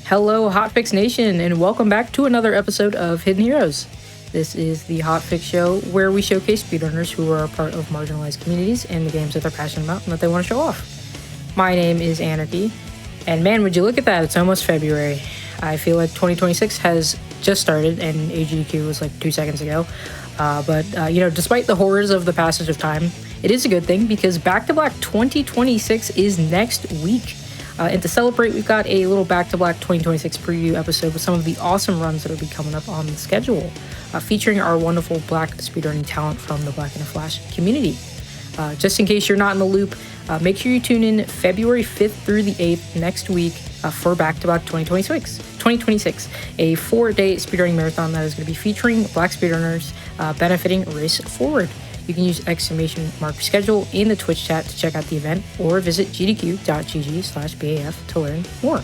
Hello, Hotfix Nation, and welcome back to another episode of Hidden Heroes. This is the Hotfix show where we showcase speedrunners who are a part of marginalized communities and the games that they're passionate about and that they want to show off. My name is Anarchy, and man, would you look at that, it's almost February. I feel like 2026 has just started, and AGDQ was like 2 seconds ago. But despite the horrors of the passage of time, it is a good thing because Back to Black 2026 is next week. And to celebrate, we've got a little Back to Black 2026 preview episode with some of the awesome runs that will be coming up on the schedule, featuring our wonderful Black speedrunning talent from the Black in a Flash community. Just in case you're not in the loop, make sure you tune in February 5th through the 8th next week for Back to Black 2026, a 4-day speedrunning marathon that is going to be featuring Black speedrunners benefiting Race Forward. You can use !schedule in the Twitch chat to check out the event or visit gdq.gg/BAF to learn more.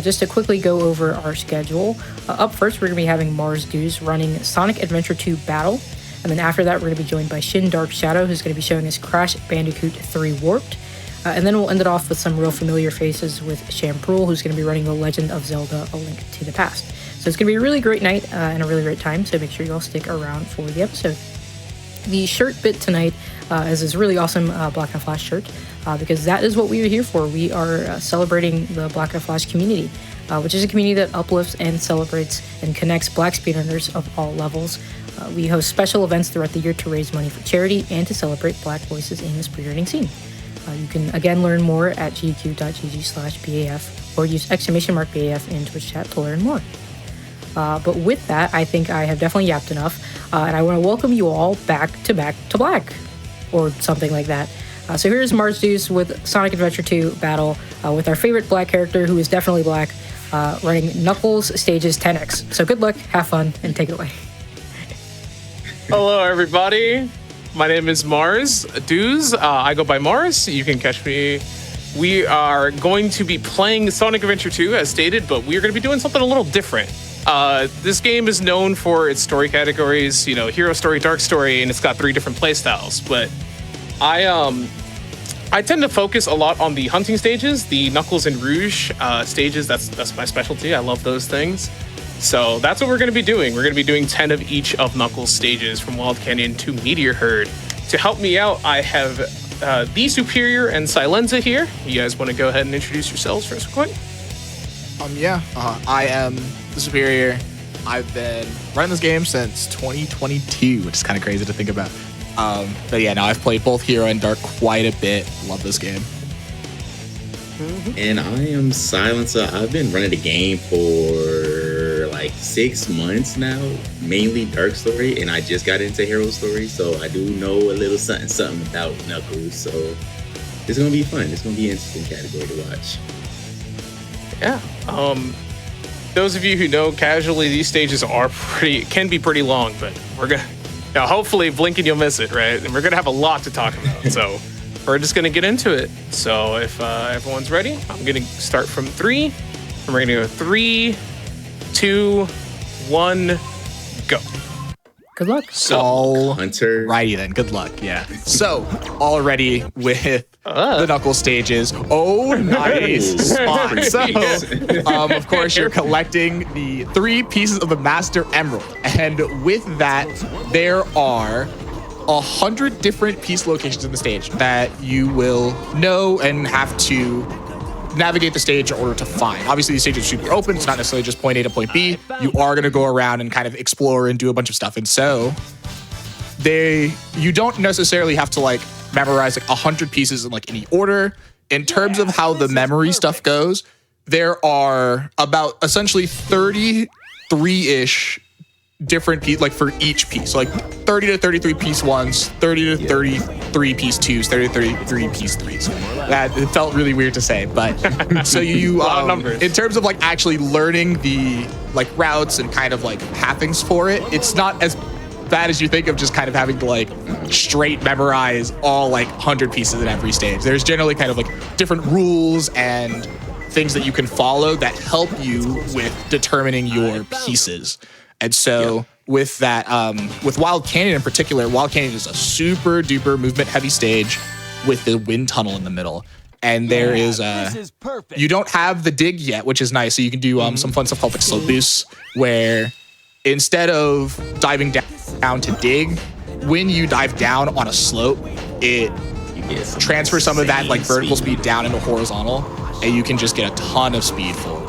Just to quickly go over our schedule, up first we're going to be having Mars Dews running Sonic Adventure 2 Battle, and then after that we're going to be joined by Shin Dark Shadow, who's going to be showing us Crash Bandicoot 3 Warped, and then we'll end it off with some real familiar faces with Shamprul, who's going to be running The Legend of Zelda: A Link to the Past. So it's going to be a really great night and a really great time, so make sure you all stick around for the episode. The shirt bit tonight is this really awesome Black and Flash shirt because that is what we are here for. We are celebrating the Black and Flash community, which is a community that uplifts and celebrates and connects Black speedrunners of all levels. We host special events throughout the year to raise money for charity and to celebrate Black voices in the speedrunning scene. You can again learn more at gdq.gg/BAF or use !BAF in Twitch chat to learn more. But with that, I think I have definitely yapped enough, and I want to welcome you all back to Black, or something like that. So here's Mars Dews with Sonic Adventure 2 Battle with our favorite Black character, who is definitely Black, running Knuckles Stages 10X. So good luck, have fun, and take it away. Hello, everybody. My name is Mars Dews. I go by Mars. You can catch me. We are going to be playing Sonic Adventure 2, as stated, but we are going to be doing something a little different. This game is known for its story categories, hero story, dark story, and it's got 3 different playstyles. But I tend to focus a lot on the hunting stages, the Knuckles and Rouge stages. That's my specialty. I love those things. So that's what we're going to be doing. We're going to be doing 10 of each of Knuckles stages, from Wild Canyon to Meteor Herd. To help me out, I have the Superior and Silenza here. You guys want to go ahead and introduce yourselves first quick? I am the Superior. I've been running this game since 2022, which is kind of crazy to think about. But yeah, I've played both Hero and Dark quite a bit. Love this game. And I am Silencer. I've been running the game for like 6 months now, mainly Dark Story, and I just got into Hero Story, so I do know a little something about Knuckles. So it's gonna be fun. It's gonna be an interesting category to watch. Yeah. Those of you who know casually, these stages can be pretty long, but we're gonna hopefully blink and you'll miss it, right? And we're gonna have a lot to talk about, so we're just gonna get into it. So if everyone's ready, I'm gonna start from 3, and we're gonna go 3, 2, 1, go. Good luck. So, Hunter. Righty then, good luck. Yeah. So, already with the Knuckles stages. Oh, nice spot. So, of course, you're collecting the 3 pieces of the Master Emerald. And with that, there are 100 different piece locations in the stage that you will know and have to navigate the stage in order to find. Obviously, the stage is super open. It's not necessarily just point A to point B. You are going to go around and kind of explore and do a bunch of stuff. And so you don't necessarily have to memorize 100 pieces in any order. In terms of how the memory stuff goes, there are about essentially 33-ish different pieces, for each piece. So 30 to 33 piece 1s, 30 to 33 piece 2s, 30 to 33 piece 3s. That it felt really weird to say, but so you numbers. In terms of actually learning the routes and kind of pathings for it, it's not as bad as you think of just kind of having to straight memorize all 100 pieces in every stage. There's generally kind of different rules and things that you can follow that help you with determining your pieces. And so with that, with Wild Canyon in particular, Wild Canyon is a super duper movement heavy stage with the wind tunnel in the middle. And there is you don't have the dig yet, which is nice. So you can do some fun stuff called like slope boosts, where instead of diving down to dig, when you dive down on a slope, it transfers some of that like vertical speed down into horizontal, and you can just get a ton of speed forward.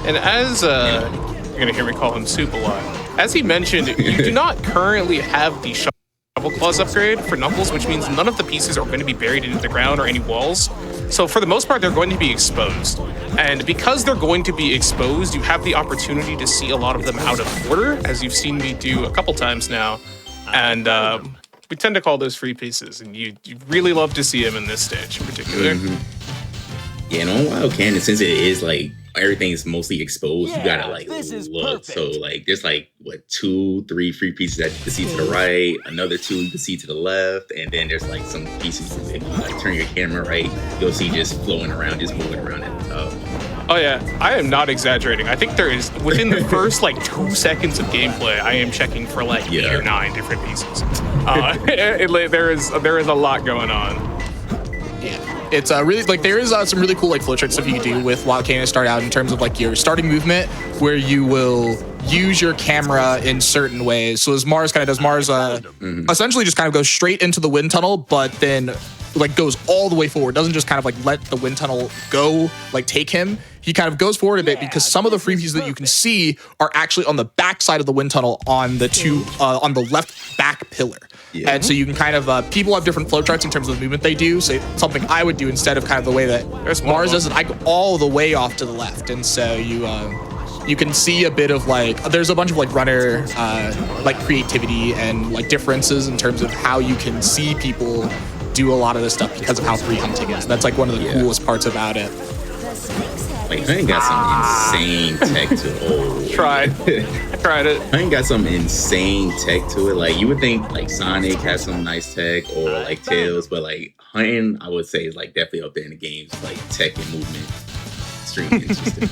And as you're gonna hear me call him Soup a lot, as he mentioned, you do not currently have the shovel claws upgrade for Knuckles, which means none of the pieces are going to be buried into the ground or any walls. So for the most part, they're going to be exposed. And because they're going to be exposed, you have the opportunity to see a lot of them out of order, as you've seen me do a couple times now. And we tend to call those free pieces, and you really love to see them in this stage in particular. Yeah, and on Wild Cannon, since it is like everything is mostly exposed, you gotta like look. So like there's like what 2, 3 free pieces that you can see to the right, another 2 you can see to the left, and then there's like some pieces if you like turn your camera right, you'll see just flowing around, just moving around at the top. Oh yeah, I am not exaggerating. I think there is within the first like 2 seconds of gameplay, I am checking for like 8 or 9 different pieces. There is a lot going on. It's really like there is some really cool like flowchart stuff you can do with Wild Cannon to start out in terms of like your starting movement, where you will use your camera in certain ways. So as Mars kind of does, Mars essentially just kind of goes straight into the wind tunnel, but then like goes all the way forward. Doesn't just kind of like let the wind tunnel go, like take him. He kind of goes forward a bit because some of the free pieces that you can see are actually on the back side of the wind tunnel on the on the left back pillar. Yeah. And so you can kind of, people have different flowcharts in terms of the movement they do. So something I would do instead of kind of the way that Mars does it, I go all the way off to the left. And so you can see a bit of like, there's a bunch of like runner, like creativity and like differences in terms of how you can see people do a lot of this stuff because of how free hunting is. That's like one of the coolest parts about it. Like, Hunting got some insane tech to it. Tried it. Hunting got some insane tech to it. Like, you would think, like, Sonic has some nice tech or, like, Tails, but, like, Hunting, I would say, is, like, definitely up there in the games, like, tech and movement. Extremely interesting.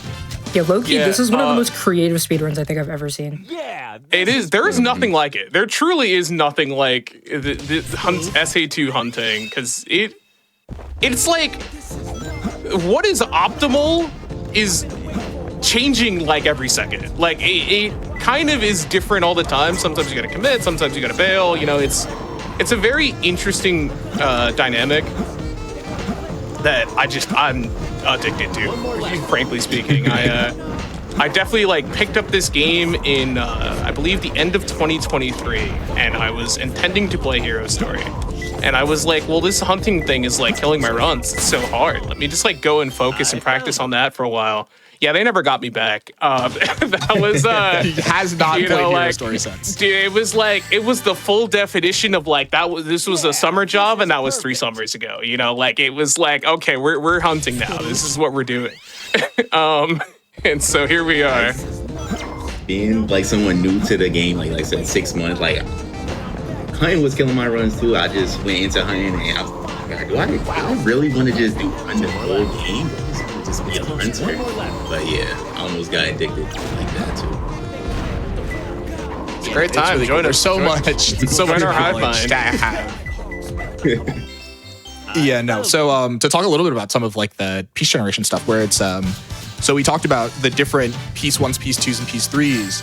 Yeah, low-key, this is one of the most creative speedruns I think I've ever seen. Yeah, it is. There is nothing like it. There truly is nothing like the SA2 Hunting, because it's like, what is optimal is changing like every second. Like it kind of is different all the time. Sometimes you gotta commit, sometimes you gotta bail. You know, it's a very interesting dynamic that I'm addicted to, frankly speaking. I definitely like picked up this game in I believe the end of 2023, and I was intending to play Hero Story. And I was like, well, this hunting thing is like killing my runs. It's so hard. Let me just like go and focus and practice on that for a while. Yeah, they never got me back. That was he has not played Hero Story since. Dude, it was the full definition of like this was a summer job, and that was 3 summers ago. You know, like it was like, okay, we're hunting now. This is what we're doing. And so here we are. Being like someone new to the game, like I said, 6 months, like hunting was killing my runs too. I just went into hunting and I was like, do I really want to just do hunting the whole game? Or just be a hunter? But yeah, I almost got addicted like that too. It's a great time. Really Join us so much. So much our hive mind. Yeah, no. So to talk a little bit about some of like the piece generation stuff, where it's so we talked about the different piece 1s, piece 2s, and piece 3s.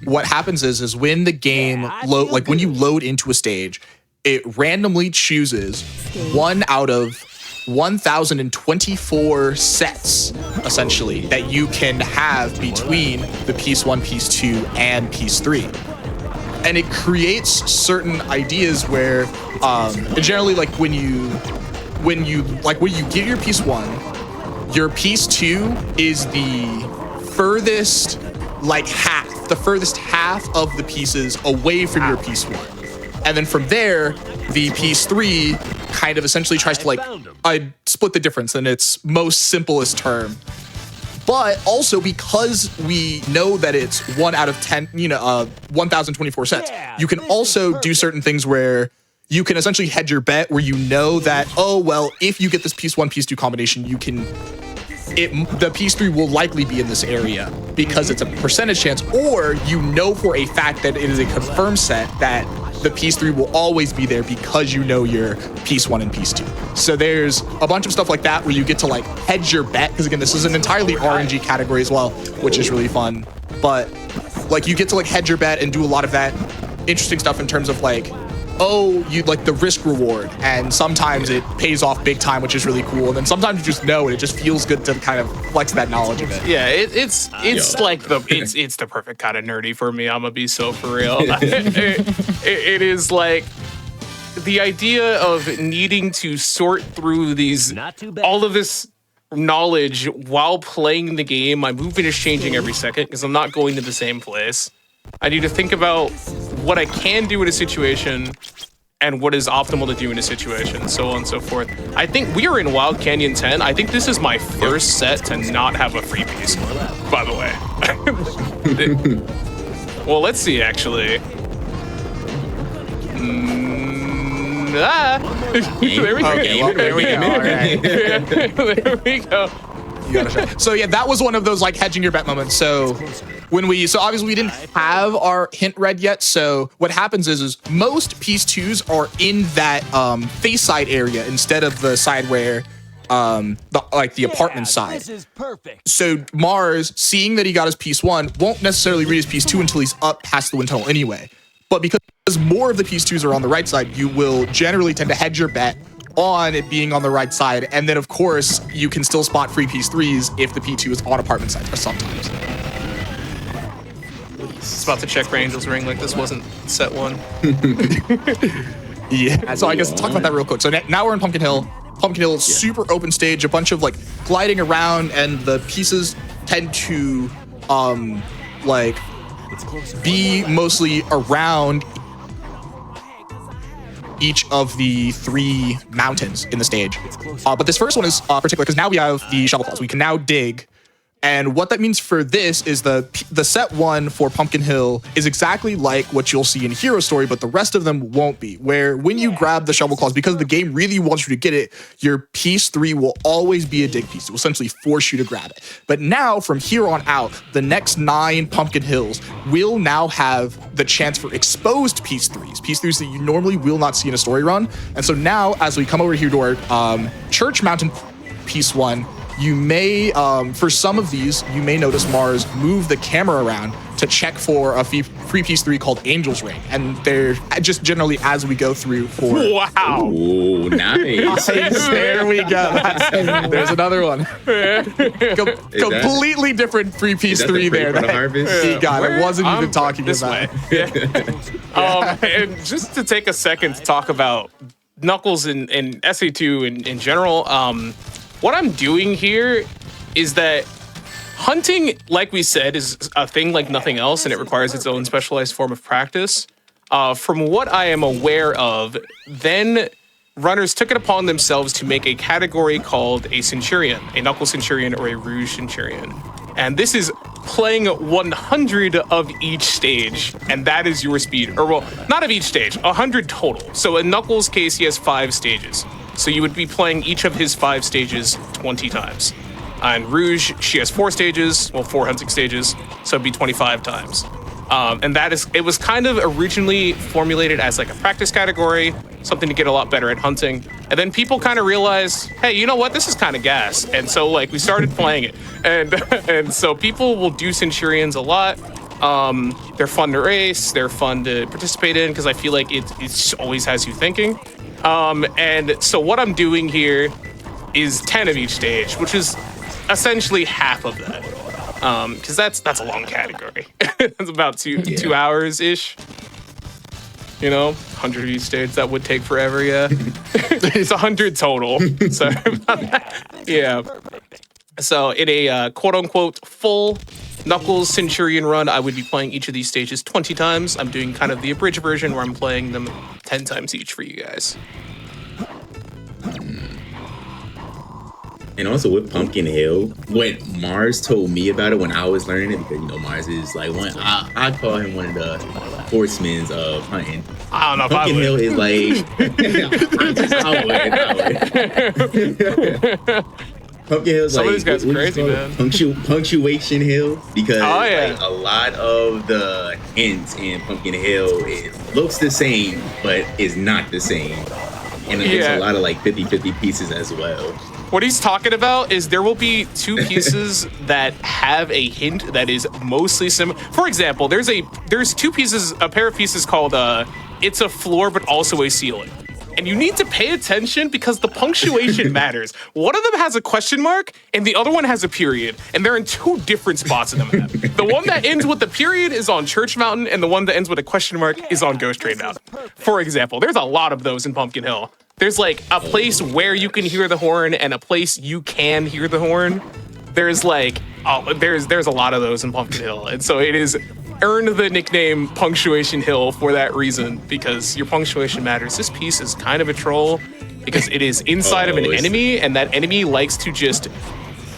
What happens is when the game when you load into a stage, it randomly chooses 1 out of 1,024 sets, essentially, that you can have between the piece 1, piece 2, and piece 3. And it creates certain ideas where, generally, like when you get your piece 1, your piece 2 is the furthest half of the pieces away from your piece 1. And then from there, the piece 3 kind of essentially tries to like split the difference in its most simplest term. But also because we know that it's 1 out of 10, 1,024 sets, you can also do certain things where you can essentially hedge your bet, where you know that, oh, well, if you get this piece 1, piece 2 combination, the piece 3 will likely be in this area because it's a percentage chance, or you know for a fact that it is a confirmed set that the piece 3 will always be there because you know your piece 1 and piece 2. So there's a bunch of stuff like that where you get to like hedge your bet, because again, this is an entirely RNG category as well, which is really fun. But like you get to like hedge your bet and do a lot of that interesting stuff in terms of like, oh, you like the risk reward, and sometimes it pays off big time, which is really cool. And then sometimes you just know, and it just feels good to kind of flex that knowledge of it. Yeah, it's like it's the perfect kind of nerdy for me. I'm gonna be so for real. It is like the idea of needing to sort through all of this knowledge while playing the game. My movement is changing every second because I'm not going to the same place. I need to think about what I can do in a situation and what is optimal to do in a situation, so on and so forth. I think we are in Wild Canyon 10. I think this is my first set to not have a free piece, by the way. Well, let's see, actually. There we go. Okay, well, there we go. All right. There we go. You gotta show. So yeah, that was one of those like hedging your bet moments. So obviously we didn't have our hint read yet. So what happens is most piece 2s are in that face side area instead of the side where the apartment side. This is perfect. So Mars, seeing that he got his piece 1, won't necessarily read his piece 2 until he's up past the wind tunnel anyway. But because more of the piece 2s are on the right side, you will generally tend to hedge your bet on it being on the right side. And then, of course, you can still spot free piece 3s if the P2 is on apartment side, or sometimes. It's about to check for Angel's Ring like this wasn't set 1. Yeah, so I guess talk about that real quick. So now we're in Pumpkin Hill. Pumpkin Hill, super open stage, a bunch of like gliding around, and the pieces tend to be mostly around each of the 3 mountains in the stage. But this first one is particular because now we have the shovel claws. We can now dig. And what that means for this is the set 1 for Pumpkin Hill is exactly like what you'll see in Hero Story, but the rest of them won't be. Where when you grab the shovel claws, because the game really wants you to get it, your piece 3 will always be a dig piece. It will essentially force you to grab it. But now, from here on out, the next 9 Pumpkin Hills will now have the chance for exposed piece 3s. Piece 3s that you normally will not see in a story run. And so now, as we come over here to our Church Mountain piece 1, you may, for some of these, you may notice Mars move the camera around to check for a free piece 3 called Angel's Ring. And they're just generally as we go through for... Wow. Ooh, nice. There we go. There's another one. Completely different free piece 3 there. The harvest? He got it. Wasn't even talking this about. And just to take a second to talk about Knuckles and SA2 in general, what I'm doing here is that hunting, like we said, is a thing like nothing else, and it requires its own specialized form of practice. From what I am aware of, then runners took it upon themselves to make a category called a Centurion, a Knuckles Centurion or a Rouge Centurion. And this is playing 100 of each stage, and that is your speed. Or, well, not of each stage, 100 total. So in Knuckles' case, he has 5 stages. So you would be playing each of his 5 stages 20 times. And Rouge, she has 4 stages, well, 4 hunting stages, so it'd be 25 times. And it was kind of originally formulated as like a practice category, something to get a lot better at hunting. And then people kind of realized, hey, you know what, this is kind of gas. And so like we started playing it. And so people will do Centurions a lot. They're fun to race, they're fun to participate in, because I feel like it always has you thinking. And so what I'm doing here is 10 of each stage, which is essentially half of that. Because that's a long category. It's about two hours ish. You know, 100 of each stage, that would take forever. Yeah, it's 100 total. Sorry about that. Yeah. So in a quote unquote full Knuckles Centurion run, I would be playing each of these stages 20 times. I'm doing kind of the abridged version where I'm playing them 10 times each for you guys. And also with Pumpkin Hill, when Mars told me about it when I was learning it, because you know Mars is like I call him one of the horsemen of hunting. I don't know if Pumpkin Hill is like Pumpkin Hill's Some like, of these guys are crazy, man. Punctuation Hill, because yeah. like, a lot of the hints in Pumpkin Hill, it looks the same, but is not the same. And it's a lot of like 50-50 pieces as well. What he's talking about is there will be two pieces that have a hint that is mostly similar. For example, there's two pieces, a pair of pieces called it's a floor but also a ceiling. And you need to pay attention because the punctuation matters. One of them has a question mark and the other one has a period. And they're in two different spots in the map. The one that ends with the period is on Church Mountain, and the one that ends with a question mark is on Ghost Train Mountain. For example, there's a lot of those in Pumpkin Hill. There's like a place where you can hear the horn and a place you can hear the horn. There's like, there's a lot of those in Pumpkin Hill. And so it is earned the nickname Punctuation Hill for that reason, because your punctuation matters. This piece is kind of a troll because it is inside of an enemy, and that enemy likes to just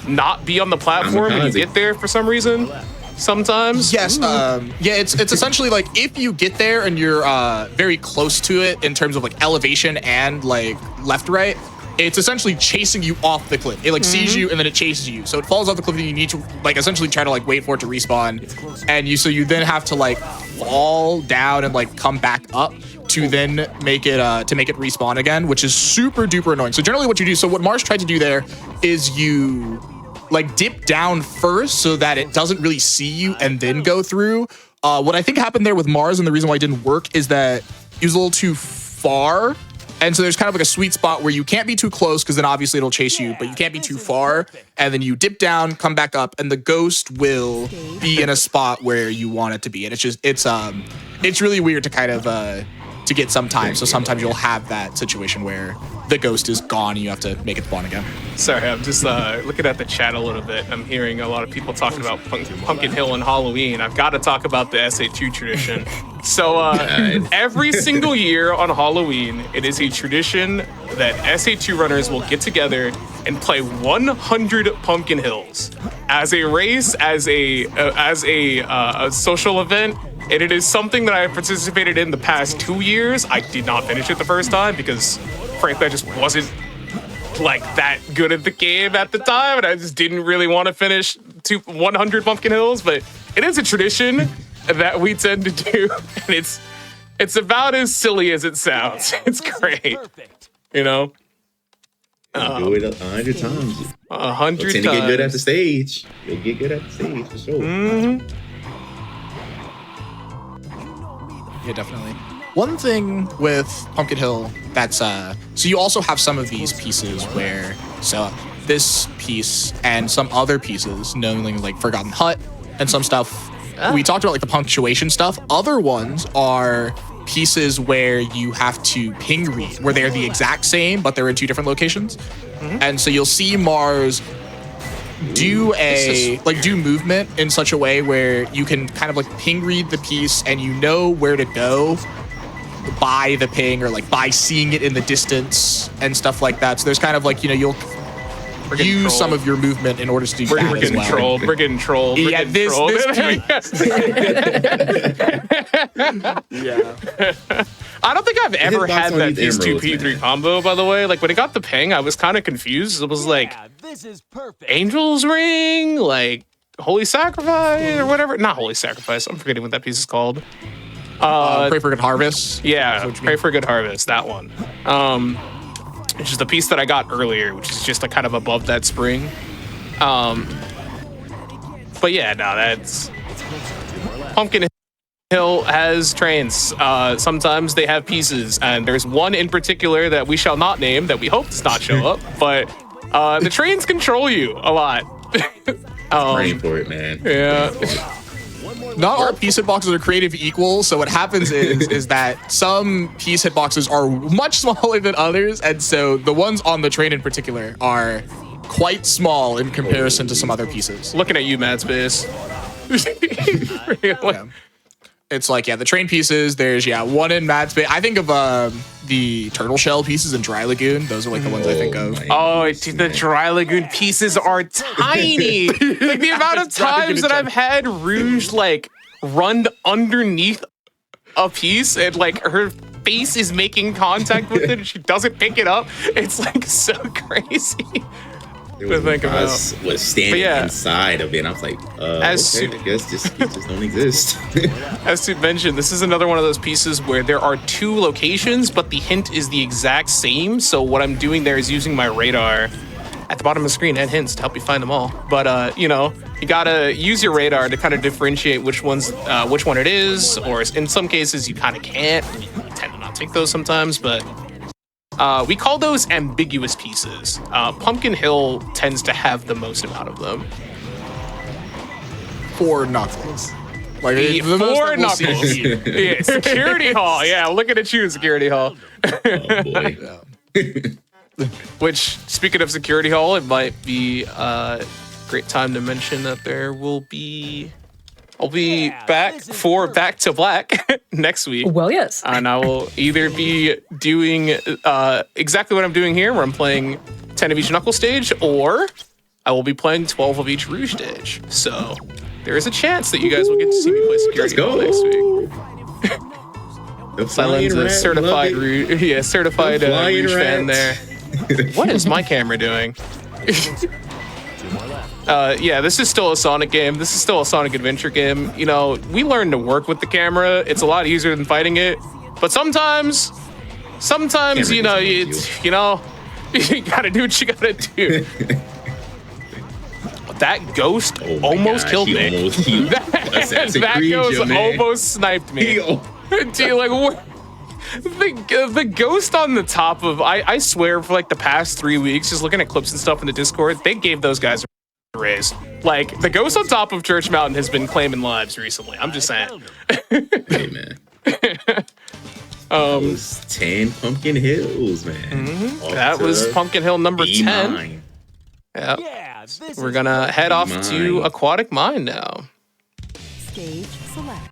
not be on the platform when you get there for some reason. Sometimes. Yes. It's essentially like if you get there and you're very close to it in terms of like elevation and like left, right, it's essentially chasing you off the cliff. It like sees you and then it chases you. So it falls off the cliff and you need to like essentially try to like wait for it to respawn. And you then have to like fall down and like come back up to then make it respawn again, which is super duper annoying. So generally what you do, so what Mars tried to do there is you like dip down first so that it doesn't really see you and then go through. What I think happened there with Mars, and the reason why it didn't work, is that he was a little too far. And so there's kind of like a sweet spot where you can't be too close because then obviously it'll chase you, but you can't be too far. And then you dip down, come back up, and the ghost will be in a spot where you want it to be. And it's really weird to kind of to get sometimes. So sometimes you'll have that situation where the ghost is gone and you have to make it spawn again. Sorry, I'm just looking at the chat a little bit. I'm hearing a lot of people talking about Pumpkin Hill and Halloween. I've got to talk about the SA2 tradition. So every single year on Halloween, it is a tradition that SA2 runners will get together and play 100 Pumpkin Hills as a race, as a social event. And it is something that I have participated in the past 2 years. I did not finish it the first time because, frankly, I just wasn't like that good at the game at the time, and I just didn't really want to finish 100 Pumpkin Hills. But it is a tradition that we tend to do, and it's about as silly as it sounds. It's great, you know. Do it 100 times. 100 times. Tend to get good at the stage. You'll get good at the stage for sure. Mm-hmm. Yeah, definitely. One thing with Pumpkin Hill that's so you also have some of these pieces where this piece and some other pieces, knowing like Forgotten Hut and some stuff. We talked about like the punctuation stuff. Other ones are pieces where you have to ping read, where they're the exact same, but they're in two different locations. And so you'll see Mars do movement in such a way where you can kind of like ping read the piece and you know where to go by the ping or like by seeing it in the distance and stuff like that. So there's kind of like, you know, you'll use some of your movement in order to do that as well. We're getting trolled. Yeah, this yeah. I don't think I've ever had that piece 2 P3 combo, by the way. Like when it got the ping, I was kind of confused. It was like Angel's Ring, like Holy Sacrifice or whatever. Not Holy Sacrifice. I'm forgetting what that piece is called. Pray for Good Harvest. Yeah, Pray for Good Harvest, that one. Which is the piece that I got earlier, which is just like kind of above that spring. But yeah, no, that's Pumpkin Hill has trains. Sometimes they have pieces, and there's one in particular that we shall not name that we hope does not show up. But the trains control you a lot. Praying for it, man. Yeah. Not all piece hitboxes are creative equal, so what happens is that some piece hitboxes are much smaller than others, and so the ones on the train in particular are quite small in comparison to some other pieces. Looking at you, Mad Space. Yeah. It's like, the train pieces, there's, one in Mad Space. I think of the turtle shell pieces in Dry Lagoon. Those are like the ones I think of. Oh, dude, the Dry Lagoon pieces are tiny. Like the amount of times that I've had Rouge like run underneath a piece and like her face is making contact with it and she doesn't pick it up. It's like so crazy. there was think about. was standing yeah. inside of it. And I was like, As okay, I guess it just don't exist. As Sue mentioned, this is another one of those pieces where there are 2 locations, but the hint is the exact same. So what I'm doing there is using my radar at the bottom of the screen and hints to help you find them all. But you know, you gotta use your radar to kind of differentiate which one it is, or in some cases you kind of can't. You tend to not take those sometimes, but we call those ambiguous pieces. Pumpkin Hill tends to have the most amount of them. 4 Knuckles. Like the most 4 that we'll see. Knuckles. Yeah, Security Hall. Yeah, looking at you, Security Hall. Oh boy. Which, speaking of Security Hall, it might be a great time to mention that I'll be back for Back to Black next week. Well, yes. And I will either be doing exactly what I'm doing here, where I'm playing 10 of each Knuckle stage, or I will be playing 12 of each Rouge stage. So there is a chance that you guys will get to see me play Security Hall next week. Silence a certified Rouge, certified Rouge fan there. What is my camera doing? Yeah, this is still a Sonic game. This is still a Sonic adventure game. You know, we learn to work with the camera. It's a lot easier than fighting it. But sometimes, you know, you gotta do what you gotta do. That ghost almost killed me. That ghost almost sniped me. Dude, like, what? The ghost on the top of, I swear, for like the past 3 weeks, just looking at clips and stuff in the Discord, they gave those guys a raise. Like, the ghost on top of Church Mountain has been claiming lives recently. I'm just saying. Hey, man. Those 10 Pumpkin Hills, man. Mm-hmm. That was Pumpkin Hill number 10. Yep. Yeah, We're gonna head off to Aquatic Mine now. Stage select.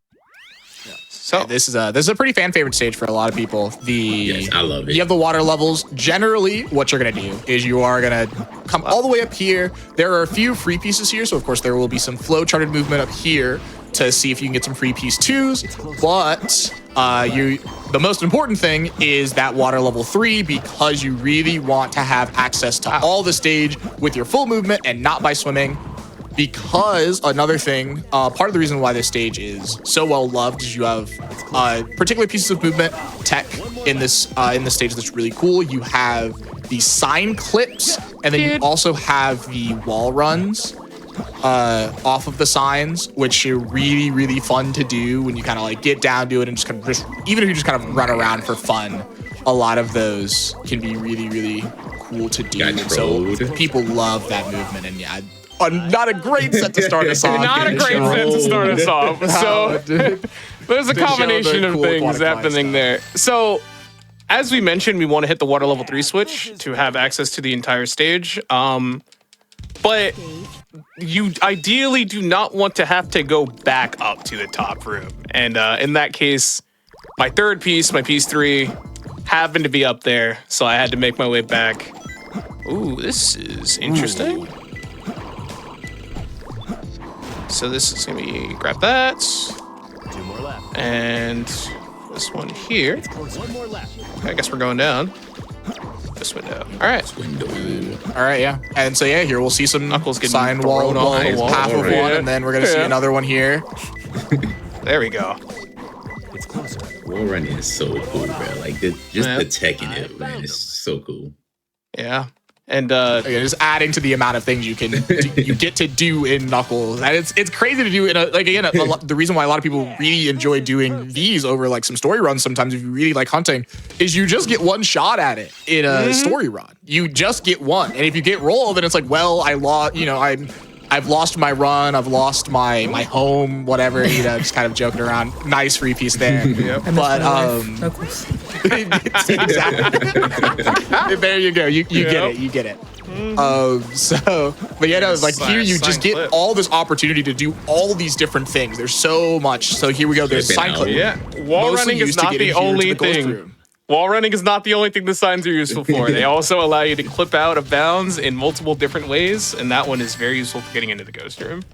So this is a pretty fan favorite stage for a lot of people. Yes, I love it. You have the water levels. Generally, what you're gonna do is you are gonna come all the way up here. There are a few free pieces here, so of course there will be some flow charted movement up here to see if you can get some free piece 2s. But the most important thing is that water level 3, because you really want to have access to all the stage with your full movement and not by swimming. Because another thing, part of the reason why this stage is so well loved is you have particular pieces of movement tech in this stage that's really cool. You have the sign clips, and then you also have the wall runs off of the signs, which are really, really fun to do when you kind of like get down to it and just even if you just kind of run around for fun. A lot of those can be really, really cool to do. And so people love that movement, and yeah. Not a great set to start us off. Not a great set to start us off. So there's a combination of things happening there. So as we mentioned, we want to hit the water level 3 switch to have access to the entire stage. But you ideally do not want to have to go back up to the top room. And in that case, my third piece, my piece 3, happened to be up there. So I had to make my way back. Ooh, this is interesting. So this is gonna be, grab that. 2 more left. And this one here. 1 more left. I guess we're going down. This window. All right. All right, yeah. And so yeah, here we'll see some Knuckles getting sign wall, thrown off the wall. half of one, and then we're gonna see another one here. There we go. It's closer. Wall running is so cool, bro. Like the tech in it, man, is so cool. Yeah. And Again, just adding to the amount of things you can you get to do in Knuckles, and it's crazy to do. The reason why a lot of people really enjoy doing these over like some story runs, sometimes if you really like hunting, is you just get one shot at it in a story run. You just get one, and if you get rolled, then it's like, well, I lost. You know, I've lost my run. I've lost my home. Whatever. You know, just kind of joking around. Nice free piece there. Yep. But exactly. There you go. You get it. You get it. But yeah, no, like here you just get all this opportunity to do all these different things. There's so much. So here we go. There's sign clip. Yeah, wall running is not the only thing. Wall running is not the only thing the signs are useful for. They also allow you to clip out of bounds in multiple different ways, and that one is very useful for getting into the ghost room.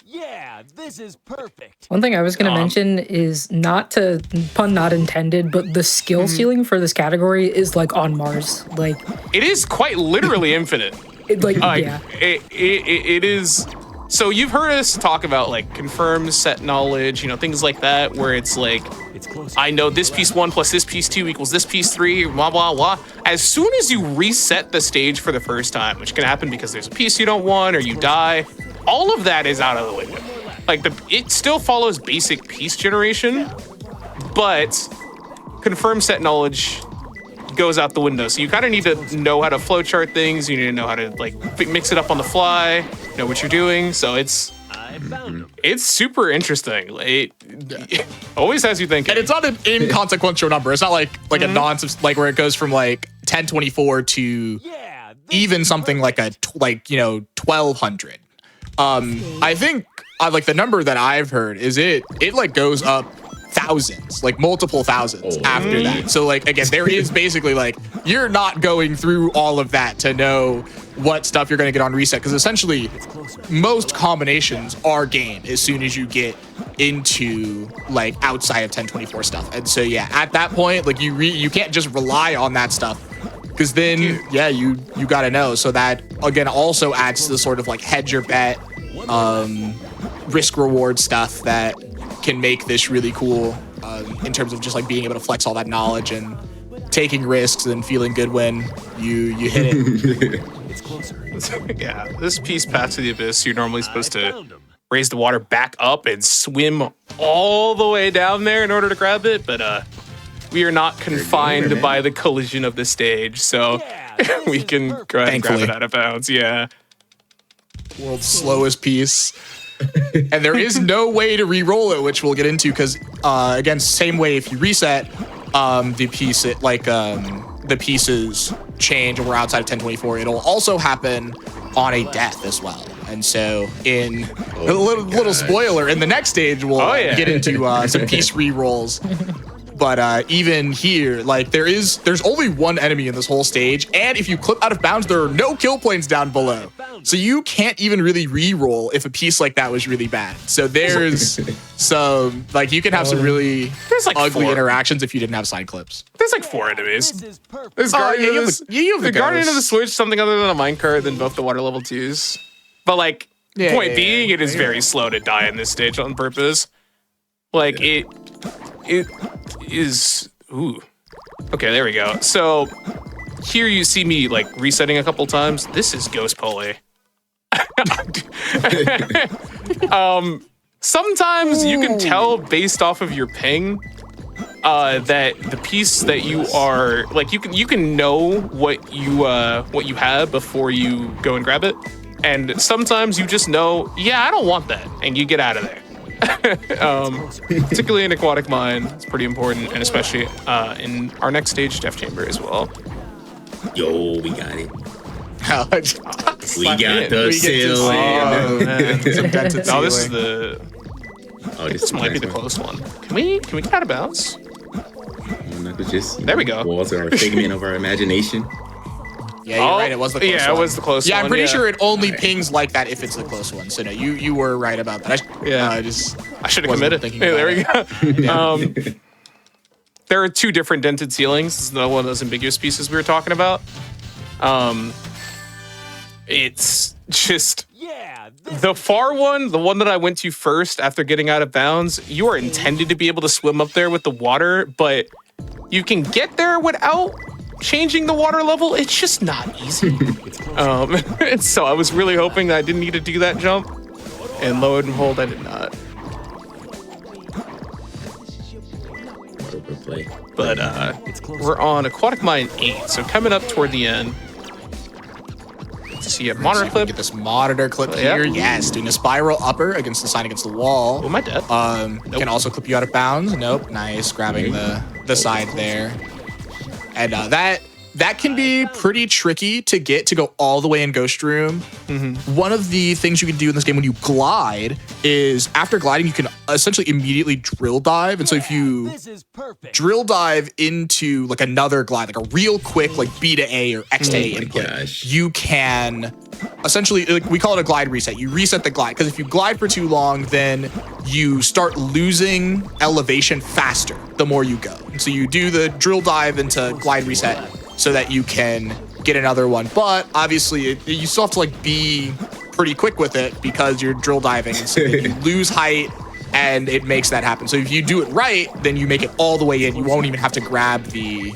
Yeah, this is perfect. One thing I was going to mention is, not to, pun not intended, but the skill ceiling for this category is like on Mars. Like, it is quite literally infinite. It is. So you've heard us talk about like confirm set knowledge, things like that, where it's like, It's closer. I know this piece 1 plus this piece 2 equals this piece 3, blah, blah, blah. As soon as you reset the stage for the first time, which can happen because there's a piece you don't want or you die, all of that is out of the window. Like it still follows basic piece generation, but confirm set knowledge goes out the window. So you kind of need to know how to flowchart things. You need to know how to like mix it up on the fly, know what you're doing. So it's I found him. super interesting. It always has you thinking. And it's not an inconsequential number. It's not like a nonsense, like where it goes from like 1024 to Yeah. even something like 1200. I think like the number that I've heard is it like goes up thousands, like multiple thousands after that. So like again, there is basically like you're not going through all of that to know what stuff you're going to get on reset, because essentially most combinations are game as soon as you get into like outside of 1024 stuff. And so yeah, at that point, like you can't just rely on that stuff, because then you got to know. So that again also adds to the sort of like hedge your bet, risk reward stuff that can make this really cool in terms of just like being able to flex all that knowledge and taking risks and feeling good when you hit it. It's closer. Yeah, this piece Path to the Abyss, you're normally supposed to Found him. raise the water back up and swim all the way down there in order to grab it, but we are not confined by the collision of the stage, so we can go ahead and grab it out of bounds. Yeah. World's slowest piece. And there is no way to re-roll it, which we'll get into, because again, same way if you reset the piece, the pieces change and we're outside of 1024, it'll also happen on a death as well. And so in a little spoiler, in the next stage we'll get into some piece re-rolls. But even here, like there's only one enemy in this whole stage, and if you clip out of bounds, there are no kill planes down below. So you can't even really re-roll if a piece like that was really bad. So there's some, like you can have some really like ugly 4 interactions if you didn't have side clips. There's like 4 enemies. This is perfect. There's you Guardian have of the Guardian of the ghosts. Switch, something other than a minecart than both the water level 2s. But like, point being, it is very slow to die in this stage on purpose. Like it is. Ooh. Okay, there we go. So here you see me like resetting a couple times. This is Ghost Pulley. Sometimes you can tell based off of your ping that the piece that you are like you can know what you have before you go and grab it, and sometimes you just know, yeah, I don't want that, and you get out of there. Particularly in Aquatic Mine, it's pretty important, and especially in our next stage, Death Chamber as well. Yo, we got it. We We got the seal. Oh man! dented No, this is ceiling. the. Oh, This might be the close one. Can we get out of bounds? There we go. Walls are a figment of our imagination. Yeah, you're right. It was the close one. Yeah, it was the close one. Yeah, I'm pretty sure it only pings like that if it's the close one. So no, you were right about that. I should have wasn't committed. thinking Hey, about there we go. There are 2 different dented ceilings. This is another one of those ambiguous pieces we were talking about. It's just Yeah. the far one, the one that I went to first after getting out of bounds. You are intended to be able to swim up there with the water, but you can get there without changing the water level. It's just not easy. And so I was really hoping that I didn't need to do that jump, and lo and behold, I did not. Overplay. But we're on Aquatic Mine 8, so coming up toward the end. See a monitor clip. Get this monitor clip Yep. here. Yes, doing a spiral upper against the sign against the wall. Oh, my dead. Can also clip you out of bounds. Nope. Nice. Grabbing the side there. And that can be pretty tricky to get to go all the way in Ghost Room. One of the things you can do in this game when you glide is after gliding, you can essentially immediately drill dive. And so if you This is perfect. drill dive into like another glide, like a real quick like B to A or X to A input, gosh. you can essentially, like, we call it a glide reset. You reset the glide, because if you glide for too long, then you start losing elevation faster the more you go. And so you do the drill dive into glide reset so that you can get another one. But obviously, you still have to like be pretty quick with it because you're drill diving, and so you lose height, and it makes that happen. So if you do it right, then you make it all the way in. You won't even have to grab the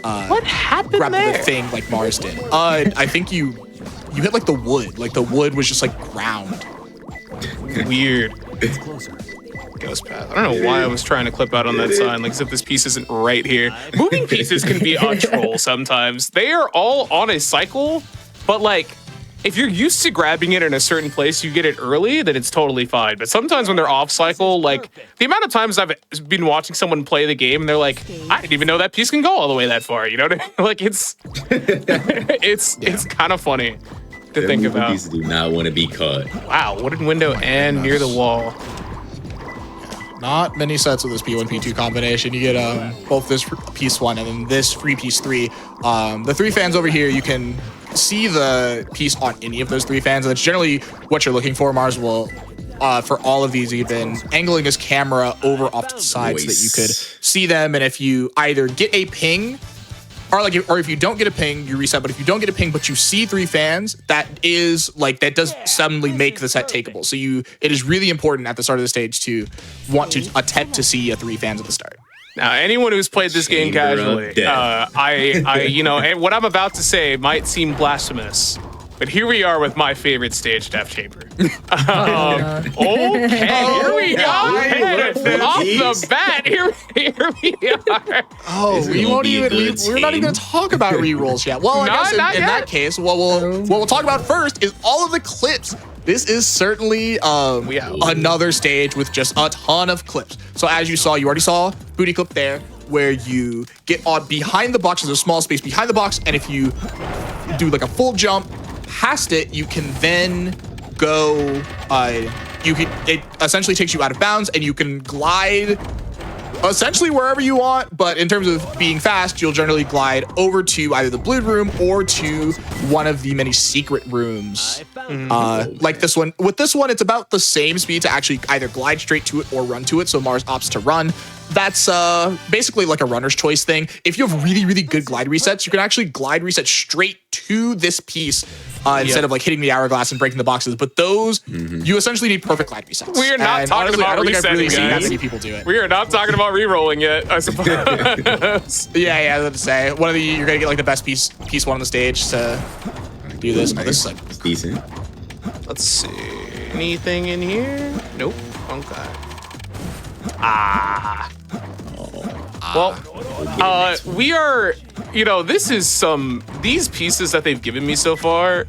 What happened there? the thing like Mars did. I think you hit like the wood. Like the wood was just like ground. Weird. It's closer. Ghost path. I don't know why I was trying to clip out on that sign, like as if this piece isn't right here. Moving pieces can be a troll sometimes. They are all on a cycle, but like if you're used to grabbing it in a certain place, you get it early, then it's totally fine. But sometimes when they're off cycle, like the amount of times I've been watching someone play the game and they're like, I didn't even know that piece can go all the way that far. You know what I mean? Like it's kind of funny to think about. Pieces do not want to be caught. Wow, wooden window and near the wall. Not many sets of this P1, P2 combination. You get both this piece 1 and then this free piece 3. The 3 fans over here, you can see the piece on any of those 3 fans. And that's generally what you're looking for. Mars will, for all of these, you've been angling his camera over off to the side so that you could see them. And if you either get a ping, or if you don't get a ping, you reset. But if you don't get a ping, but you see 3 fans, that does suddenly make the set takeable. So it is really important at the start of the stage to want to attempt to see a 3 fans at the start. Now, anyone who's played this game casually, what I'm about to say might seem blasphemous, but here we are with my favorite stage, Death Chamber. Okay, here we go. Hey, off the bat, here we are. Oh, we're not even going to talk about rerolls yet. Well, I guess in that case, what we'll talk about first is all of the clips. This is certainly another stage with just a ton of clips. So as you already saw booty clip there, where you get on behind the box. There's a small space behind the box, and if you do like a full jump past it, you can then go. It essentially takes you out of bounds, and you can glide essentially wherever you want. But in terms of being fast, you'll generally glide over to either the blue room or to one of the many secret rooms. Like this one. With this one, it's about the same speed to actually either glide straight to it or run to it. So Mars opts to run. That's basically like a runner's choice thing. If you have really, really good glide resets, you can actually glide reset straight to this piece instead of like hitting the hourglass and breaking the boxes. But those, you essentially need perfect glide resets. We are not talking about I don't think I've really resetting, seen that guys. many people do it. We are not talking about re-rolling yet, I suppose. Yeah, I was about to say. You're gonna get like the best piece 1 on the stage to do this. Oh, this is like It's decent. Let's see. Anything in here? Nope. Okay. Well, we are, this is these pieces that they've given me so far,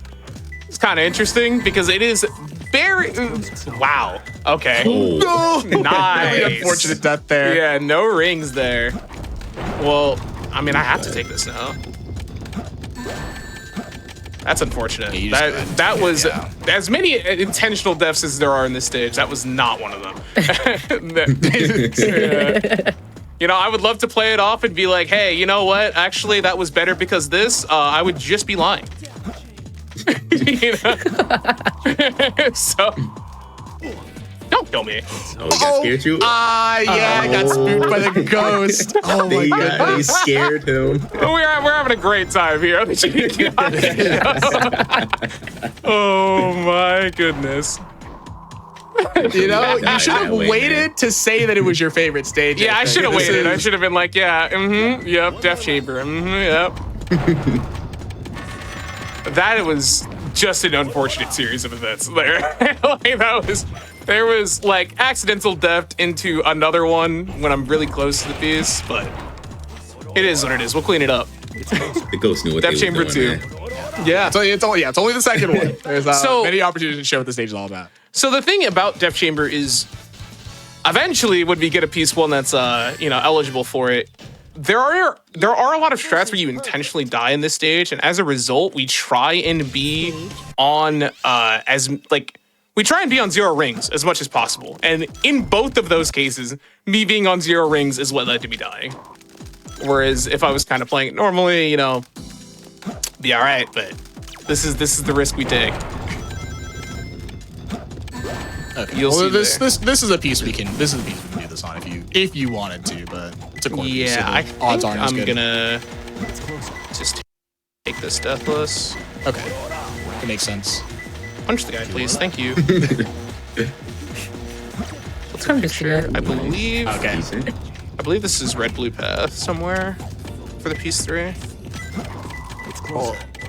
it's kind of interesting because it is very, wow. Okay. no, Nice. really unfortunate death there. Yeah, no rings there. Well, I mean, I have to take this now. That's unfortunate. Yeah, that was as many intentional deaths as there are in this stage. That was not one of them. I would love to play it off and be like, hey, you know what? Actually, that was better because this. I would just be lying. So, don't kill me. Oh, he got scared you? I got spooked by the ghost. Oh my god. They scared him. We're having a great time here. Oh my goodness. You should have waited to say that it was your favorite stage. Yeah, I should have waited. I should have been like, yep, Death Chamber, yep. That was just an unfortunate series of events there. There was like accidental death into another one when I'm really close to the piece, but it is what it is. We'll clean it up. The ghost knew what Death they were Chamber doing, 2. man. Yeah. It's only the second one. There's many opportunities to show what the stage is all about. So the thing about Death Chamber is, eventually, when we get a piece 1 that's eligible for it, there are a lot of strats where you intentionally die in this stage, and as a result, we try and be on we try and be on 0 rings as much as possible. And in both of those cases, me being on 0 rings is what led to me dying. Whereas if I was kind of playing it normally, be all right. But this is the risk we take. Okay. You'll see this is a piece we can do this on if you wanted to, but it's a corner piece. So I odds think aren't as I'm good. gonna just take make this deathless. Okay, that makes sense. Punch the guy, please. Thank you. Let's I'm just sure. gonna- I believe. Okay. Decent. I believe this is red blue path somewhere for the piece 3.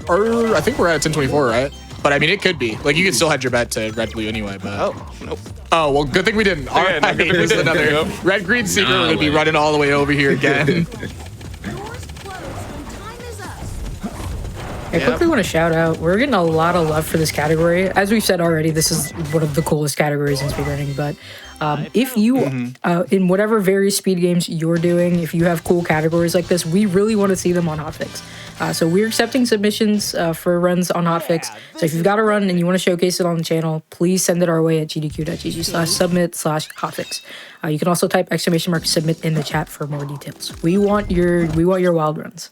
Or I think we're at 1024, right? But I mean, it could be. Like, you could still hedge your bet to red blue anyway. But Oh, nope. oh well, good thing we didn't. All right, no, good thing we here's didn't. another Yep. red green secret. No We're gonna be way. running all the way over here again. Doors close when time is up. I quickly want to shout out, we're getting a lot of love for this category. As we've said already, this is one of the coolest categories in speedrunning, but if you, in whatever various speed games you're doing, if you have cool categories like this, we really want to see them on Hotfix. So we're accepting submissions for runs on Hotfix. So if you've got a run and you want to showcase it on the channel, please send it our way at gdq.gg/submit/hotfix. You can also type !submit in the chat for more details. We want your wild runs.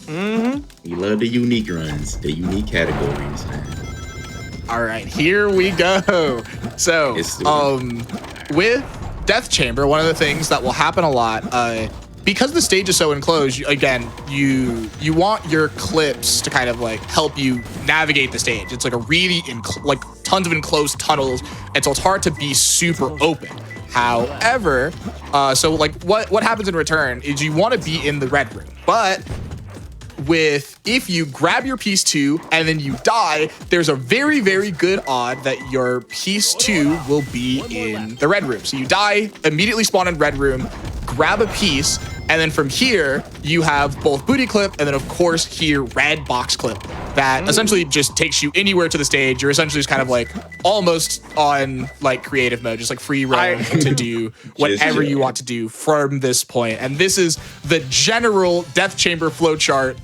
We love the unique runs, the unique categories, man. All right, here we go. So, Let's do with Death Chamber, one of the things that will happen a lot, because the stage is so enclosed, you want your clips to kind of like help you navigate the stage. It's like a really like tons of enclosed tunnels, and so it's hard to be super open. However, so like what happens in return is you want to be in the red room, but if you grab your piece 2 and then you die, there's a very, very good odd that your piece 2 will be in the red room. So you die, immediately spawn in red room, grab a piece, and then from here, you have both booty clip and then of course here, red box clip that essentially just takes you anywhere to the stage. You're essentially just kind of like almost on like creative mode, just like free roam to do whatever you want to do from this point. And this is the general Death Chamber flowchart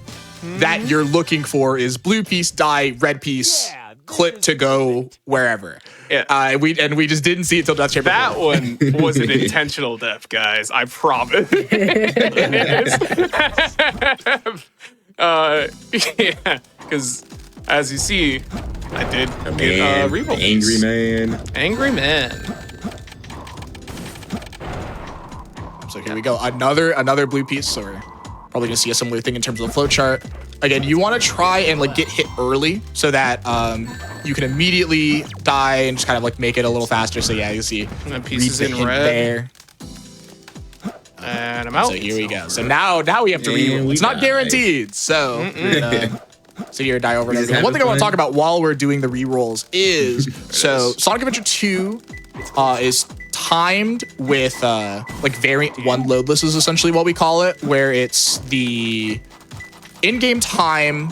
that you're looking for is blue piece, die, red piece, clip to go wherever. Yeah. We just didn't see it till Death Chamber. That one was an intentional death, guys. I promise. Yeah, because as you see, I did get reroll. Angry man. Angry man. So here we go. Another blue piece. So we're probably gonna see a similar thing in terms of the flow chart. Again, you want to try and like get hit early so that you can immediately die and just kind of like make it a little faster. So yeah, you see And then pieces read the in hit red. there. And I'm out. So here we go. So now we have to And reroll. we It's not died. guaranteed. So so here die over and We over. just Again. One thing I want to having talk about while we're doing the rerolls is so Sonic Adventure 2 is timed with like variant 1 loadless is essentially what we call it, where it's the in-game time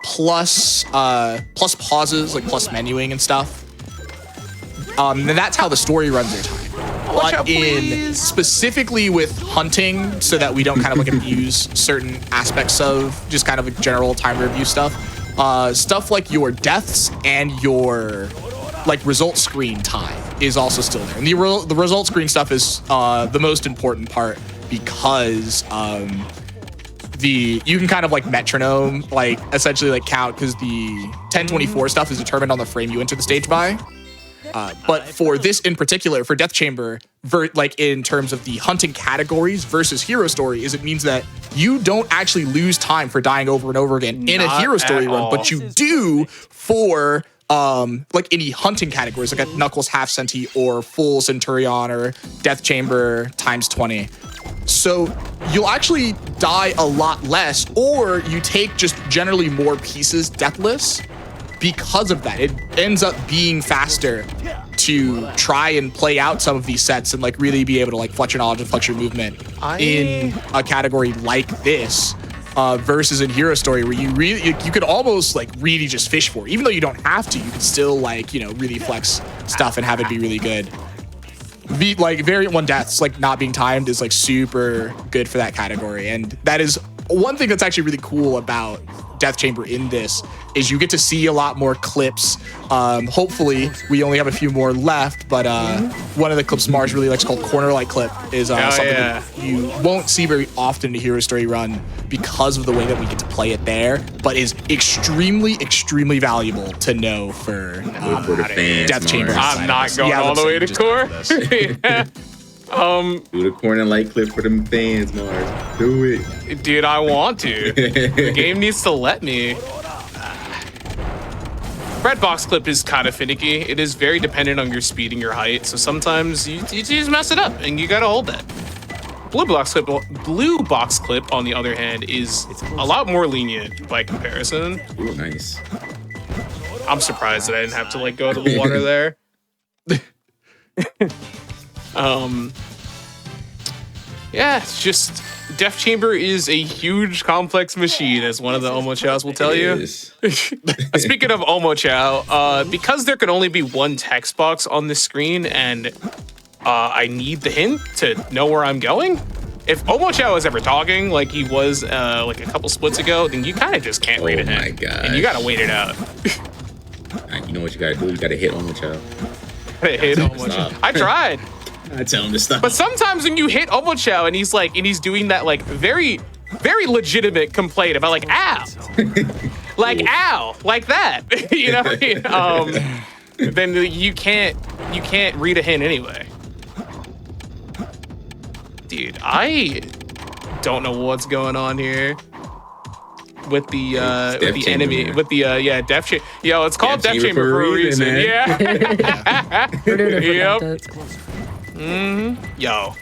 plus pauses, like plus menuing and stuff. And that's how the story runs are timed. Watch out, But in please. specifically with hunting, so that we don't kind of like abuse certain aspects of just kind of like general time review stuff. Stuff like your deaths and your like result screen time is also still there. And the result screen stuff is the most important part because you can kind of like metronome, like essentially like count because the 1024 stuff is determined on the frame you enter the stage by. But for this in particular, for Death Chamber, like in terms of the hunting categories versus hero story, is it means that you don't actually lose time for dying over and over again in a Not hero story at run, all. but you do for like any hunting categories, like a Knuckles half centi or full Centurion or Death Chamber times 20. So you'll actually die a lot less, or you take just generally more pieces deathless. Because of that, it ends up being faster to try and play out some of these sets and like really be able to like flex your knowledge and flex your movement in a category like this versus in hero story where you could almost like really just fish for it. Even though you don't have to, you can still like, you know, really flex stuff and have it be really good. Like variant 1 deaths like not being timed is like super good for that category, and that is one thing that's actually really cool about Death Chamber in this is you get to see a lot more clips. Hopefully we only have a few more left, but one of the clips Mars really likes called Corner Light Clip is something that you won't see very often in a hero story run because of the way that we get to play it there, but is extremely, extremely valuable to know for For the fans, Death Chamber. Mars. I'm not going all the way to core. Yeah. Do the corner light clip for them fans, Mars. Do it. Dude, I want to. The game needs to let me. Red box clip is kind of finicky. It is very dependent on your speed and your height, so sometimes you just mess it up, and you gotta hold that. Blue box clip, on the other hand, is a lot more lenient by comparison. Ooh, nice. I'm surprised that I didn't have to like go to the water there. Yeah, it's just Death Chamber is a huge complex machine, as one of the Omochows will tell you. Speaking of Omochow, because there can only be one text box on the screen, and I need the hint to know where I'm going. If Omochow is ever talking like he was like a couple splits ago, then you kind of just can't read it. Oh my god! And you gotta wait it out. You know what you gotta do? You gotta hit Omochow. Hit Omochow. I tried. I tell him to stop. But sometimes when you hit Omochow and he's doing that like very, very legitimate complaint about like ow, like ow, like that, you know, then you can't read a hint anyway. Dude, I don't know what's going on here with the enemy, chamber. With the Death Chamber. Yo, it's called Death Chamber for a reason. man. Yeah. We're doing it for Yep. content. Yo.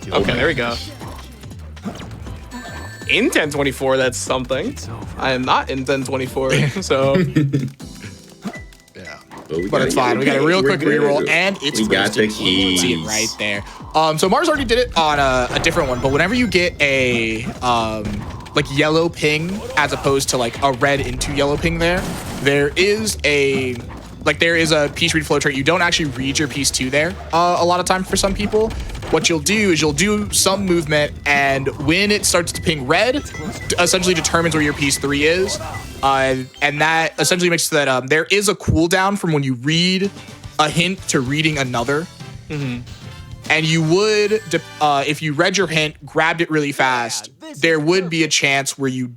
Okay, there we go. In 1024, that's something. I am not in 1024, so. Yeah. But It's fine. We got a real quick reroll, and it's we got the roasted. keys. See it right there. So Mars already did it on a different one, but whenever you get a like yellow ping as opposed to like a red into yellow ping, there is a piece read flow trait. You don't actually read your piece 2 there a lot of time for some people. What you'll do is you'll do some movement, and when it starts to ping red, essentially determines where your piece 3 is. And that essentially makes it that there is a cooldown from when you read a hint to reading another. And you would, if you read your hint, grabbed it really fast, there would be a chance where you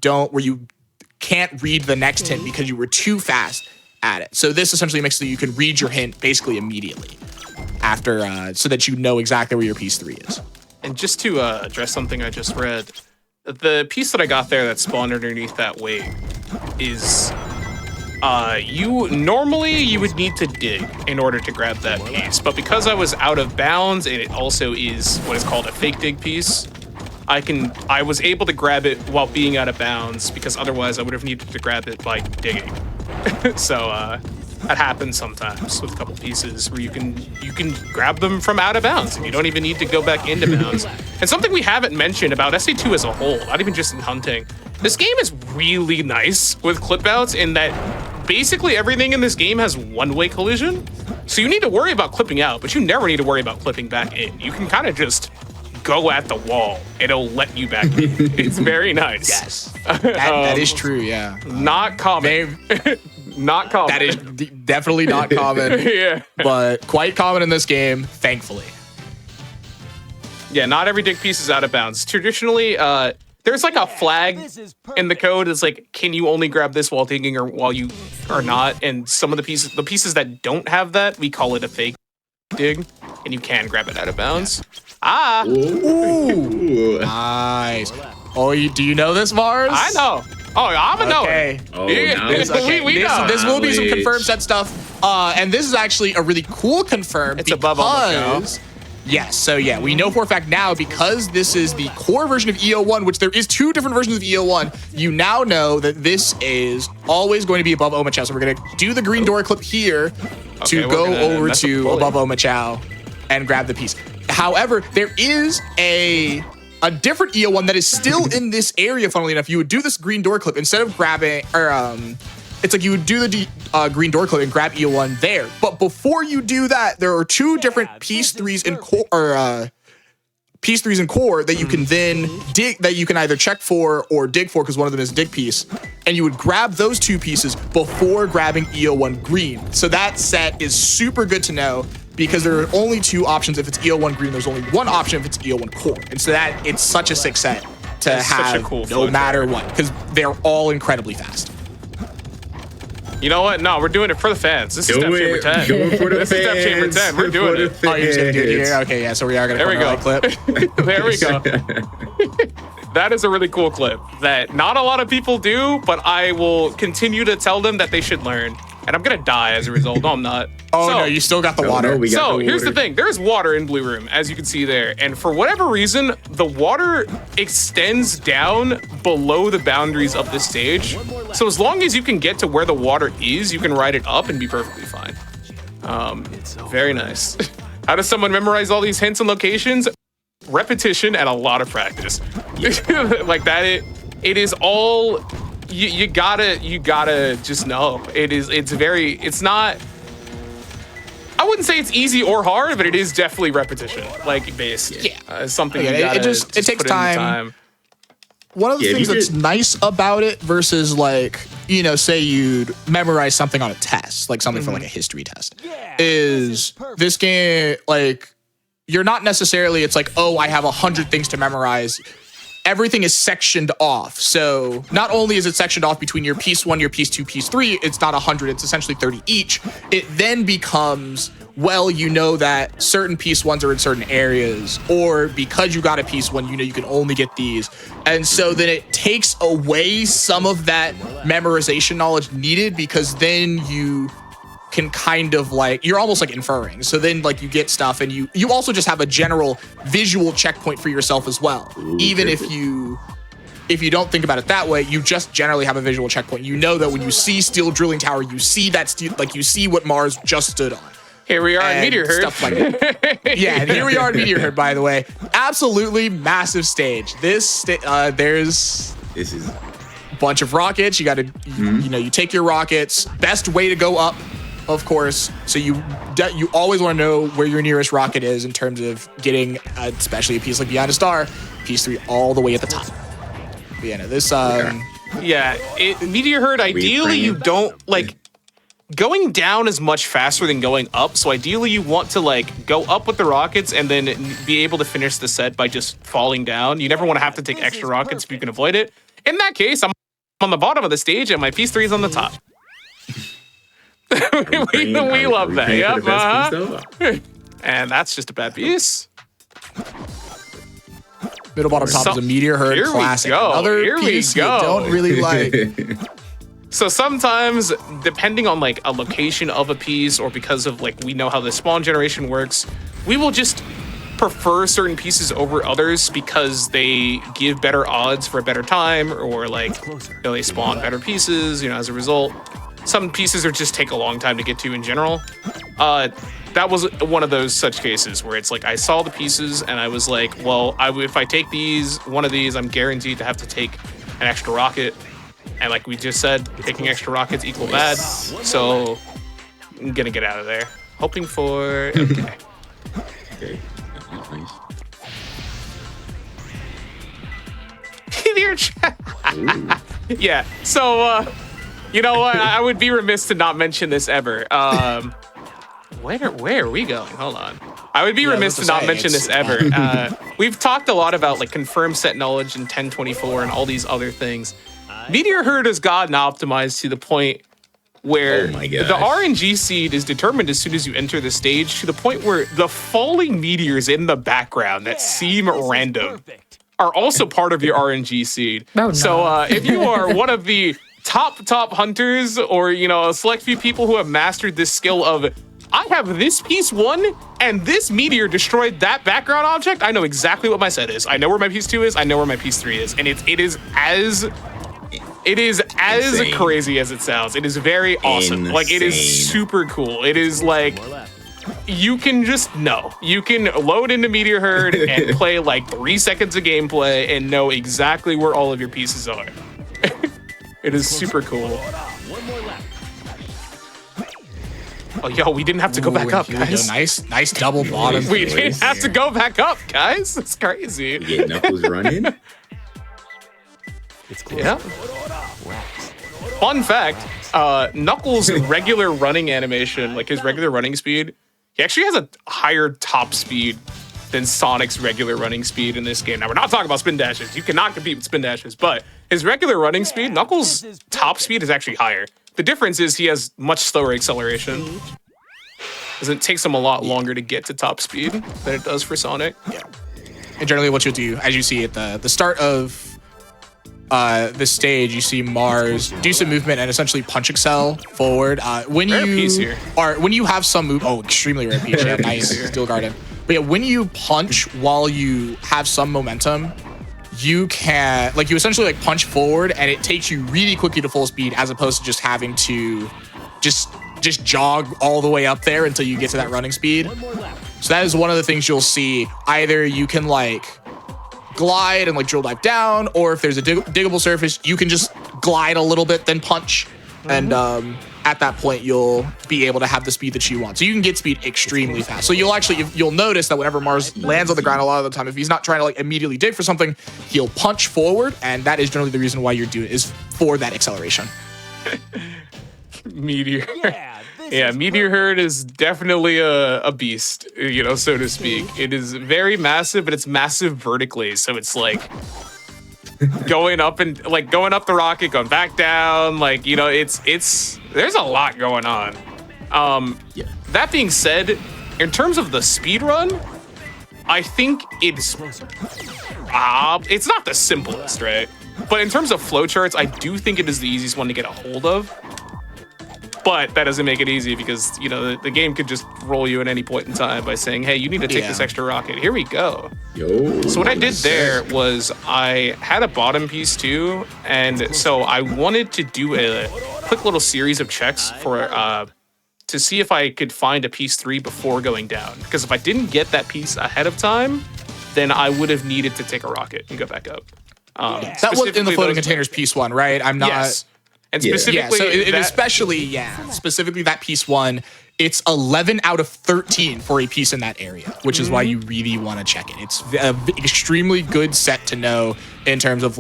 can't read the next hint because you were too fast at it. So this essentially makes it so you can read your hint basically immediately after, so that you know exactly where your piece 3 is. And just to address something I just read, the piece that I got there that spawned underneath that weight is you would need to dig in order to grab that piece, but because I was out of bounds and it also is what is called a fake dig piece, I was able to grab it while being out of bounds, because otherwise I would have needed to grab it by digging. So that happens sometimes with a couple pieces where you can grab them from out of bounds and you don't even need to go back into bounds. And something we haven't mentioned about SA2 as a whole, not even just in hunting, this game is really nice with clip outs in that basically everything in this game has one-way collision. So you need to worry about clipping out, but you never need to worry about clipping back in. You can kind of just go at the wall. It'll let you back in. It's very nice. Yes. That is true, yeah. Not common. Not common. That is definitely not common. Yeah. But quite common in this game, thankfully. Yeah, not every dig piece is out of bounds. Traditionally, there's like a flag in the code that's like, can you only grab this while digging or while you are not? And some of the pieces that don't have that, we call it a fake dig, and you can grab it out of bounds. Ooh. Nice. Oh, do you know this, Mars? I know. Oh, I'm a okay. knower. Oh, Yeah, now it's okay. we know. This will be some Knowledge. confirmed set stuff. And this is actually a really cool confirm It's above all the because... Yes, so yeah, we know for a fact now, because this is the core version of EO1, which there is 2 different versions of EO1, you now know that this is always going to be above Omochow. So we're going to do the green door clip here to we're go gonna over mess to up the above Omochow and grab the piece. However, there is a different EO1 that is still in this area, funnily enough. You would do this green door clip instead of grabbing, or it's like you would do the green door clip and grab EO1 there. But before you do that, there are 2 different piece 3s in core, or piece 3s in core that you can then dig, that you can either check for or dig for, because one of them is dig piece. And you would grab those 2 pieces before grabbing EO1 green. So that set is super good to know, because there are only 2 options if it's EO1 green. There's only 1 option if it's EO1 core. And so that it's such a sick set to That's such a have cool no flow matter what, because they're all incredibly fast. You know what? No, we're doing it for the fans. This is Do Def Chamber it. 10. Go for the This is Def Chamber 10. We're doing it. Oh, you're just gonna do it here? Okay, yeah. So we are gonna There we go. clip. There we go. That is a really cool clip that not a lot of people do, but I will continue to tell them that they should learn. And I'm gonna die as a result. No, I'm not. Oh So- no, you still got the water. No, we got So the here's the water. thing. There's water in Blue Room, as you can see there. And for whatever reason, the water extends down below the boundaries of the stage. So as long as you can get to where the water is, you can ride it up and be perfectly fine. Very nice. How does someone memorize all these hints and locations? Repetition and a lot of practice. Like that, it is all... You gotta just know. It's not, I wouldn't say it's easy or hard, but it is definitely repetition, like based. Yeah. It's something Yeah, you it gotta just- it takes put in the time. One of the Yeah, things you that's did- nice about it versus like, you know, say you'd memorize something on a test, like something for like a history test, is this game, like, you're not necessarily, it's like, oh, I have 100 things to memorize. Everything is sectioned off. So not only is it sectioned off between your piece 1, your piece 2, piece 3, it's not 100, it's essentially 30 each. It then becomes, well, you know that certain piece 1s are in certain areas, or because you got a piece 1, you know you can only get these. And so then it takes away some of that memorization knowledge needed, because then you can kind of like, you're almost like inferring. So then like you get stuff, and you also just have a general visual checkpoint for yourself as well. Even if you don't think about it that way, you just generally have a visual checkpoint. You know that when you see Steel Drilling Tower, you see that steel, like you see what Mars just stood on. Here we are in And Meteor Herd. stuff like that. Yeah, and here we are in Meteor Herd, by the way. Absolutely massive stage. There's This is a bunch of rockets. You got to, you know, you take your rockets. Best way to go up, of course. So you always want to know where your nearest rocket is in terms of getting, especially a piece like Beyond a Star, piece 3 all the way at the top. But yeah, no, this Yeah, Meteor Herd, ideally you don't, like, going down is much faster than going up. So ideally you want to, like, go up with the rockets and then be able to finish the set by just falling down. You never want to have to take extra rockets if you can avoid it. In that case, I'm on the bottom of the stage and my piece 3 is on the top. we love that. Yep. And that's just a bad piece. middle, bottom, top is a Meteor Herd Here we classic. go. Another Here we piece you go. don't really like. So sometimes, depending on like a location of a piece, or because of like we know how the spawn generation works, we will just prefer certain pieces over others because they give better odds for a better time, or like, you know, they spawn better pieces, you know, as a result. Some pieces are just take a long time to get to in general. That was one of those such cases where it's like I saw the pieces and I was like, well, if I take one of these, I'm guaranteed to have to take an extra rocket. And like we just said, taking extra rockets equal bad. So I'm gonna get out of there. Hoping for, okay. Okay. Nice. Dear chat. Yeah, so, you know what? I would be remiss to not mention this ever. Where are we going? Hold on. I would be remiss to not mention this ever. We've talked a lot about like confirmed set knowledge and 1024 and all these other things. Meteor Herd has gotten optimized to the point where Oh my the gosh. RNG seed is determined as soon as you enter the stage, to the point where the falling meteors in the background that seem random are also part of your RNG seed. Oh, no. So if you are one of the top hunters, or you know, a select few people who have mastered this skill of, I have this piece 1 and this meteor destroyed that background object, I know exactly what my set is. I know where my piece 2 is, I know where my piece 3 is, and it is as Insane. crazy as it sounds. It is very awesome. Like, it is Insane. super cool. It is like, you can just know. You can load into Meteor Herd and play like 3 seconds of gameplay and know exactly where all of your pieces are. It is super cool. One more lap. Oh, yo, we didn't have to go back up, guys. Nice double bottom. We didn't have to go back up, guys. It's crazy. We get Knuckles running. It's close. Yeah. Fun fact, Knuckles' regular running animation, like his regular running speed, he actually has a higher top speed than Sonic's regular running speed in this game. Now, we're not talking about spin dashes. You cannot compete with spin dashes, but his regular running speed, Knuckles' top speed is actually higher. The difference is he has much slower acceleration. Because it takes him a lot longer to get to top speed than it does for Sonic. Yeah. And generally what you'll do, as you see at the start of the stage, you see Mars do some movement and essentially punch excel forward. When Rare piece here. when you have some move, extremely rare piece, yeah, nice, Steel Garden. But yeah, when you punch while you have some momentum, you can, you essentially punch forward and it takes you really quickly to full speed as opposed to just having to just jog all the way up there until you get to that running speed. So that is one of the things you'll see. Either you can glide and drill dive down, or if there's a diggable surface, you can just glide a little bit, then punch. And at that point, you'll be able to have the speed that you want. So you can get speed extremely fast. So you'll notice that whenever Mars lands on the ground, a lot of the time, if he's not trying to immediately dig for something, he'll punch forward. And that is generally the reason why you're doing it, is for that acceleration. Meteor. Yeah, Meteor Herd is definitely a beast, so to speak. It is very massive, but it's massive vertically. So it's going up and going up the rocket, going back down. It's there's a lot going on. That being said, in terms of the speed run, I think it's not the simplest, right? But in terms of flowcharts, I do think it is the easiest one to get a hold of. But that doesn't make it easy because, the game could just roll you at any point in time by saying, hey, you need to take this extra rocket. Here we go. So what I did there was I had a bottom piece too. And so I wanted to do a quick little series of checks to see if I could find a piece 3 before going down. Because if I didn't get that piece ahead of time, then I would have needed to take a rocket and go back up. That was in the floating containers piece 1, right? I'm not... Yes. And specifically, specifically that piece 1, it's 11 out of 13 for a piece in that area, which is why you really want to check it. It's an extremely good set to know in terms of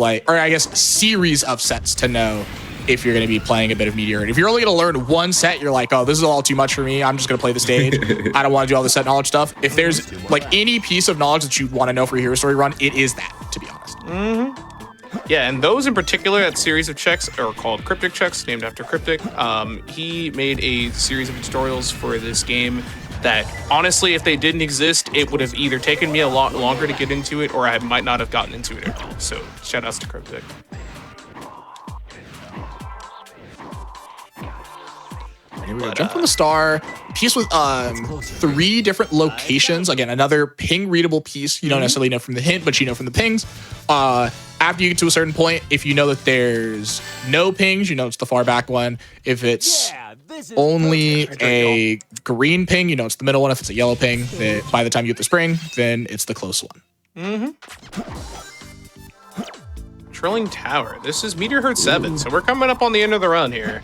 series of sets to know if you're going to be playing a bit of Meteor. And if you're only going to learn one set, you're like, oh, this is all too much for me. I'm just going to play the stage. I don't want to do all the set knowledge stuff. If there's any piece of knowledge that you want to know for a Hero Story run, it is that, to be honest. Yeah, and those in particular, that series of checks are called Cryptic checks, named after Cryptic. He made a series of tutorials for this game that, honestly, if they didn't exist, it would have either taken me a lot longer to get into it, or I might not have gotten into it at all. So, shout outs to Cryptic. Here we go. Jump from the star. Piece with 3 different locations. Again, another ping readable piece. You don't necessarily know from the hint, but you know from the pings. After you get to a certain point, if you know that there's no pings, you know it's the far back one. If it's only a green ping, you know it's the middle one. If it's a yellow ping, by the time you get the spring, then it's the close one. Trilling Tower. This is Meteor Herd 7, so we're coming up on the end of the run here.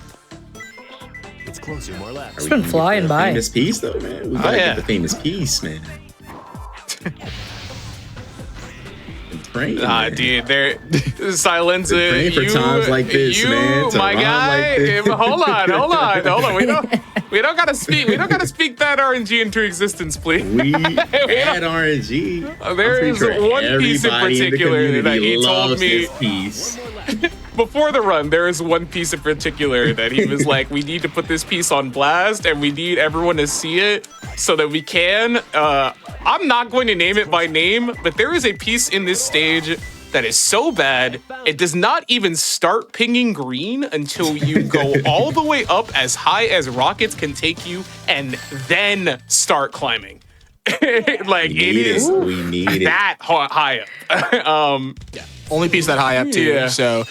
It's closer, more left. It's been flying by. Famous piece, though, man. We gotta get the famous piece, man. Dude, they're silence it. Praying for times like this, man. My guy. Like hold on. We don't gotta speak that RNG into existence, please. We add RNG. There is one piece in particular that he told me. Before the run, there is one piece in particular that he was like, we need to put this piece on blast and we need everyone to see it so that we can. I'm not going to name it by name, but there is a piece in this stage that is so bad, it does not even start pinging green until you go all the way up as high as rockets can take you and then start climbing. We need that high up. Yeah. Only piece that high up too. Yeah. So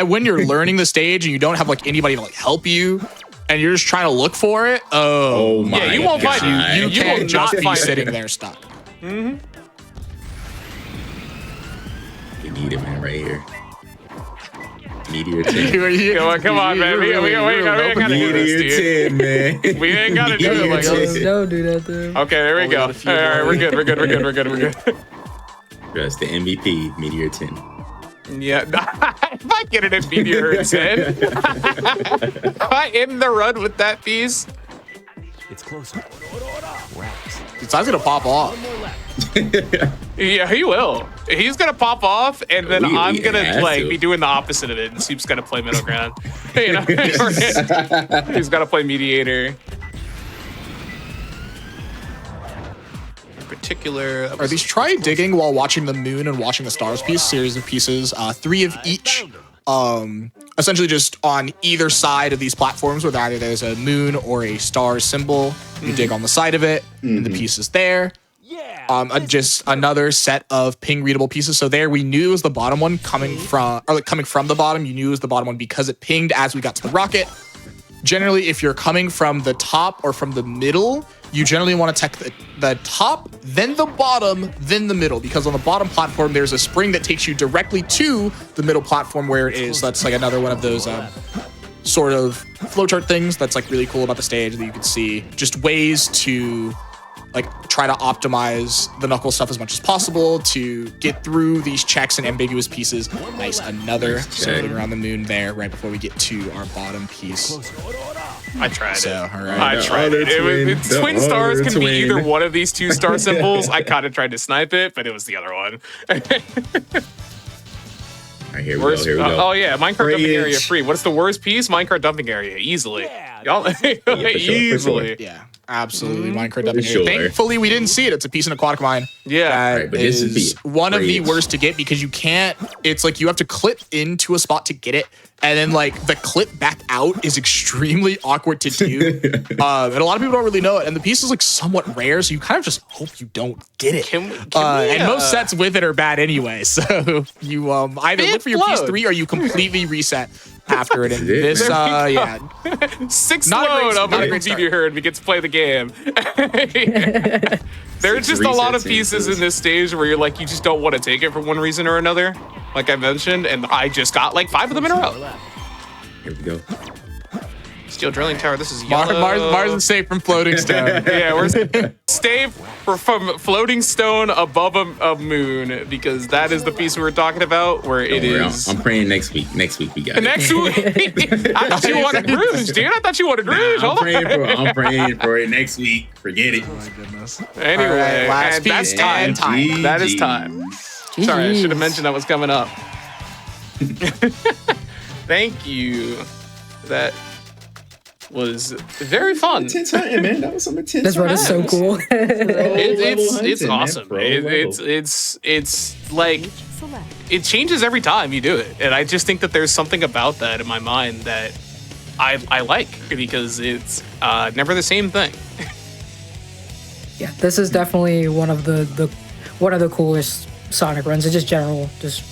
when you're learning the stage and you don't have anybody to help you, and you're just trying to look for it. Oh my! Yeah, you won't find it. You can't just be sitting there stuck. We need it, man, right here. Meteor 10. Come on, man. We ain't gotta do this, Meteor 10, man. We ain't gotta do it like this. Don't do that, dude. Okay, there we go. All right, we're good. That's the MVP, Meteor 10. Yeah, if I get it at Meteor 10, if I end the run with that piece. It's closer. It's gonna pop off. Yeah, he will. He's gonna pop off, and then I'm gonna be doing the opposite of it. And Soup's gonna play middle ground. You know, he's gotta play mediator. In particular, Are these try digging while watching the moon and watching the stars piece? Series of pieces, 3 of each. Essentially just on either side of these platforms, where either there's a moon or a star symbol. You dig on the side of it, and the piece is there. Just another set of ping readable pieces. So there we knew it was the bottom one coming from the bottom. You knew it was the bottom one because it pinged as we got to the rocket. Generally, if you're coming from the top or from the middle, you generally want to check the top, then the bottom, then the middle, because on the bottom platform, there's a spring that takes you directly to the middle platform where it is. That's like another one of those sort of flowchart things that's like really cool about the stage that you can see. Just ways to like try to optimize the knuckle stuff as much as possible to get through these checks and ambiguous pieces. Nice, another circling around the moon there right before we get to our bottom piece. I tried it. All right. I tried it. Twin stars can be either one of these 2 star symbols. I kind of tried to snipe it, but it was the other one. All right, here we go. Oh yeah, minecart dumping area free. What's the worst piece? Minecart dumping area, easily. Y'all, easily. Yeah, absolutely. Minecart dumping area. Sure. Thankfully, we didn't see it. It's a piece in aquatic mine. Yeah. That Right, but this is is one of the worst to get because you can't. It's like you have to clip into a spot to get it, and then like the clip back out is extremely awkward to do. And a lot of people don't really know it. And the piece is like somewhat rare, so you kind of just hope you don't get it. And most sets with it are bad anyway. So you either look for your piece 3 or you completely reset after it. And this, 6 load up on video herd. We get to play the game. There's just a lot of pieces in this stage where you're like, you just don't want to take it for one reason or another, like I mentioned, and I just got like 5 of them in a row. Here we go. Steel drilling tower. This is yellow. Mars is safe from floating stone. Yeah, we're safe from floating stone above a moon, because that is the piece we were talking about, where it is. I'm praying next week. Next week we got it. Next week. I thought you wanted Rouge, dude. I thought you wanted Rouge. I'm praying for it next week. Forget it. Oh my goodness. Anyway, right, last piece that's time. and That is time. Sorry, I should have mentioned that was coming up. Thank you. That was very fun. Intense hunting, man. That was some intense. This run is so cool. It's awesome. It's like it changes every time you do it, and I just think that there's something about that in my mind that I like, because it's never the same thing. Yeah, this is definitely one of the coolest Sonic runs. It just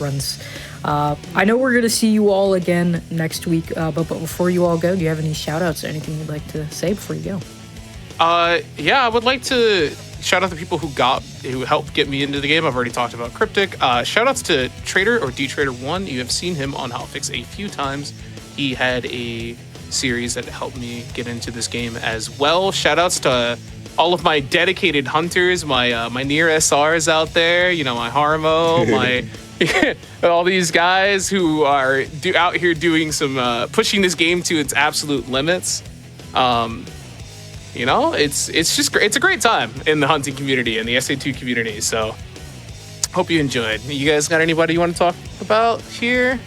runs. I know we're gonna see you all again next week, but before you all go, do you have any shout outs or anything you'd like to say before you go? Yeah, I would like to shout out the people who helped get me into the game. I've already talked about Cryptic. Shout outs to Trader or DTrader1. You have seen him on Hotfix a few times. He had a series that helped me get into this game as well. Shout outs to all of my dedicated hunters, my near SRs out there, you know, my Harmo, my all these guys who are out here doing some pushing this game to its absolute limits. You know, it's just great. It's a great time in the hunting community and the SA2 community. So hope you enjoyed. You guys got anybody you want to talk about here?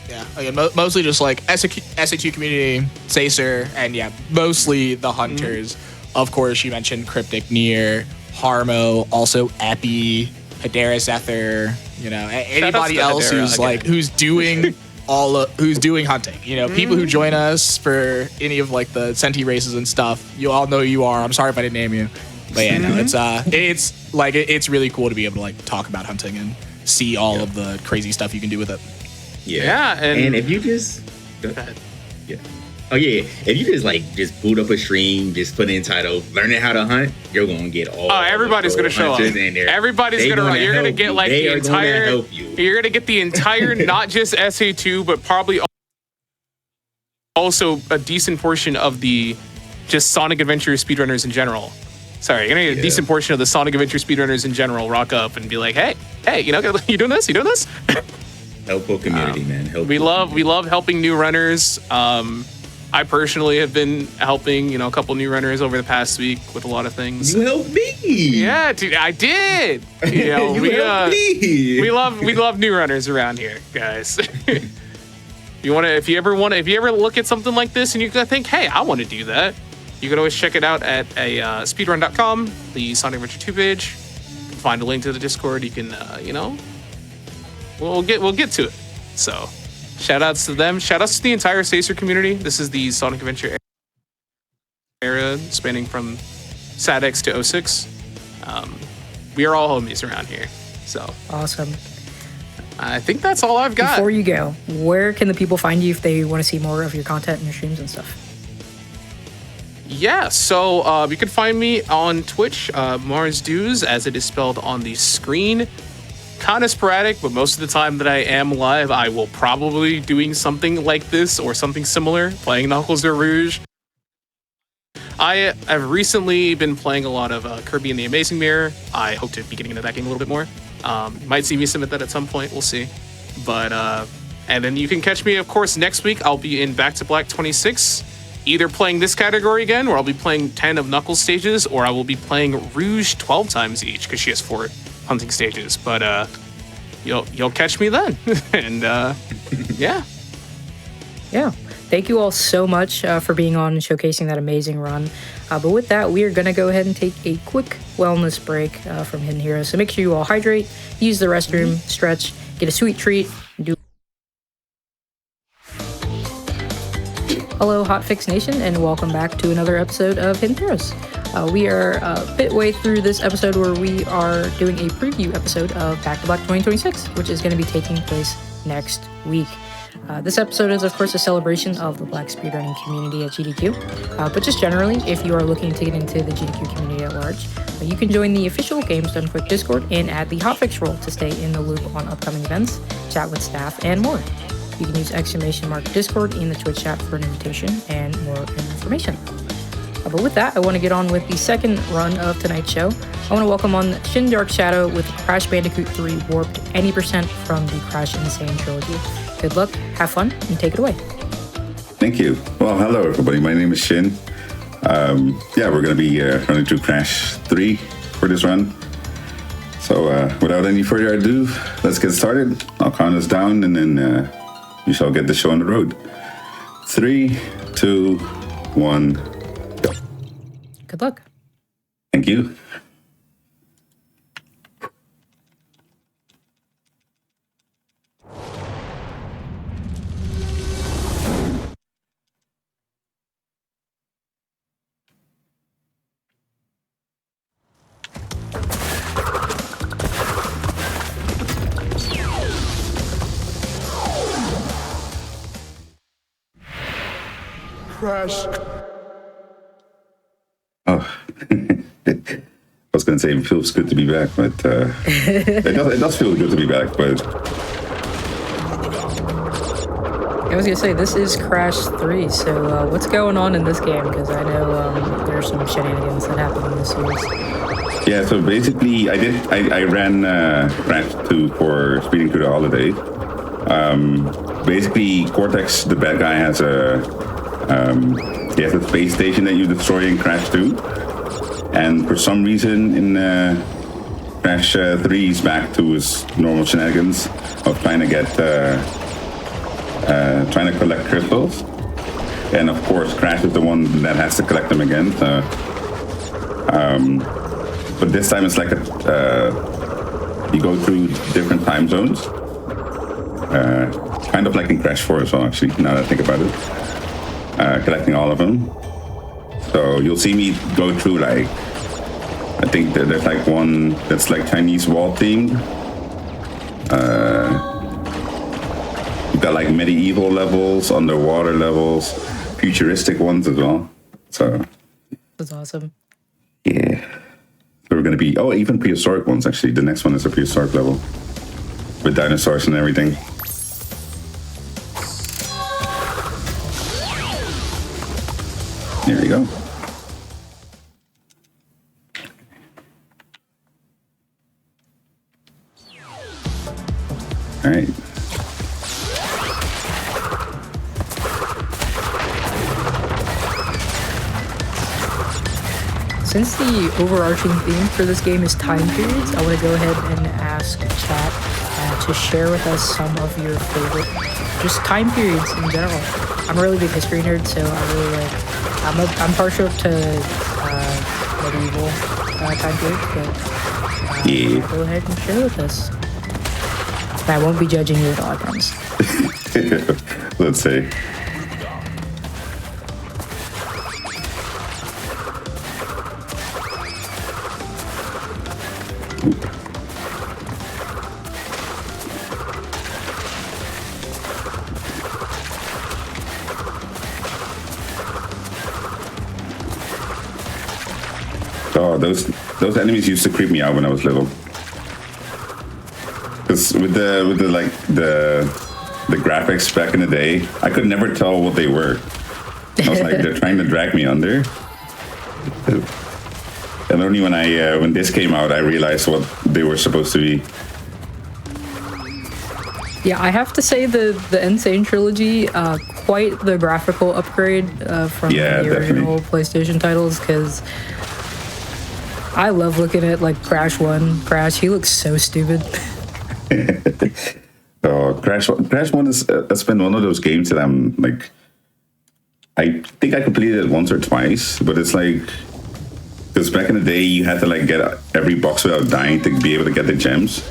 Yeah, again, mostly just like SA2 community, Sacer, and yeah, mostly the hunters. Of course, you mentioned Cryptic, Nier, Harmo, also Epi, Hedera Zephyr, you know, anybody else who's doing who's doing hunting. You know, people who join us for any of like the Senti races and stuff. You all know who you are. I'm sorry if I didn't name you, but yeah, no, it's really cool to be able to like talk about hunting and see all of the crazy stuff you can do with it. Yeah, and if you just go ahead. Yeah. Oh yeah, if you just boot up a stream, just put in title, learning how to hunt, you're gonna get all. Oh, everybody's gonna show up. Everybody's gonna. You're gonna get like the entire. You're gonna get the entire, not just SA2, but probably also a decent portion of the just Sonic Adventure speedrunners in general. Sorry, you're gonna get a decent portion of the Sonic Adventure speedrunners in general rock up and be like, hey, you know, you doing this? You doing this? Helpful community, man. We love helping new runners. I personally have been helping, a couple new runners over the past week with a lot of things. You helped me. Yeah, dude, I did. You helped me. We love new runners around here, guys. If you ever look at something like this and you think, hey, I want to do that, you can always check it out at speedrun.com, the Sonic Adventure 2 page. Find a link to the Discord. You can, we'll get to it. So, shout outs to them. Shout outs to the entire Stacer community. This is the Sonic Adventure era spanning from SADX to 06. We are all homies around here. So Awesome. I think that's all I've got. Before you go, where can the people find you if they want to see more of your content and your streams and stuff? Yeah, so you can find me on Twitch, Mars Dews, as it is spelled on the screen. Kind of sporadic, but most of the time that I am live, I will probably be doing something like this or something similar, playing Knuckles or Rouge. I have recently been playing a lot of Kirby and the Amazing Mirror. I hope to be getting into that game a little bit more. You might see me submit that at some point, we'll see. But, and then you can catch me, of course, next week. I'll be in Back to Black 26. Either playing this category again, where I'll be playing 10 of Knuckles stages, or I will be playing Rouge 12 times each, because she has 4 hunting stages. But you'll catch me then. And yeah. Yeah. Thank you all so much for being on and showcasing that amazing run. But with that, we are going to go ahead and take a quick wellness break from Hidden Heroes. So make sure you all hydrate, use the restroom, stretch, get a sweet treat, and do. Hello, Hotfix Nation, and welcome back to another episode of Hidden Heroes. We are a bit way through this episode where we are doing a preview episode of Back to Black 2026, which is going to be taking place next week. This episode is, of course, a celebration of the Black speedrunning community at GDQ. But just generally, if you are looking to get into the GDQ community at large, you can join the official Games Done Quick Discord and add the Hotfix role to stay in the loop on upcoming events, chat with staff, and more. You can use !Discord in the Twitch chat for an invitation and more information. But with that, I want to get on with the second run of tonight's show. I want to welcome on Shin Dark Shadow with Crash Bandicoot 3 Warped any % from the Crash and Sane Trilogy. Good luck, have fun, and take it away. Thank you. Well, hello everybody. My name is Shin. We're going to be running through Crash 3 for this run. So without any further ado, let's get started. I'll count us down and then we shall get the show on the road. 3, 2, 1, go. Good luck. Thank you. Crash. Oh, I was going to say it feels good to be back, but it does feel good to be back, but... I was going to say, this is Crash 3, so what's going on in this game? Because I know there's some shenanigans that happen in this series. Yeah, so basically, I ran Crash 2 for Speeding Through the Holiday. Basically, Cortex, the bad guy, has a space station that you destroy in Crash 2. And for some reason in Crash 3, he's back to his normal shenanigans of trying to collect crystals. And of course, Crash is the one that has to collect them again. So, but this time it's like you go through different time zones. Kind of like in Crash 4 as well, actually, now that I think about it. Collecting all of them. So you'll see me go through, like, I think that there's like one that's like Chinese wall themed. You've got like medieval levels, underwater levels, futuristic ones as well. So That's awesome. yeah. So we're gonna be even prehistoric ones actually. The next one is a prehistoric level with dinosaurs and everything. There you go. All right. since the overarching theme for this game is time periods, I want to go ahead and ask chat to share with us some of your favorite just time periods in general. I'm a really big history nerd, so I really like. I'm partial to medieval time periods, but go ahead and share with us. I won't be judging you at all, I promise. Let's see. Oh, those enemies used to creep me out when I was little. Because with the graphics back in the day, I could never tell what they were. I was like, they're trying to drag me under. And only when this came out, I realized what they were supposed to be. Yeah, I have to say the Sane Trilogy, quite the graphical upgrade from the original PlayStation titles, because I love looking at like Crash 1. Crash, he looks so stupid. Oh, Crash 1 has been one of those games that I'm like, I think I completed it once or twice, but it's like, because back in the day you had to like get every box without dying to be able to get the gems.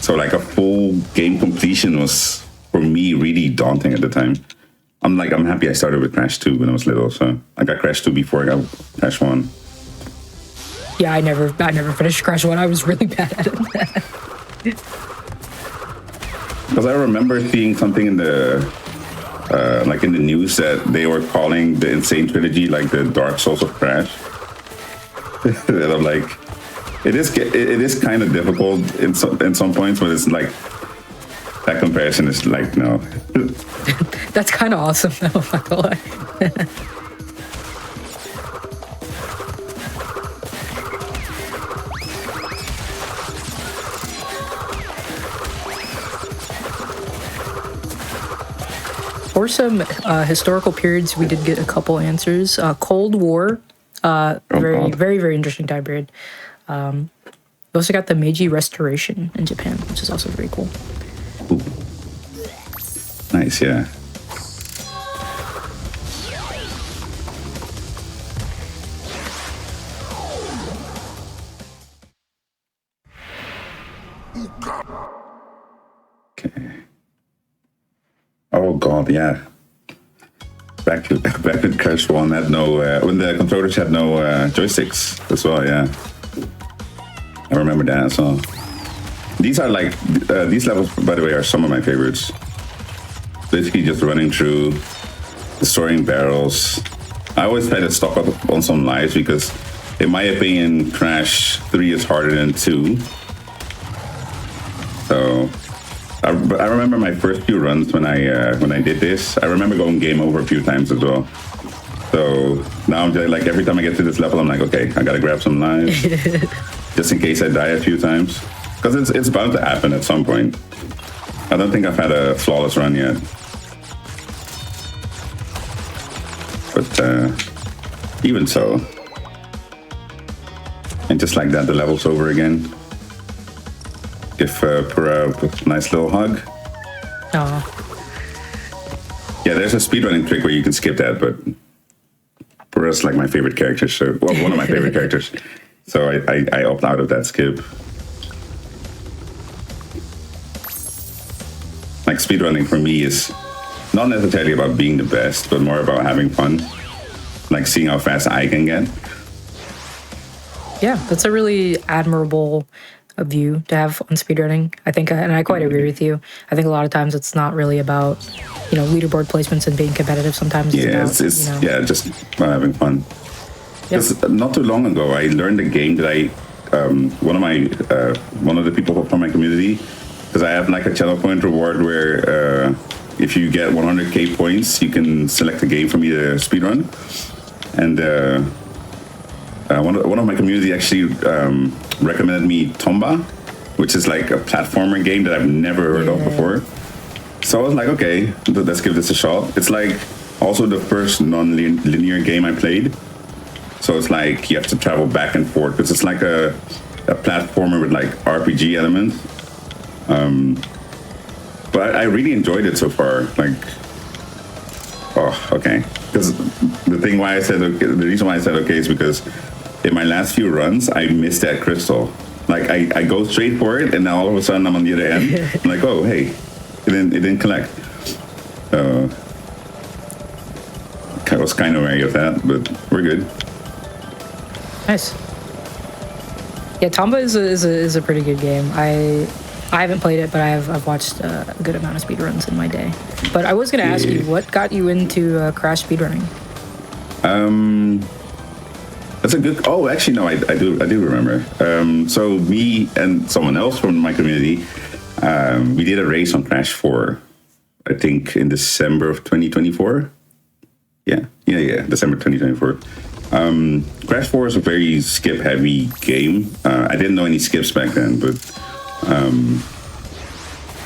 So like a full game completion was for me really daunting at the time. I'm happy I started with Crash 2 when I was little, so I got Crash 2 before I got Crash 1. Yeah, I never finished Crash 1. I was really bad at it. Because I remember seeing something in the in the news that they were calling the Insane Trilogy like the Dark Souls of Crash. And I'm like, it is kind of difficult in some points, but it's like that comparison is like no. That's kind of awesome though. I'm not gonna lie. For some historical periods, we did get a couple answers. Cold War, very interesting time period. We also got the Meiji Restoration in Japan, which is also very cool. Ooh. Nice, yeah. Okay. Oh god, yeah. Back with Crash 1 had no when the controllers had no joysticks as well, yeah. I remember that as well. These are like these levels, by the way, are some of my favorites. Basically just running through, destroying barrels. I always try to stock up on some lives because in my opinion Crash 3 is harder than 2. So I remember my first few runs when I did this. I remember going game over a few times as well. So now I'm just like every time I get to this level, I'm like, okay, I gotta grab some lives just in case I die a few times, because it's bound to happen at some point. I don't think I've had a flawless run yet, but even so, and just like that, the level's over again. Give Pura a nice little hug. Aww. Yeah, there's a speedrunning trick where you can skip that, but Pura's like my favorite character, so one of my favorite characters. So I opt out of that skip. Like speedrunning for me is not necessarily about being the best, but more about having fun. Like seeing how fast I can get. Yeah, that's a really admirable view to have on speedrunning. I think, and I quite agree with you. I think a lot of times it's not really about, leaderboard placements and being competitive. Sometimes it's just about having fun. Because not too long ago, I learned a game that one of the people from my community, because I have like a channel point reward where if you get 100k points, you can select a game for me to speedrun. And one of my community actually recommended me Tomba, which is like a platformer game that I've never heard of before. So I was like, okay, let's give this a shot. It's like also the first non-linear game I played. So it's like you have to travel back and forth because it's like a platformer with like RPG elements. But I really enjoyed it so far. Like, oh, okay. Because the reason why I said okay is because in my last few runs, I missed that crystal. Like, I go straight for it, and now all of a sudden I'm on the other end. I'm like, oh, hey, it didn't collect. I was kind of wary of that, but we're good. Nice. Yeah, Tomba is a pretty good game. I haven't played it, but I've watched a good amount of speedruns in my day. But I was going to ask you, what got you into Crash speedrunning? That's a good. Oh, actually, no, I do remember. So me and someone else from my community, we did a race on Crash 4. I think in December of 2024. Yeah, December 2024. Crash 4 is a very skip-heavy game. I didn't know any skips back then, but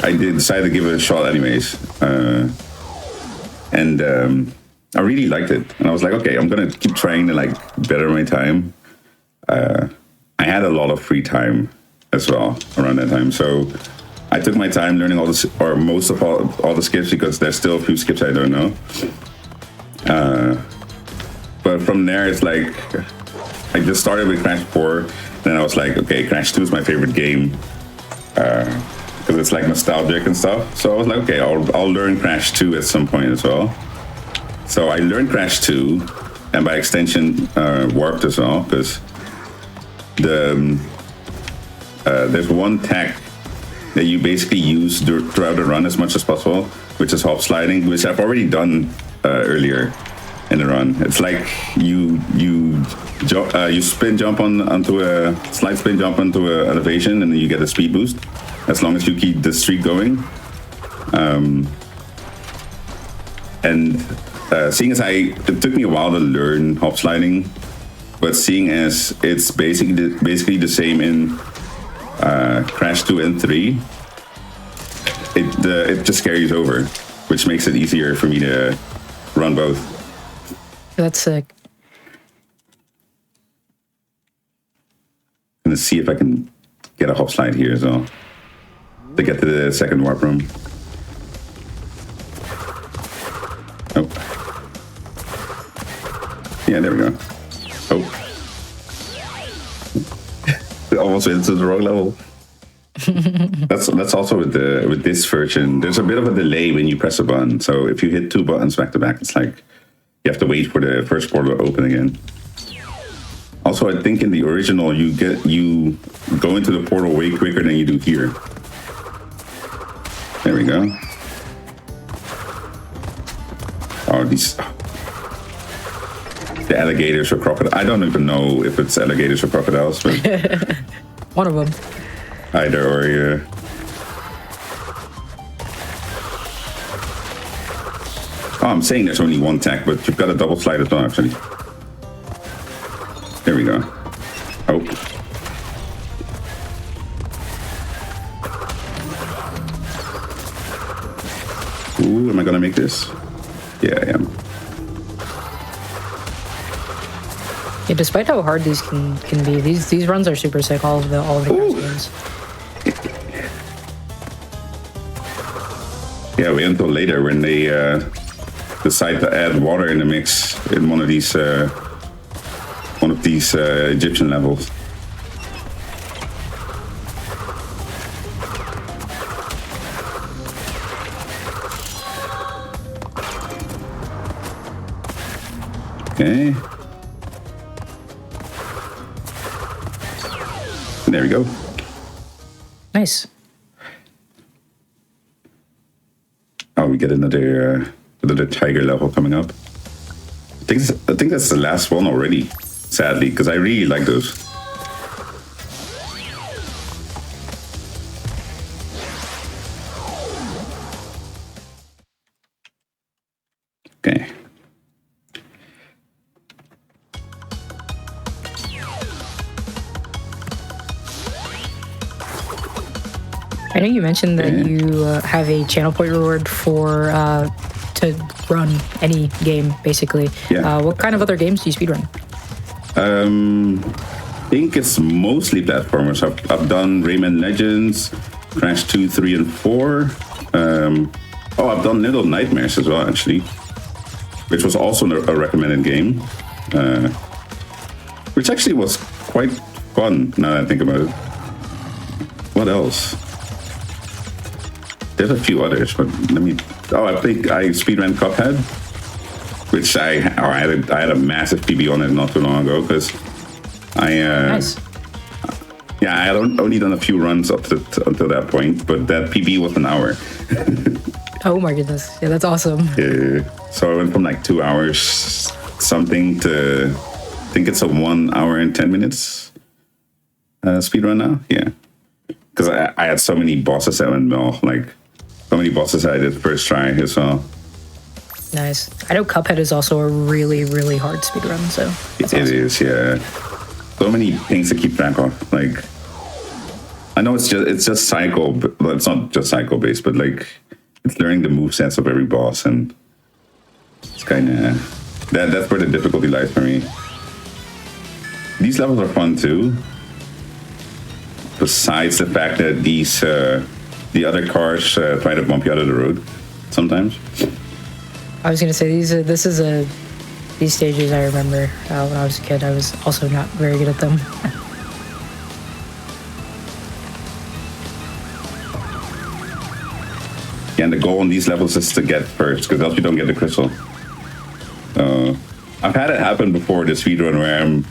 I decided to give it a shot anyways. And I really liked it. And I was like, okay, I'm going to keep trying to like better my time. I had a lot of free time as well around that time. So I took my time learning all this, or most of all the skips, because there's still a few skips I don't know. But from there, it's like, I just started with Crash 4. Then I was like, okay, Crash 2 is my favorite game. Because it's like nostalgic and stuff. So I was like, okay, I'll learn Crash 2 at some point as well. So I learned Crash 2, and by extension, Warped as well, because there's one tech that you basically use throughout the run as much as possible, which is hop sliding, which I've already done earlier in the run. It's like you spin jump onto a slide spin jump onto an elevation, and then you get a speed boost as long as you keep the streak going. Seeing as it took me a while to learn hop sliding, but seeing as it's basically the same in Crash 2 and 3, it just carries over, which makes it easier for me to run both. That's sick. I'm gonna see if I can get a hop slide here as well to get to the second warp room. Oh. Yeah, there we go. Oh. It almost went to the wrong level. That's also with this version. There's a bit of a delay when you press a button. So if you hit two buttons back to back, it's like you have to wait for the first portal to open again. Also, I think in the original you go into the portal way quicker than you do here. There we go. Oh, the alligators or crocodiles. I don't even know if it's alligators or crocodiles, but one of them. Either or, yeah. Oh, I'm saying there's only one tech, but you've got a double slide as well, actually. There we go. Oh. Ooh, am I gonna make this? Yeah, I am. Yeah, despite how hard these can be, these runs are super sick. All of the games. Yeah, wait until later when they decide to add water in the mix in one of these Egyptian levels. Okay. There we go. Nice. Oh, we get another tiger level coming up. I think that's the last one already, sadly, because I really like those. Okay. I know you mentioned that you have a channel point reward for to run any game, basically. Yeah. What kind of other games do you speedrun? I think it's mostly platformers. I've done Rayman Legends, Crash 2, 3, and 4. I've done Little Nightmares as well, actually, which was also a recommended game, which actually was quite fun now that I think about it. What else? There's a few others, but I think I speedran Cuphead, which I had a massive PB on it not too long ago because Nice. Yeah, I had only done a few runs until that point, but that PB was an hour. Oh my goodness. Yeah, that's awesome. Yeah. So I went from like 2 hours something to, I think it's a 1 hour and 10 minutes speedrun now. Yeah. Because I had so many bosses that went well, like so many bosses I did first try as well. Nice. I know Cuphead is also a really, really hard speedrun, so It is, yeah. So many things to keep track of. Like, I know it's just cycle, but well, it's not just cycle based, but like it's learning the movesets of every boss, and it's kind of that's where the difficulty lies for me. These levels are fun too. Besides the fact that these the other cars try to bump you out of the road sometimes. I was gonna say these stages I remember when I was a kid. I was also not very good at them. Yeah, and the goal on these levels is to get first, because else you don't get the crystal. I've had it happen before this speedrun where I'm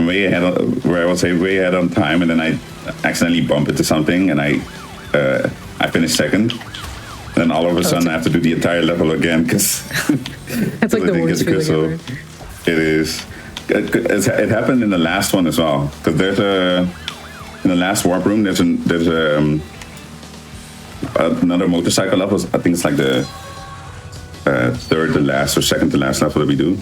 way ahead, where I was way ahead on time, and then I accidentally bump into something, and I finish second. Then all of a sudden I have to do the entire level again because That's like the worst feeling ever. It is. It happened in the last one as well, because in the last warp room there's another motorcycle level. I think it's like the third to last or second to last level that we do.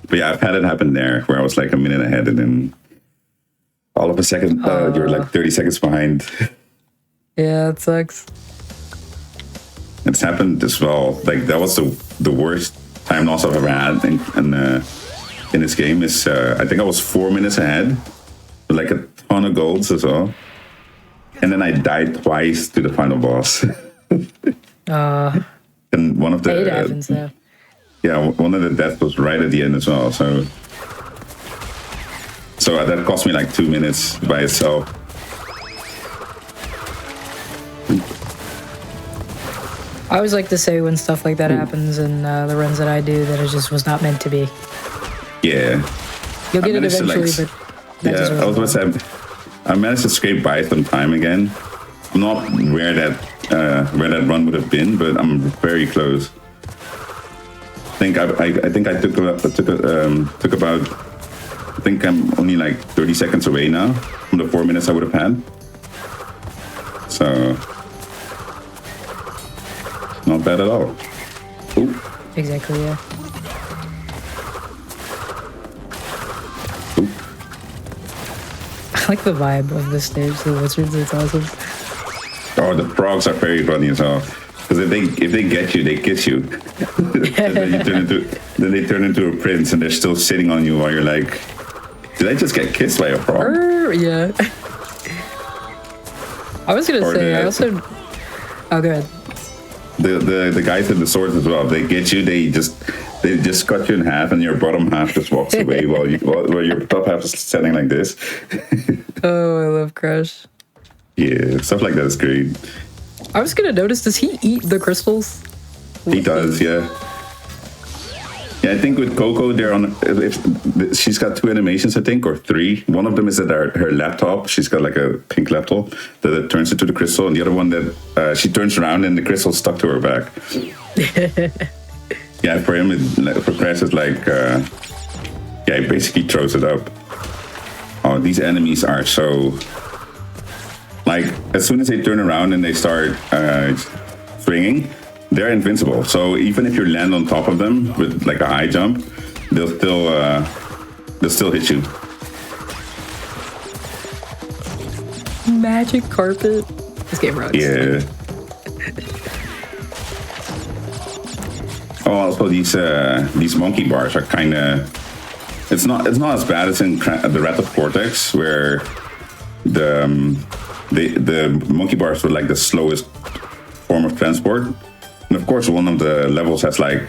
But yeah, I've had it happen there where I was like a minute ahead, and then all of a second you're like 30 seconds behind. Yeah, it sucks. It's happened as well. Like that was the worst time loss I've ever had in this game. Is I think I was 4 minutes ahead, with like a ton of golds as well, and then I died twice to the final boss. And one of the It happens though. Yeah, one of the deaths was right at the end as well. So that cost me like 2 minutes by itself. I always like to say when stuff like that happens in the runs that I do that it just was not meant to be. Yeah. You'll get it eventually, but that just I was wasn't going to say, I managed to scrape by some time again. I'm not where that run would have been, but I'm very close. I think I took about. I think I'm only like 30 seconds away now from the 4 minutes I would have had. So not bad at all. Ooh. exactly, yeah. Ooh. I like the vibe of this stage, the wizards, it's awesome. Oh, the frogs are very funny as well. Because if they get you, they kiss you. And then they turn into a prince, and they're still sitting on you while you're like, did I just get kissed by a frog? Yeah. I was gonna say, I also... Oh, go ahead. The guys with the swords as well. If they get you, they just cut you in half, and your bottom half just walks away while your top half is standing like this. Oh, I love Crash. Yeah, stuff like that is great. I was gonna notice, does he eat the crystals? He does, yeah. Yeah, I think with Coco, they're on. If she's got 2 animations, I think, or 3. One of them is at her laptop. She's got like a pink laptop that turns into the crystal, and the other one that she turns around and the crystal's stuck to her back. Yeah, for him, for Crash, it's like, yeah, he basically throws it up. Oh, these enemies are so. Like, as soon as they turn around and they start swinging, they're invincible. So even if you land on top of them with like a high jump, they'll still hit you. Magic carpet. This game rocks. Yeah. Well, also these monkey bars are kind of. It's not as bad as in the Rapid Cortex, where the monkey bars were like the slowest form of transport. And of course, one of the levels has like,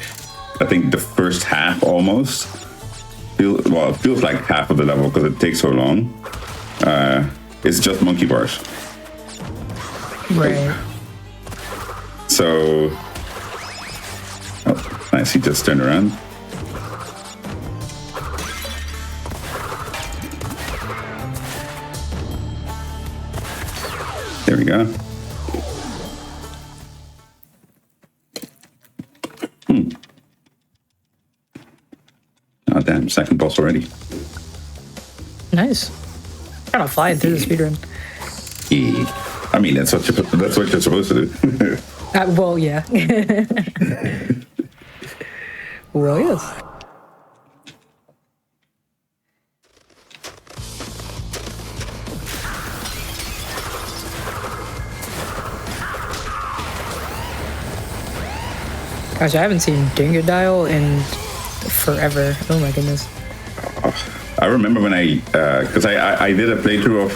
I think the first half almost. It feels like half of the level because it takes so long. It's just monkey bars. Right. So, oh, nice. He just turned around. There we go. Oh, damn. Second boss already. Nice. Kind of flying through the speedrun. Yeah. I mean, that's what you're supposed to do. Well, yeah. Well, yes. Gosh, I haven't seen Dingodile in forever. Oh my goodness. I remember when because I did a playthrough of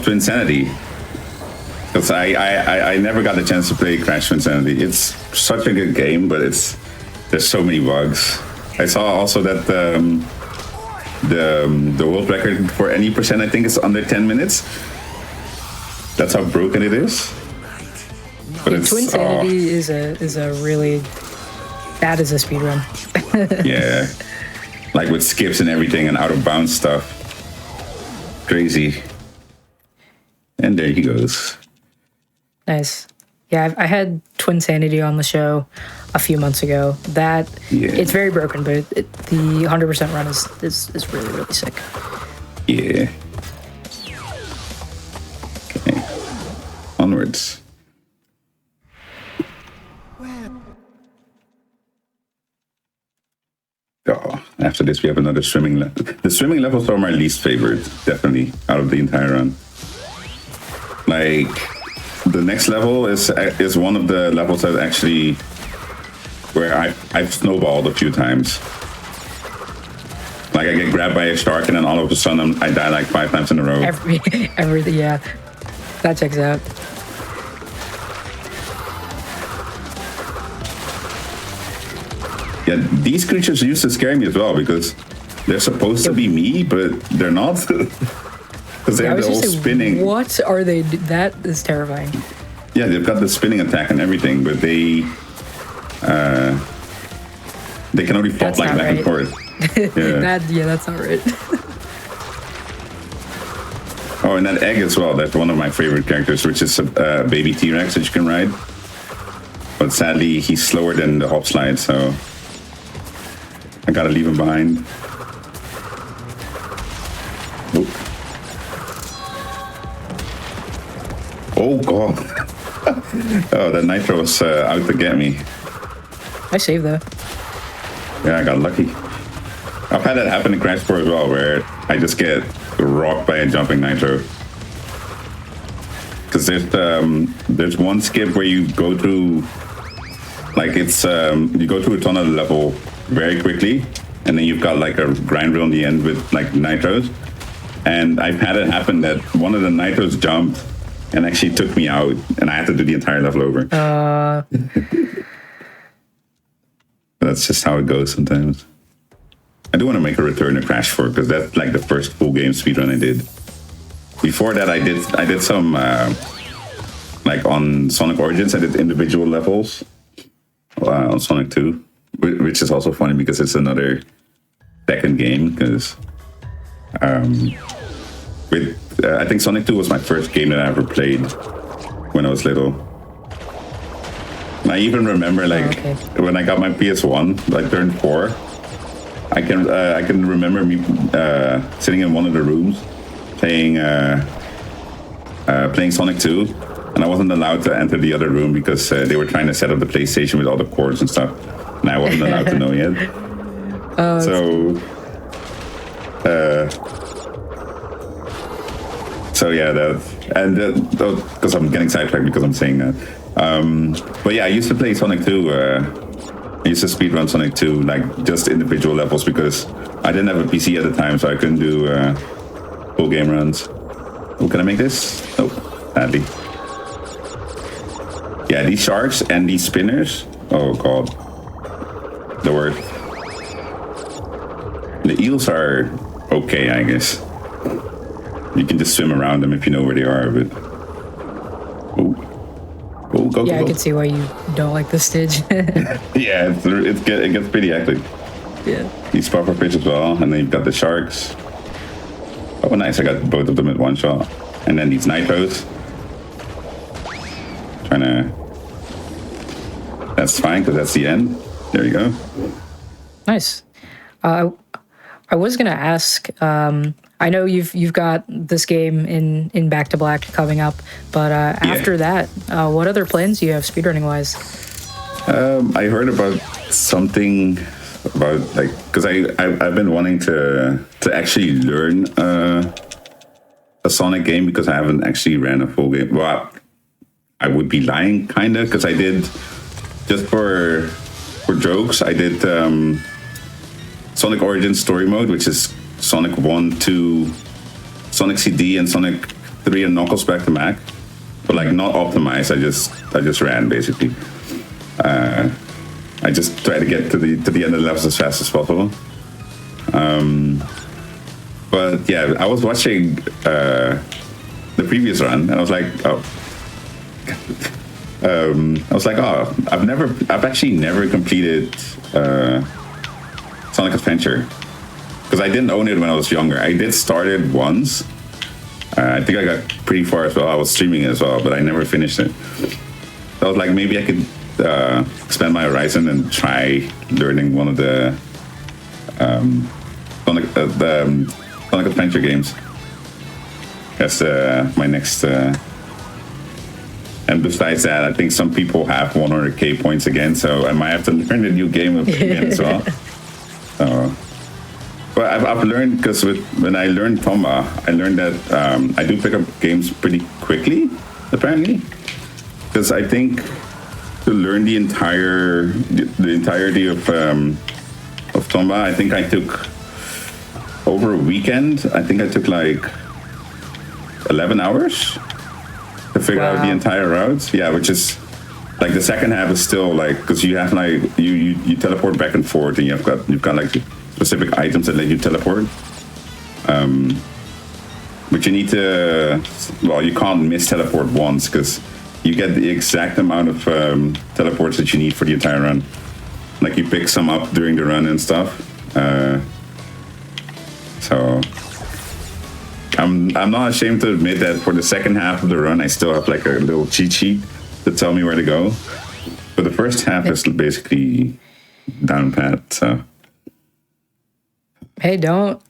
Twinsanity. Because I never got the chance to play Crash Twinsanity. It's such a good game, but there's so many bugs. I saw also that the world record for any percent, I think, is under 10 minutes. That's how broken it is. But it's Twinsanity is a really that is a speedrun. Yeah, like with skips and everything and out of bounds stuff. Crazy. And there he goes. Nice. Yeah, I had Twinsanity on the show a few months ago. It's very broken, but the 100% run is really, really sick. Yeah. Okay. Onwards. Oh, after this we have another swimming level. The swimming levels are my least favorite, definitely, out of the entire run. Like, the next level is one of the levels that actually where I've snowballed a few times. Like, I get grabbed by a shark and then all of a sudden I die like 5 times in a row. Everything, yeah. That checks out. Yeah, these creatures used to scare me as well because they're supposed to be me, but they're not. Because they're all spinning. What are they? That is terrifying. Yeah, they've got the spinning attack and everything, but they can only pop like back and forth. Yeah. That's not right. Oh, and that egg as well. That's one of my favorite characters, which is a baby T-Rex that you can ride. But sadly, he's slower than the hop slide, so I gotta leave him behind. Oop. Oh god. Oh, that nitro was out to get me. I saved though. Yeah, I got lucky. I've had that happen in Crash 4 as well, where I just get rocked by a jumping nitro. Because there's one skip where you go through, like it's you go through a ton of the level very quickly, and then you've got like a grind reel in the end with like nitros. And I've had it happen that one of the nitros jumped and actually took me out, and I had to do the entire level over. That's just how it goes sometimes. I do want to make a return to Crash 4 because that's like the first full game speedrun I did. Before that, I did some like on Sonic Origins. I did individual levels on Sonic 2, which is also funny because it's another second game. Because I think Sonic 2 was my first game that I ever played when I was little. And I even remember like when I got my PS1, I turned 4. I can remember me sitting in one of the rooms playing Sonic 2, and I wasn't allowed to enter the other room because they were trying to set up the PlayStation with all the cords and stuff, and I wasn't allowed to know yet. So yeah, because I'm getting sidetracked because I'm saying that. But yeah, I used to play Sonic 2. I used to speedrun Sonic 2, like just individual levels, because I didn't have a PC at the time, so I couldn't do full game runs. Oh, can I make this? Nope, sadly. Yeah, these sharks and these spinners. Oh god, the word. The eels are okay, I guess. You can just swim around them if you know where they are, but... Oh, go, Yeah, go. I can see why you don't like this stage. Yeah, it gets pretty hectic. Yeah. These puffer fish as well, and then you've got the sharks. Oh, nice, I got both of them at one shot. And then these nitros. Trying to... That's fine, because that's the end. There you go. Nice. I was gonna ask. I know you've got this game in Back to Black coming up, but after that, what other plans do you have speedrunning wise? I heard about something about like because I've been wanting to actually learn a Sonic game because I haven't actually ran a full game. Well, I would be lying kinda because I did just for jokes. I did Sonic Origins Story Mode, which is Sonic 1, 2, Sonic CD, and Sonic 3 and Knuckles back to back, but like not optimized. I just ran basically. I just try to get to the end of the levels as fast as possible. But yeah, I was watching the previous run, and I was like, I've actually never completed Sonic Adventure. Because I didn't own it when I was younger. I did start it once. I think I got pretty far as well. I was streaming it as well, but I never finished it. So I was like, maybe I could expand my horizon and try learning one of the Sonic Adventure games. That's my next... and besides that, I think some people have 100k points again, so I might have to learn a new game again as well. But I've learned, because when I learned Tomba, I learned that I do pick up games pretty quickly, apparently. Because I think to learn the entirety of Tomba, I think I took over a weekend. I think I took like 11 hours to figure out the entire route. Yeah, which is like the second half is still like, because you have like you teleport back and forth, and you've got like specific items that let you teleport. But you need to, well, you can't miss teleport once because you get the exact amount of teleports that you need for the entire run. Like you pick some up during the run and stuff. So I'm not ashamed to admit that for the second half of the run, I still have like a little cheat sheet to tell me where to go. But the first half is basically down pat. So. Hey, don't.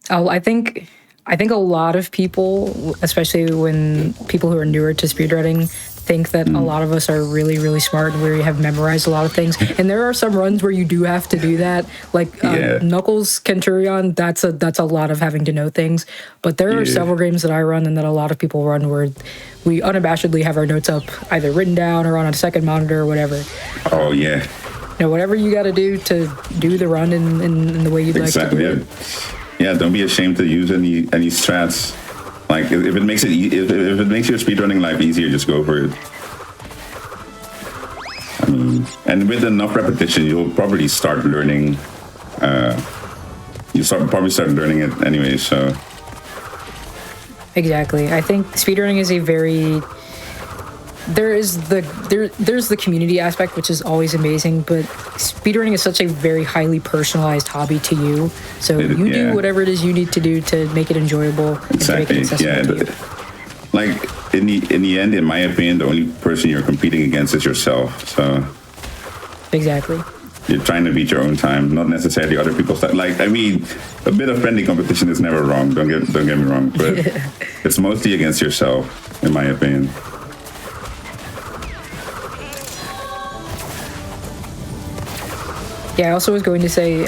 I think a lot of people, especially when people who are newer to speedrunning, think that a lot of us are really, really smart and we have memorized a lot of things. And there are some runs where you do have to do that. Like Knuckles Kenturion, that's a lot of having to know things. But there are several games that I run and that a lot of people run where we unabashedly have our notes up, either written down or on a second monitor or whatever. Oh, yeah. You know, whatever you got to do the run in the way you'd like to do it. Yeah, don't be ashamed to use any strats. Like if it makes your speedrunning life easier, just go for it. I mean, and with enough repetition, you'll probably start learning. Probably start learning it anyway. So exactly, I think speedrunning is a very there's the community aspect, which is always amazing, but speedrunning is such a very highly personalized hobby to you. So you do whatever it is you need to do to make it enjoyable and to make it accessible to you. Like in the end, in my opinion, the only person you're competing against is yourself. So exactly. You're trying to beat your own time, not necessarily other people's time. Like, I mean, a bit of friendly competition is never wrong. Don't get me wrong, but it's mostly against yourself, in my opinion. Yeah, I also was going to say,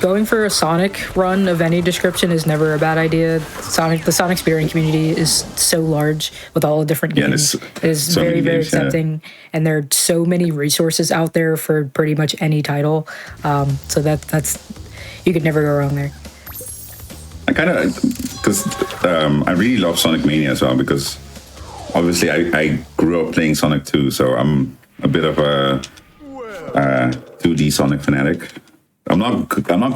going for a Sonic run of any description is never a bad idea. The Sonic speedrunning community is so large with all the different games. It is so very, very games, accepting, and there are so many resources out there for pretty much any title. So that's you could never go wrong there. I kind of, because I really love Sonic Mania as well, because obviously I grew up playing Sonic 2, so I'm a bit of a 2D Sonic fanatic. I'm not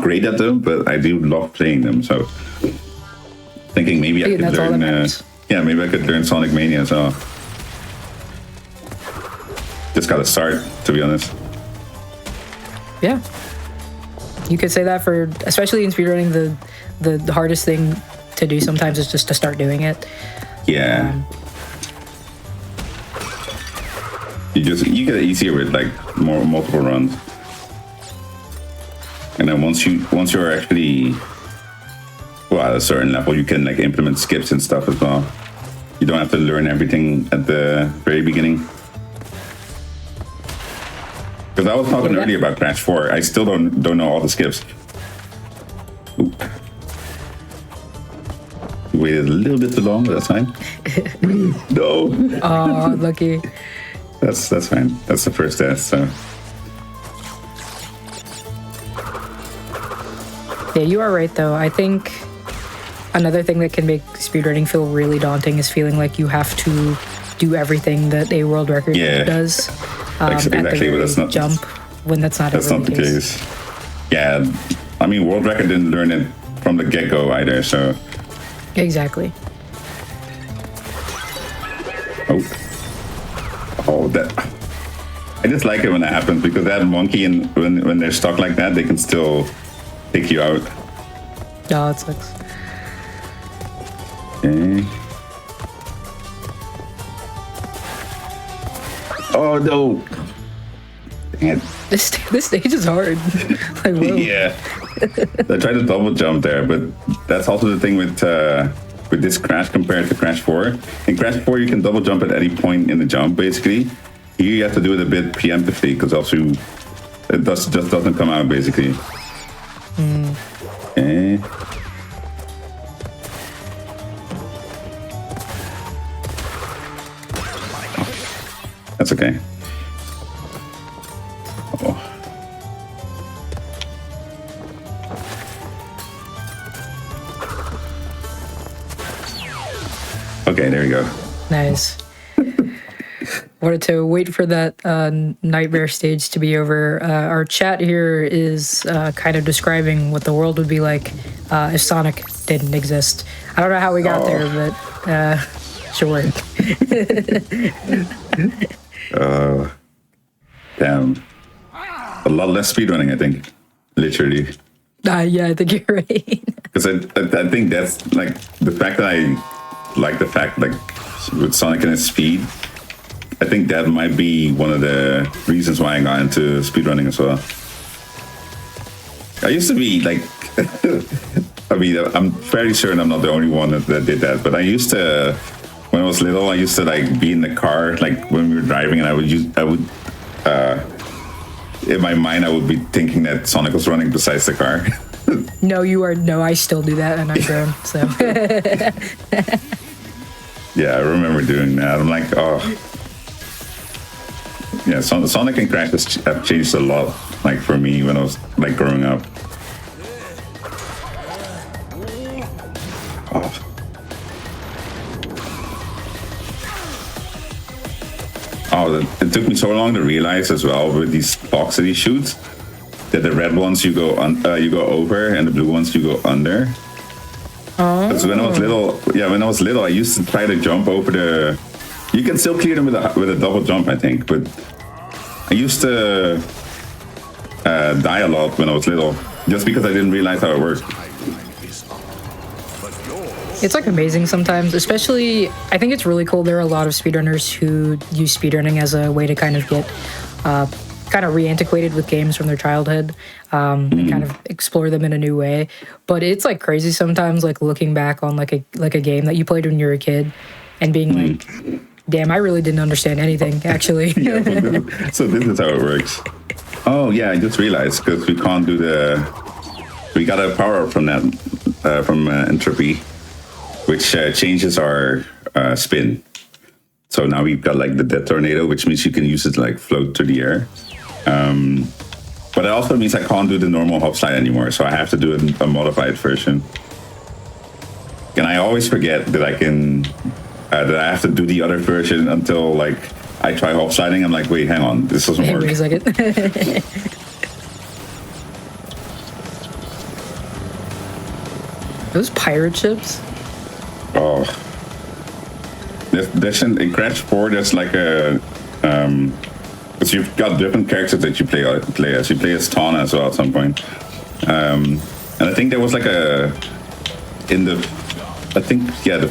great at them, but I do love playing them. So thinking maybe I could learn. Maybe I could learn Sonic Mania as well. Just got to start, to be honest. Yeah, you could say that for, especially in speedrunning, the hardest thing to do sometimes is just to start doing it. Yeah. You get it easier with like multiple runs. And then once you're actually at a certain level, you can like implement skips and stuff as well. You don't have to learn everything at the very beginning. Because I was talking earlier about Crash 4, I still don't know all the skips. Oop. Waited a little bit too long, but that's fine. No. Oh, lucky. That's fine. That's the first test. So. Yeah, you are right, though. I think another thing that can make speedrunning feel really daunting is feeling like you have to do everything that a world record does at the very jump, when that's not the case. Yeah, I mean, world record didn't learn it from the get-go either, so... Exactly. Oh, that... I just like it when that happens, because that monkey, and when they're stuck like that, they can still take you out. Oh, it sucks. Okay. Oh, no. Dang it. This stage is hard. Like, whoa. Yeah. I tried to double jump there, but that's also the thing with this Crash compared to Crash 4. In Crash 4, you can double jump at any point in the jump, basically. Here, you have to do it a bit preemptively, because also it just doesn't come out, basically. Okay. That's okay. Oh. Okay, there we go. Nice. Wanted to wait for that nightmare stage to be over. Our chat here is kind of describing what the world would be like if Sonic didn't exist. I don't know how we got there, but sure. Damn. A lot less speedrunning, I think. Literally. Yeah, I think you're right. Because I think that's like the fact that I like the fact like with Sonic and his speed. I think that might be one of the reasons why I got into speedrunning as well. I used to be like, I mean, I'm fairly certain I'm not the only one that did that, but I used to, when I was little, I used to like be in the car, like when we were driving, and I would in my mind, I would be thinking that Sonic was running besides the car. No, I still do that, and I'm grown, so. Yeah, I remember doing that. I'm like, oh. Yeah, Sonic and Crash have changed a lot, like for me when I was like growing up. It took me so long to realize as well with these blocks that he shoots that the red ones you go over and the blue ones you go under. Because when I was little, I used to try to jump over the. You can still clear them with a double jump, I think, but I used to die a lot when I was little, just because I didn't realize how it worked. It's like amazing sometimes, especially I think it's really cool. There are a lot of speedrunners who use speedrunning as a way to kind of get kind of re-antiquated with games from their childhood and kind of explore them in a new way. But it's like crazy sometimes, like looking back on like a game that you played when you were a kid and being like, damn, I really didn't understand anything, actually. Yeah, so this is how it works. Oh, yeah, I just realized, because we can't do we got a power up from that, from entropy, which changes our spin. So now we've got like the death tornado, which means you can use it to like float through the air. But it also means I can't do the normal hop slide anymore, so I have to do a modified version. And I always forget that I can, that I have to do the other version until like I try hop sliding. I'm like, wait, hang on, this doesn't work. Wait a second. Those pirate ships? Oh. There's in Crash 4, there's like a, because you've got different characters that you play as. You play as Tana as well at some point. And I think there was like the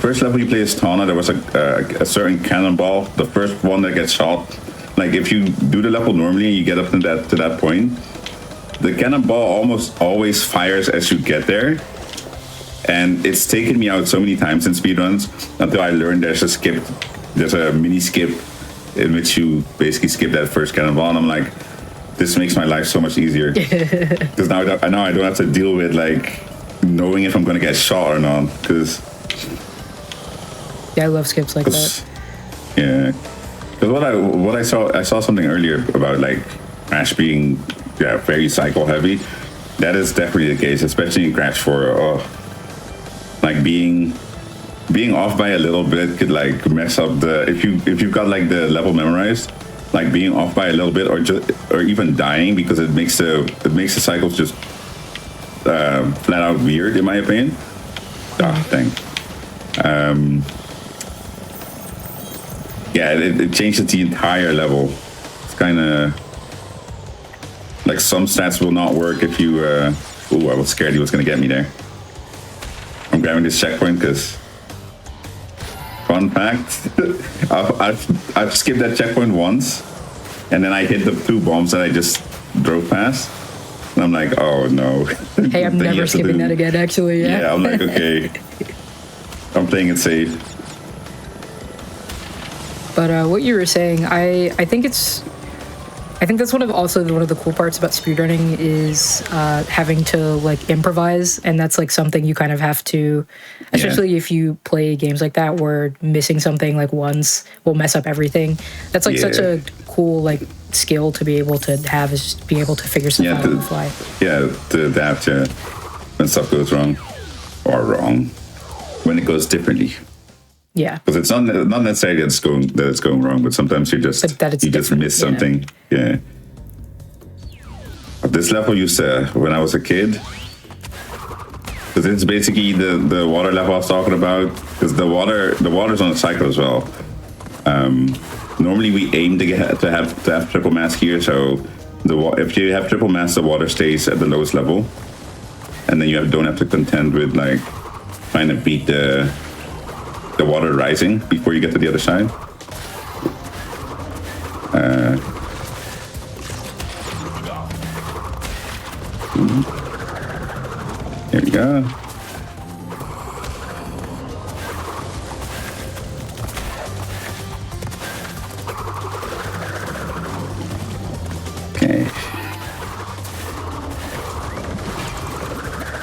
first level you play as Tana, there was a certain cannonball, the first one that gets shot. Like if you do the level normally and you get up to that point, the cannonball almost always fires as you get there. And it's taken me out so many times in speedruns until I learned there's a mini skip in which you basically skip that first cannonball. And I'm like, this makes my life so much easier. Because now I know I don't have to deal with like knowing if I'm going to get shot or not. Because yeah, I love skips like that. Yeah. Because what I saw something earlier about like Crash being very cycle heavy. That is definitely the case, especially in Crash 4. Like being off by a little bit could like mess up if you've got like the level memorized, like being off by a little bit or even dying because it makes the cycles just flat out weird in my opinion. Dang. It changes the entire level. It's kind of like some stats will not work if you. I was scared he was gonna get me there. I'm grabbing this checkpoint because, fun fact, I've skipped that checkpoint once, and then I hit the 2 bombs that I just drove past, and I'm like, oh no. Hey, I'm never skipping that again, actually. Yeah, I'm like, okay, I'm playing it safe. But what you were saying, I think that's one of the cool parts about speedrunning is having to like improvise, and that's like something you kind of have to, especially if you play games like that where missing something like once will mess up everything. That's like such a cool like skill to be able to have, is just be able to figure stuff out on the fly. Yeah, to adapt when stuff goes wrong, when it goes differently. Yeah, because it's not necessarily that it's going wrong, but sometimes you just miss something. Yeah. This level used to, when I was a kid, because it's basically the water level I was talking about. Because the water's on a cycle as well. Normally we aim to have triple mass here, so if you have triple mass, the water stays at the lowest level, and then you don't have to contend with like trying to beat the water rising before you get to the other side. There we go. Okay.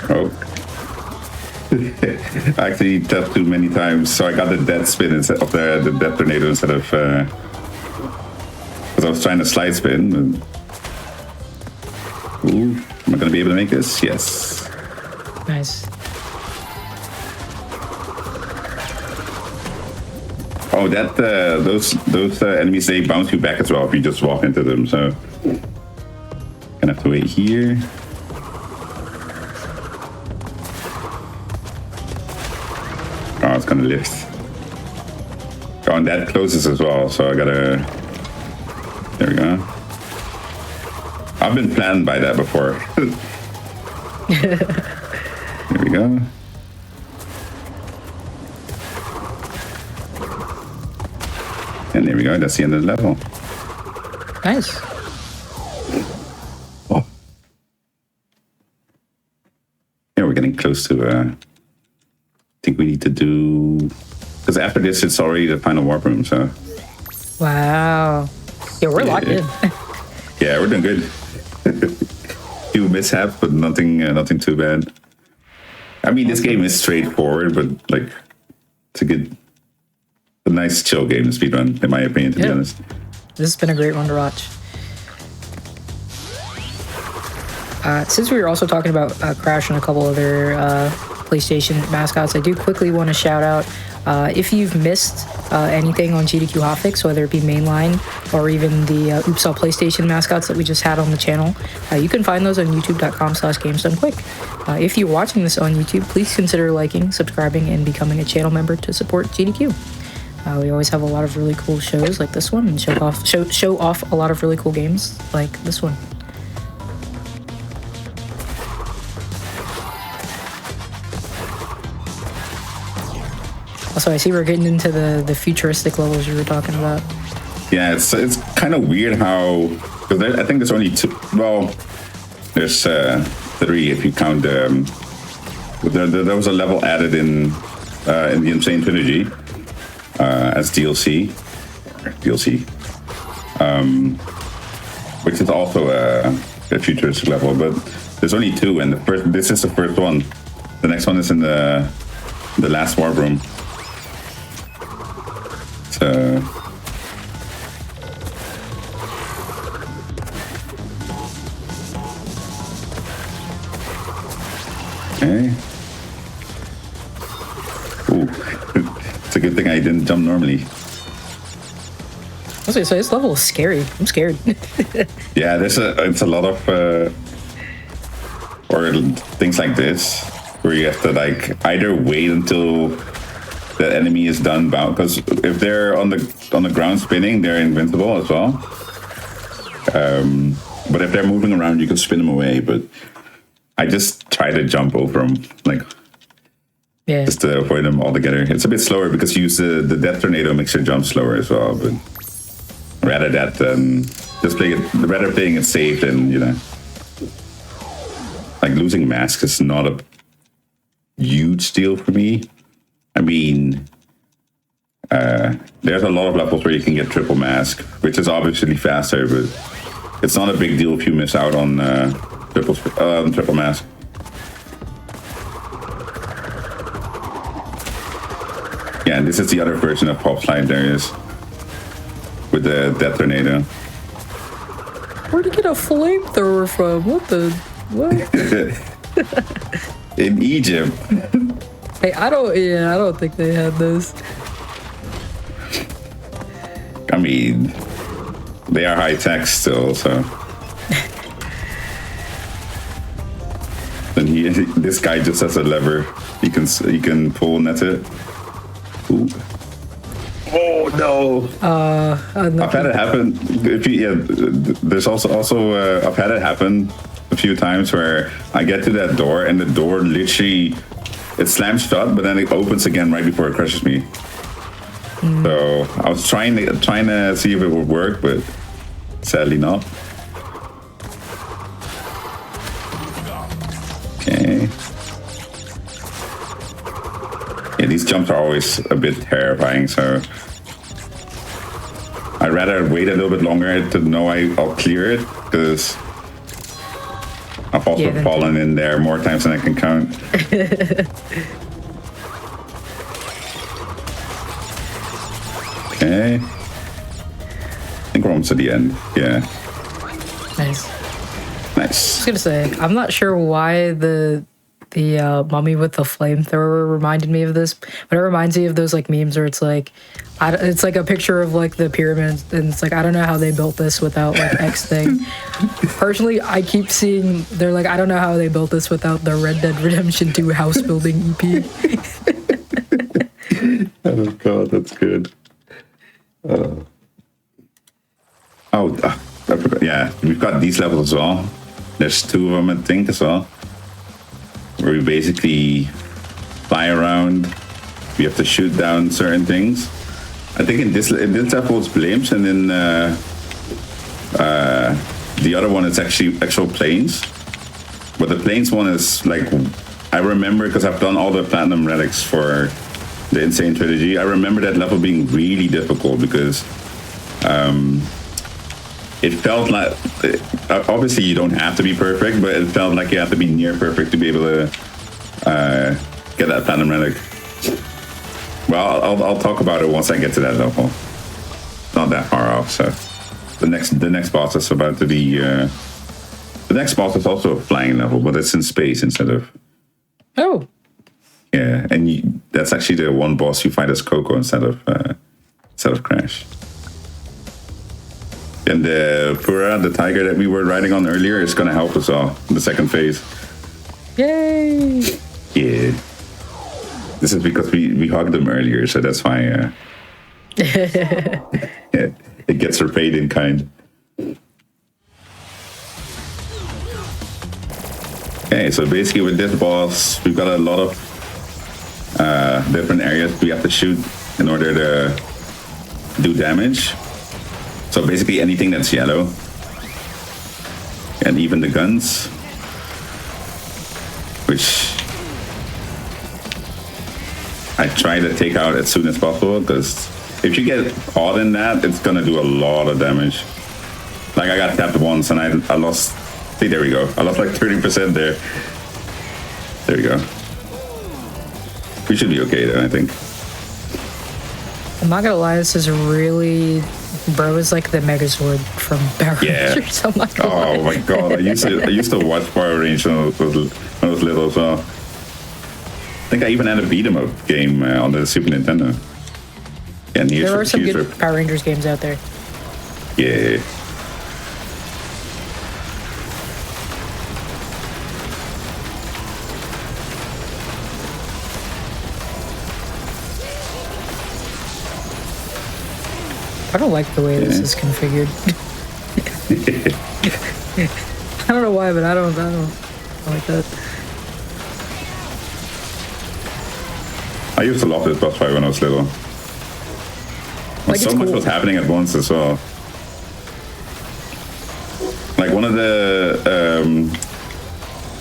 Oh. I actually tapped too many times, so I got the death spin instead of the death tornado instead of because I was trying to slide spin. And, ooh, am I gonna be able to make this? Yes. Nice. Oh, those enemies, they bounce you back as well if you just walk into them. So gonna have to wait here. Oh, it's gonna lift. Oh, and that closes as well, so I gotta... There we go. I've been planned by that before. There we go. And there we go, that's the end of the level. Nice. Oh. Yeah, we're getting close to... I think we need to do, because after this it's already the final warp room. So wow, yeah, we're locked in. Yeah, we're doing good. few mishaps, but nothing too bad. I mean, this game is straightforward, but like it's a nice chill game to speedrun, in my opinion. To be honest, this has been a great one to watch. Since we were also talking about Crash and a couple other PlayStation mascots, I do quickly want to shout out if you've missed anything on GDQ Hotfix, whether it be mainline or even the Oops All PlayStation mascots that we just had on the channel, you can find those on youtube.com/gamesdonequick. If you're watching this on YouTube, please consider liking, subscribing, and becoming a channel member to support GDQ. We always have a lot of really cool shows like this one, and show off a lot of really cool games like this one. Also, I see we're getting into the futuristic levels you were talking about. Yeah, it's kind of weird how, because I think there's only two. Well, there's three if you count. There was a level added in the Insane Trilogy as DLC, which is also a futuristic level. But there's only two, and this is the first one. The next one is in the last warp room. So. Okay. Ooh. It's a good thing I didn't jump normally. I was gonna say, this level is scary. I'm scared. Yeah, it's a lot of or things like this where you have to like either wait until the enemy is done bound, because if they're on the ground spinning, they're invincible as well. But if they're moving around, you can spin them away. But I just try to jump over them, like just to avoid them altogether. It's a bit slower because you use the death tornado makes your jump slower as well. But rather that just rather playing it safe than like losing masks is not a huge deal for me. I mean, there's a lot of levels where you can get triple mask, which is obviously faster, but it's not a big deal if you miss out on triple mask. Yeah, and this is the other version of Pop Slide there is with the death tornado. Where'd you get a flamethrower from? What? In Egypt. Hey, I don't think they had this. I mean, they are high tech still, so. And this guy just has a lever. You can pull and that's it. Ooh. Oh no! I've had it happen. There's also I've had it happen a few times where I get to that door and the door literally it slams shut, but then it opens again right before it crushes me. So I was trying to see if it would work, but sadly not. Okay. Yeah, these jumps are always a bit terrifying, so I'd rather wait a little bit longer to know I'll clear it, because I've also fallen in there more times than I can count. Okay. I think we're almost to the end. Yeah. Nice. Nice. I was gonna say, I'm not sure why the mummy with the flamethrower reminded me of this, but it reminds me of those like memes where it's like a picture of like the pyramids, and it's like, I don't know how they built this without like X thing. Personally, I keep seeing they're like, I don't know how they built this without the Red Dead Redemption 2 house building EP. Oh god, that's good. I forgot. Yeah, we've got these levels as well. There's two of them, I think, as well, where we basically fly around. We have to shoot down certain things. I think in this level it's blimps, and then the other one is actual planes. But the planes one is like, I remember because I've done all the platinum relics for the Insane Trilogy. I remember that level being really difficult because it felt like, obviously you don't have to be perfect, but it felt like you have to be near perfect to be able to get that platinum relic. Well, I'll talk about it once I get to that level. Not that far off, so the next boss is about to be. The next boss is also a flying level, but it's in space instead of. Oh. Yeah, and that's actually the one boss you fight as Coco instead of Crash. And the Pura, the tiger that we were riding on earlier, is going to help us all in the second phase. Yay! Yeah. This is because we hugged them earlier, so that's why yeah, it gets repaid in kind. Okay, so basically with this boss, we've got a lot of different areas we have to shoot in order to do damage. So basically anything that's yellow, and even the guns, which I try to take out as soon as possible, because if you get caught in that, it's gonna do a lot of damage. Like I got tapped once and I lost, see, there we go. I lost like 30% there. There we go. We should be okay though, I think. I'm not gonna lie, this is really, bro, is like the Megazord from Power Rangers. I'm not gonna lie. Oh my god, I used to watch Power Rangers when I was little as well. I think I even had a beat 'em up game on the Super Nintendo. And there are some good Power Rangers games out there. Yeah. I don't like the way this is configured. I don't know why, but I don't like that. I used to love this boss fight when I was little. Like, so much was happening at once as well. Like one of the,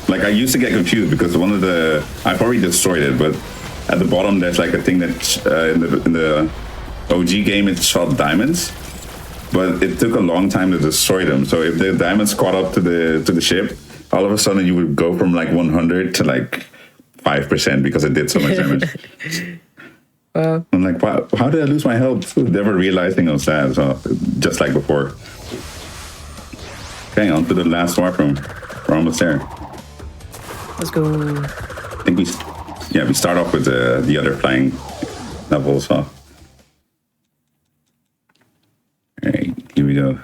like I used to get confused because one of the, I probably destroyed it, but at the bottom there's like a thing that in the OG game it shot diamonds, but it took a long time to destroy them. So if the diamonds caught up to the ship, all of a sudden you would go from like 100 to like 5% because it did so much damage. I'm like, wow, how did I lose my health? Never realizing it was that. So just like before. Okay, on to the last warp room. We're almost there. Let's go. I think we start off with the other flying level. So. All right, here we go.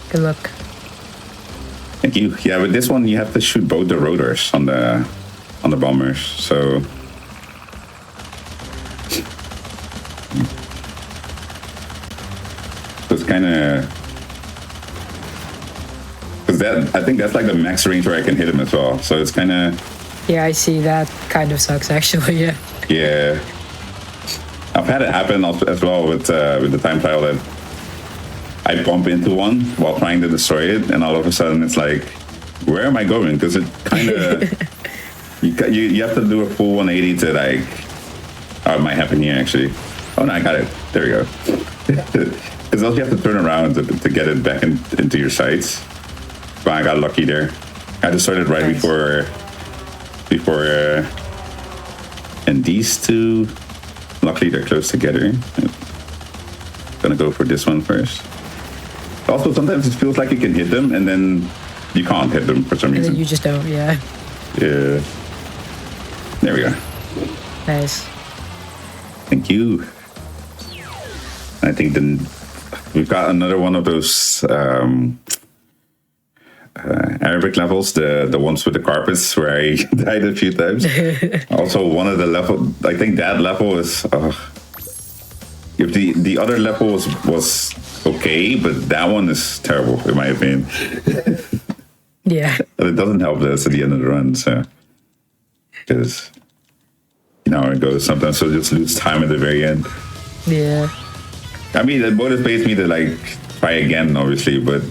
Good luck. Thank you. Yeah, with this one you have to shoot both the rotors on the bombers. So it's kind of, because that, I think that's like the max range where I can hit him as well. So it's kind of. Yeah, I see. That kind of sucks, actually. Yeah. Yeah. I've had it happen as well with the time trial that I bump into one while trying to destroy it, and all of a sudden it's like, where am I going? Because it kind of you have to do a full 180 to like. Oh, it might happen here actually. Oh no, I got it. There we go. Because also you have to turn around to get it back into your sights. But I got lucky there. I just started right before, and these two. Luckily, they're close together. Gonna go for this one first. Also, sometimes it feels like you can hit them, and then you can't hit them for some reason. And then you just don't, yeah. Yeah. There we go. Nice. Thank you. I think then we've got another one of those Arabic levels, the ones with the carpets where I died a few times. Also, one of the level, I think that level is. If the other level was okay, but that one is terrible in my opinion. Yeah. But it doesn't help that it's at the end of the run, so because you know how it goes. Sometimes you'll just lose time at the very end. Yeah. I mean, it motivates me to like try again, obviously, but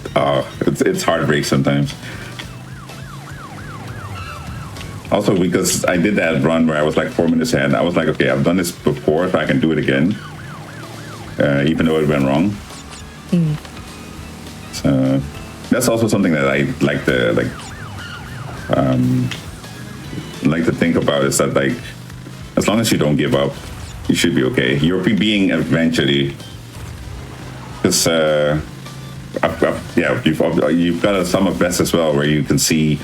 it's heartbreak sometimes. Also, because I did that run where I was like 4 minutes ahead, I was like, okay, I've done this before, so I can do it again, even though it went wrong. That's also something that I like to think about, is that like, as long as you don't give up, you should be okay. You're being eventually, because you've got a sum of best as well, where you can see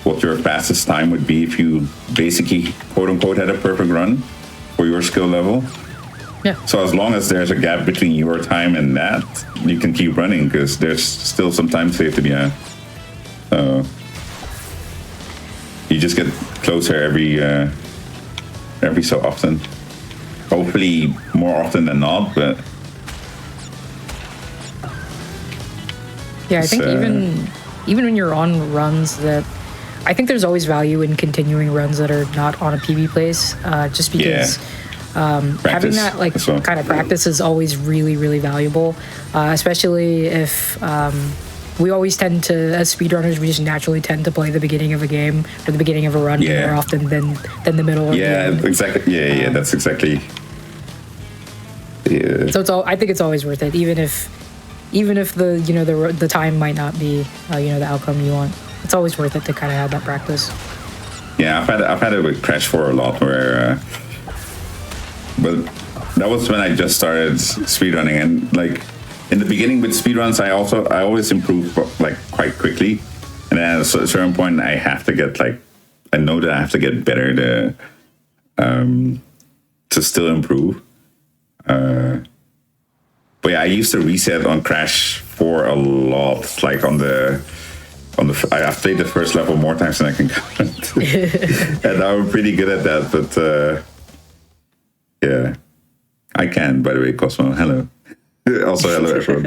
what your fastest time would be if you basically quote unquote had a perfect run for your skill level. Yeah. So as long as there's a gap between your time and that, you can keep running, because there's still some time saved to be had. You just get closer every so often. Hopefully more often than not, but yeah, I think even when you're on runs that, I think there's always value in continuing runs that are not on a PB place, just because having that like kind of practice is always really, really valuable, especially if we always tend to, as speedrunners, we just naturally tend to play the beginning of a game or the beginning of a run more often than the middle. Or the end. Exactly. Yeah, that's exactly. Yeah. So I think it's always worth it, even if the time might not be the outcome you want. It's always worth it to kind of have that practice. Yeah, I've had it with Crash 4 a lot, where but that was when I just started speedrunning, and like in the beginning with speedruns, I always improve like quite quickly, and then at a certain point I have to get I know that I have to get better to still improve. But yeah, I used to reset on Crash 4 a lot, like I've played the first level more times than I can count. And I'm pretty good at that, but yeah. I can, by the way, Cosmo. Hello. Also, hello, everyone.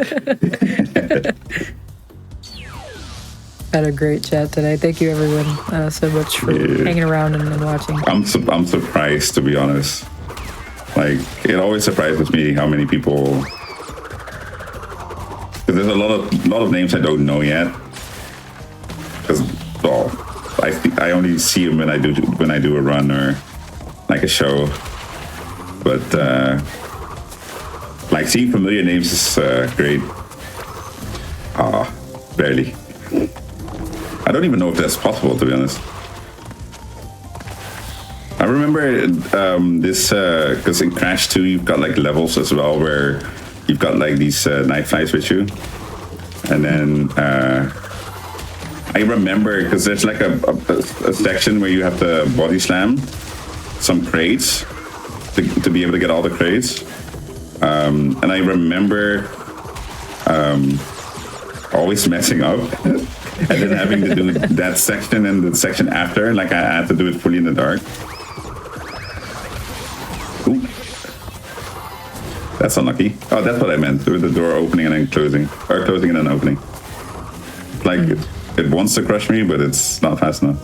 Had a great chat today. Thank you, everyone, so much for hanging around and watching. I'm surprised, to be honest. Like, it always surprises me how many people... Because there's a lot of names I don't know yet. Because, well, I only see them when I do a run or like a show. But like seeing familiar names is great. Barely. I don't even know if that's possible, to be honest. I remember this because in Crash 2 you've got like levels as well, where you've got like these night flies with you, and then I remember because there's like a section where you have to body slam some crates to be able to get all the crates, and I remember always messing up and then having to do that section and the section after, like I had to do it fully in the dark. Ooh. That's unlucky. Oh, that's what I meant, with the door opening and then closing, or closing and then opening. Like it wants to crush me, but it's not fast enough.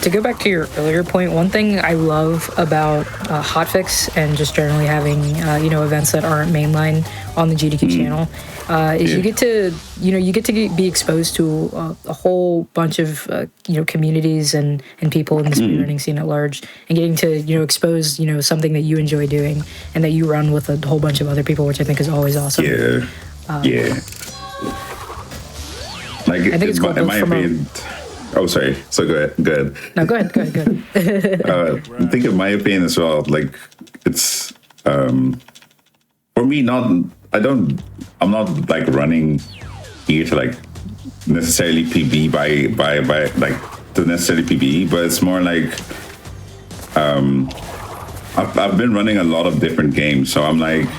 To go back to your earlier point, one thing I love about Hotfix and just generally having events that aren't mainline on the GDQ channel is you get to be exposed to a whole bunch of communities and people in the speedrunning scene at large, and getting to expose something that you enjoy doing and that you run with a whole bunch of other people, which I think is always awesome. Like, I think it's cool. In my opinion. Oh, sorry. So go ahead. No, go ahead. I think in my opinion as well, like it's for me, I'm not like running here to like necessarily PB by like to necessarily PB, but it's more like I've been running a lot of different games, so I'm like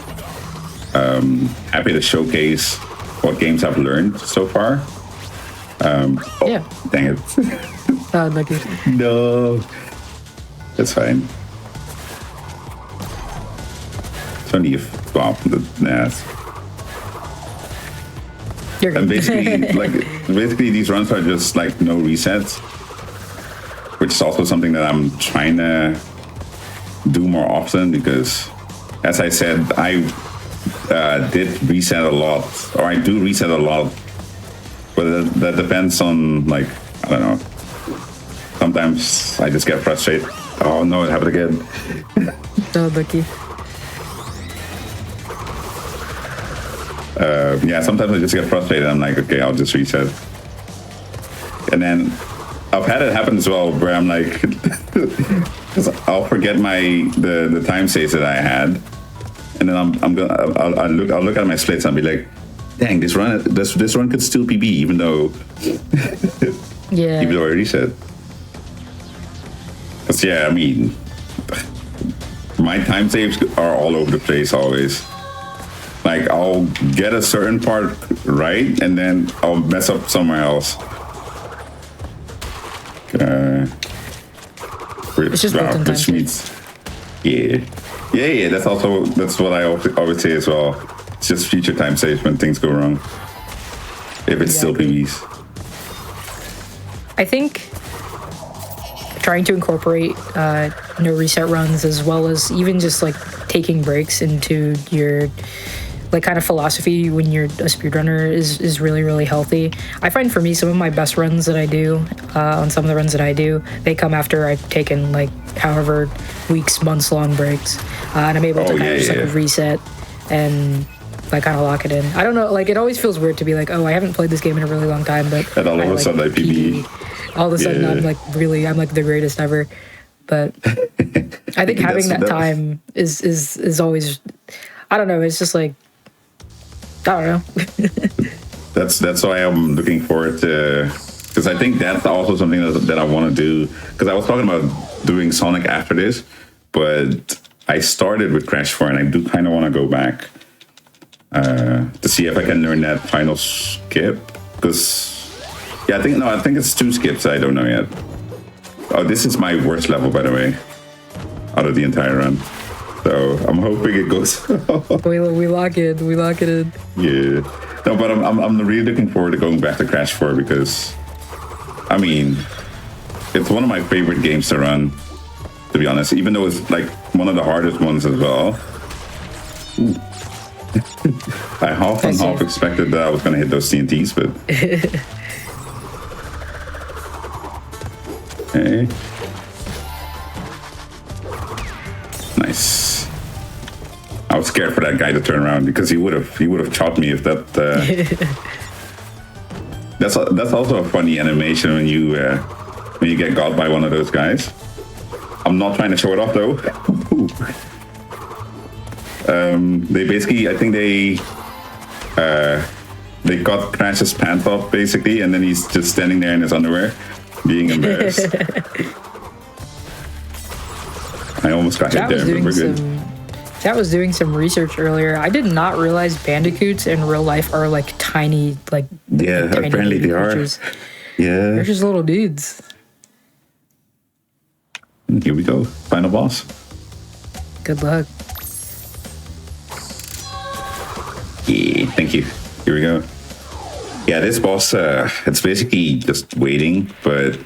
happy to showcase what games I've learned so far. Dang it. Lucky. No. That's fine. It's only if You're good. And basically these runs are just like no resets, which is also something that I'm trying to do more often, because as I said, I did reset a lot, or I do reset a lot. But that depends on, like, I don't know. Sometimes I just get frustrated. Oh no, it happened again. Oh, Bucky. Yeah, sometimes I just get frustrated. I'm like, okay, I'll just reset. And then I've had it happen as well where I'm like, because I'll forget the time saves that I had, and then I'll look at my splits and I'll be like, dang, this run could still PB even though Yeah. even though I reset. Because yeah, I mean, my time saves are all over the place always. Like I'll get a certain part right and then I'll mess up somewhere else. It's just built-in time means, yeah. That's what I always say as well. It's just future time saves when things go wrong. If it's still PVs. I think trying to incorporate no reset runs as well as even just like taking breaks into your like kind of philosophy when you're a speedrunner is really, really healthy. I find for me some of my best runs that I do on some of the runs that I do, they come after I've taken like however weeks, months long breaks, and I'm able to kind of just like reset and like kind of lock it in. I don't know, like it always feels weird to be like, oh, I haven't played this game in a really long time, but and all of a sudden I PB. All of a sudden I'm like the greatest ever. But I think having that time is always, I don't know, it's just like, I don't know. That's why I'm looking forward to, because I think that's also something that I want to do. Because I was talking about doing Sonic after this, but I started with Crash 4 and I do kind of want to go back to see if I can learn that final skip. Because I think it's 2 skips. I don't know yet. Oh, this is my worst level, by the way, out of the entire run. So I'm hoping it goes. we lock it. We lock it in. Yeah. No, but I'm really looking forward to going back to Crash 4 because, I mean, it's one of my favorite games to run, to be honest, even though it's like one of the hardest ones as well. I half and half expected that I was going to hit those TNTs, but... Okay. Nice. I was scared for that guy to turn around because he would have chopped me if that. That's also a funny animation when you get got by one of those guys. I'm not trying to show it off though. They basically, I think they cut Crash's pants off basically, and then he's just standing there in his underwear, being embarrassed. I almost got hit there, but we're good. Chat was doing some research earlier. I did not realize bandicoots in real life are like tiny, like yeah, tiny apparently they creatures. are. Yeah, they're just little dudes. Here we go, final boss. Good luck. Yeah, thank you. Here we go. Yeah, this boss, it's basically just waiting, but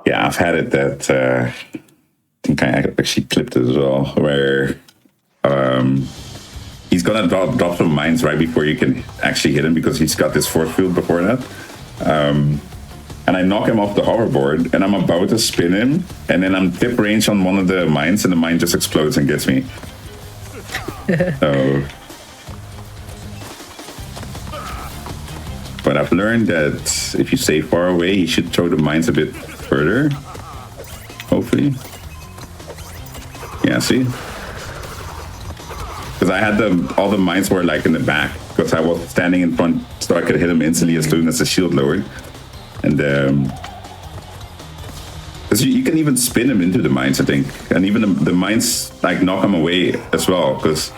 yeah, I've had it that. I think I actually clipped it as well, where he's gonna drop some mines right before you can actually hit him because he's got this force field before that. And I knock him off the hoverboard, and I'm about to spin him, and then I'm tip range on one of the mines, and the mine just explodes and gets me. So, but I've learned that if you stay far away, you should throw the mines a bit further, hopefully. Yeah, see? Because I had all the mines were like in the back, because I was standing in front so I could hit him instantly as soon as the shield lowered. And because you can even spin him into the mines, I think. And even the mines like knock him away as well, because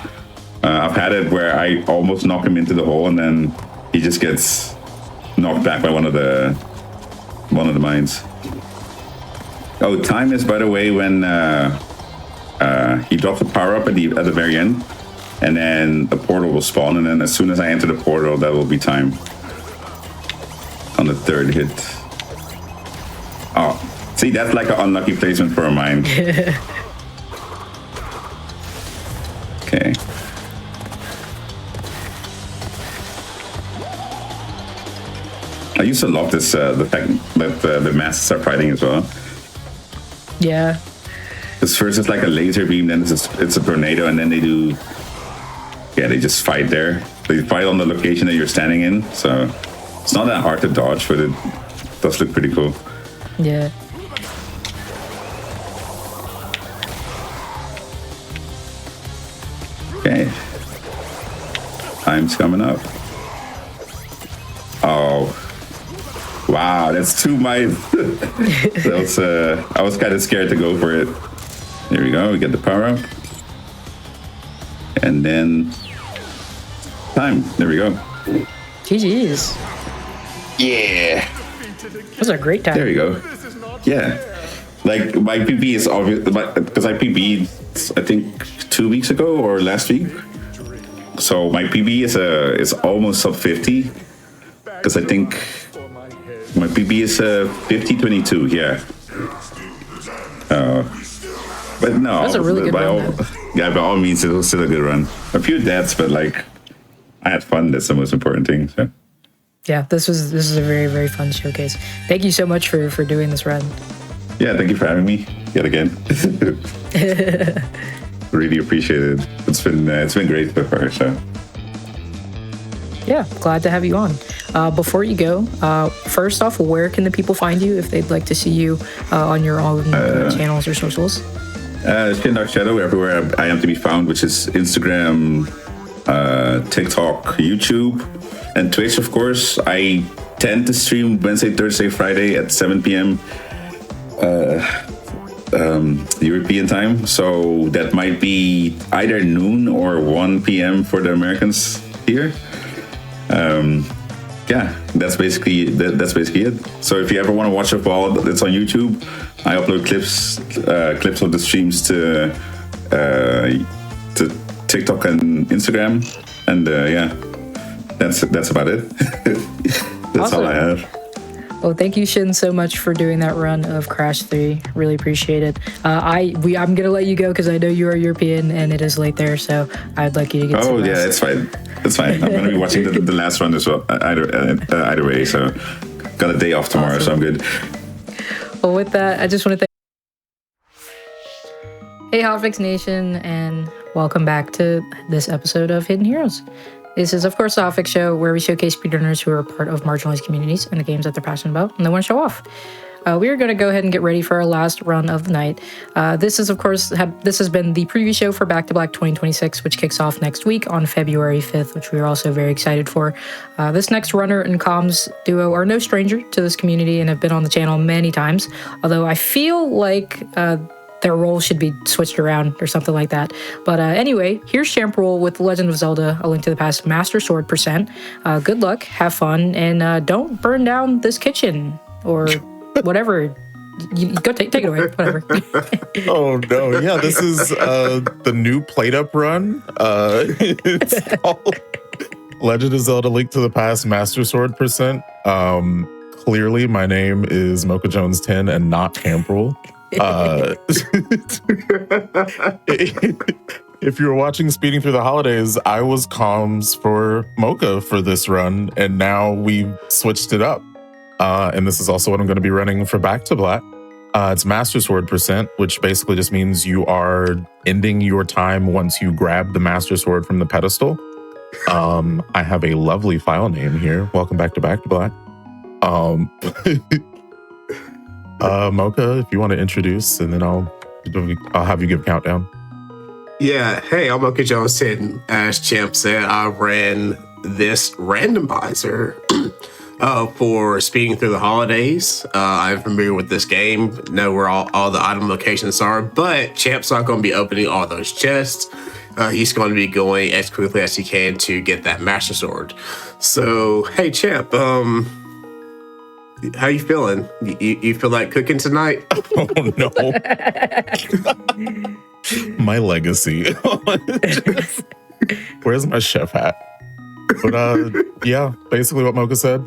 I've had it where I almost knock him into the hole and then he just gets knocked back by one of the mines. Oh, time is, by the way, when he drops a power up at the very end, and then a portal will spawn, and then as soon as I enter the portal, that will be time on the third hit. Oh, see, that's like an unlucky placement for a mine. Okay. I used to love this, the fact that the masks are fighting as well. Yeah. Because first it's like a laser beam, then it's a tornado, and then they just fight there. They fight on the location that you're standing in, so it's not that hard to dodge, but it does look pretty cool. Yeah. Okay. Time's coming up. Oh. Wow, that's 2 mice. I was kind of scared to go for it. There we go, we get the power up. And then time. There we go. GG's. Yeah. That was a great time. There you go. Yeah. Like my PB is obvious because I PB'd I think 2 weeks ago or last week. So my PB is almost sub 50 because I think my PB is 50-22. Yeah. But no, that's a really good run. By all means, it was still a good run. A few deaths, but like I had fun. That's the most important thing. So. Yeah, this is a very, very fun showcase. Thank you so much for doing this run. Yeah, thank you for having me yet again. Really appreciate it. It's been great so far. So. Yeah, glad to have you on. Before you go, first off, where can the people find you if they'd like to see you on your own channels or socials? Shin Dark Shadow everywhere I am to be found, which is Instagram, TikTok, YouTube, and Twitch, of course. I tend to stream Wednesday, Thursday, Friday at 7 p.m. European time, so that might be either noon or 1 p.m. for the Americans here. Yeah, that's basically it. So if you ever want to watch a ball that's on YouTube, I upload clips of the streams to TikTok and Instagram, and yeah, that's about it. That's awesome. All I have. Well, thank you, Shin, so much for doing that run of Crash 3. Really appreciate it. I'm gonna let you go because I know you are European and it is late there, so I'd like you to get. Oh yeah, it's fine. It's fine. I'm gonna be watching the last run as well. Either way, so got a day off tomorrow, awesome. So I'm good. Well, with that, I just want to thank. Hey, Hotfix Nation, and welcome back to this episode of Hidden Heroes. This is, of course, the Hotfix show where we showcase speedrunners who are part of marginalized communities and the games that they're passionate about and they want to show off. We are going to go ahead and get ready for our last run of the night. This is, of course, this has been the preview show for Back to Black 2026, which kicks off next week on February 5th, which we are also very excited for. This next runner and comms duo are no stranger to this community and have been on the channel many times, although I feel like their roles should be switched around or something like that. But anyway, here's Champ Rule with The Legend of Zelda, A Link to the Past Master Sword %. Good luck, have fun, and don't burn down this kitchen or whatever. You go take it away, whatever. Oh no, yeah, this is the new plate up run. It's called Legend of Zelda Link to the Past Master Sword %. Clearly my name is Mocha Jones 10 and not Champ Rule. If you were watching Speeding Through the Holidays, I was comms for Mocha for this run, and now we've switched it up. And this is also what I'm going to be running for Back to Black. It's Master Sword %, which basically just means you are ending your time once you grab the Master Sword from the pedestal. I have a lovely file name here. Welcome back to Black. Mocha, if you want to introduce, and then I'll have you give a countdown. Yeah, hey, I'm Mocha Jones 10. As Champ said, I ran this randomizer for Speeding Through the Holidays. I'm familiar with this game, know where all the item locations are, but Champ's not going to be opening all those chests. He's going to be going as quickly as he can to get that Master Sword. So, hey, Champ, how you feeling? You feel like cooking tonight? Oh, no. My legacy. Where's my chef hat? But yeah, basically what Mocha said.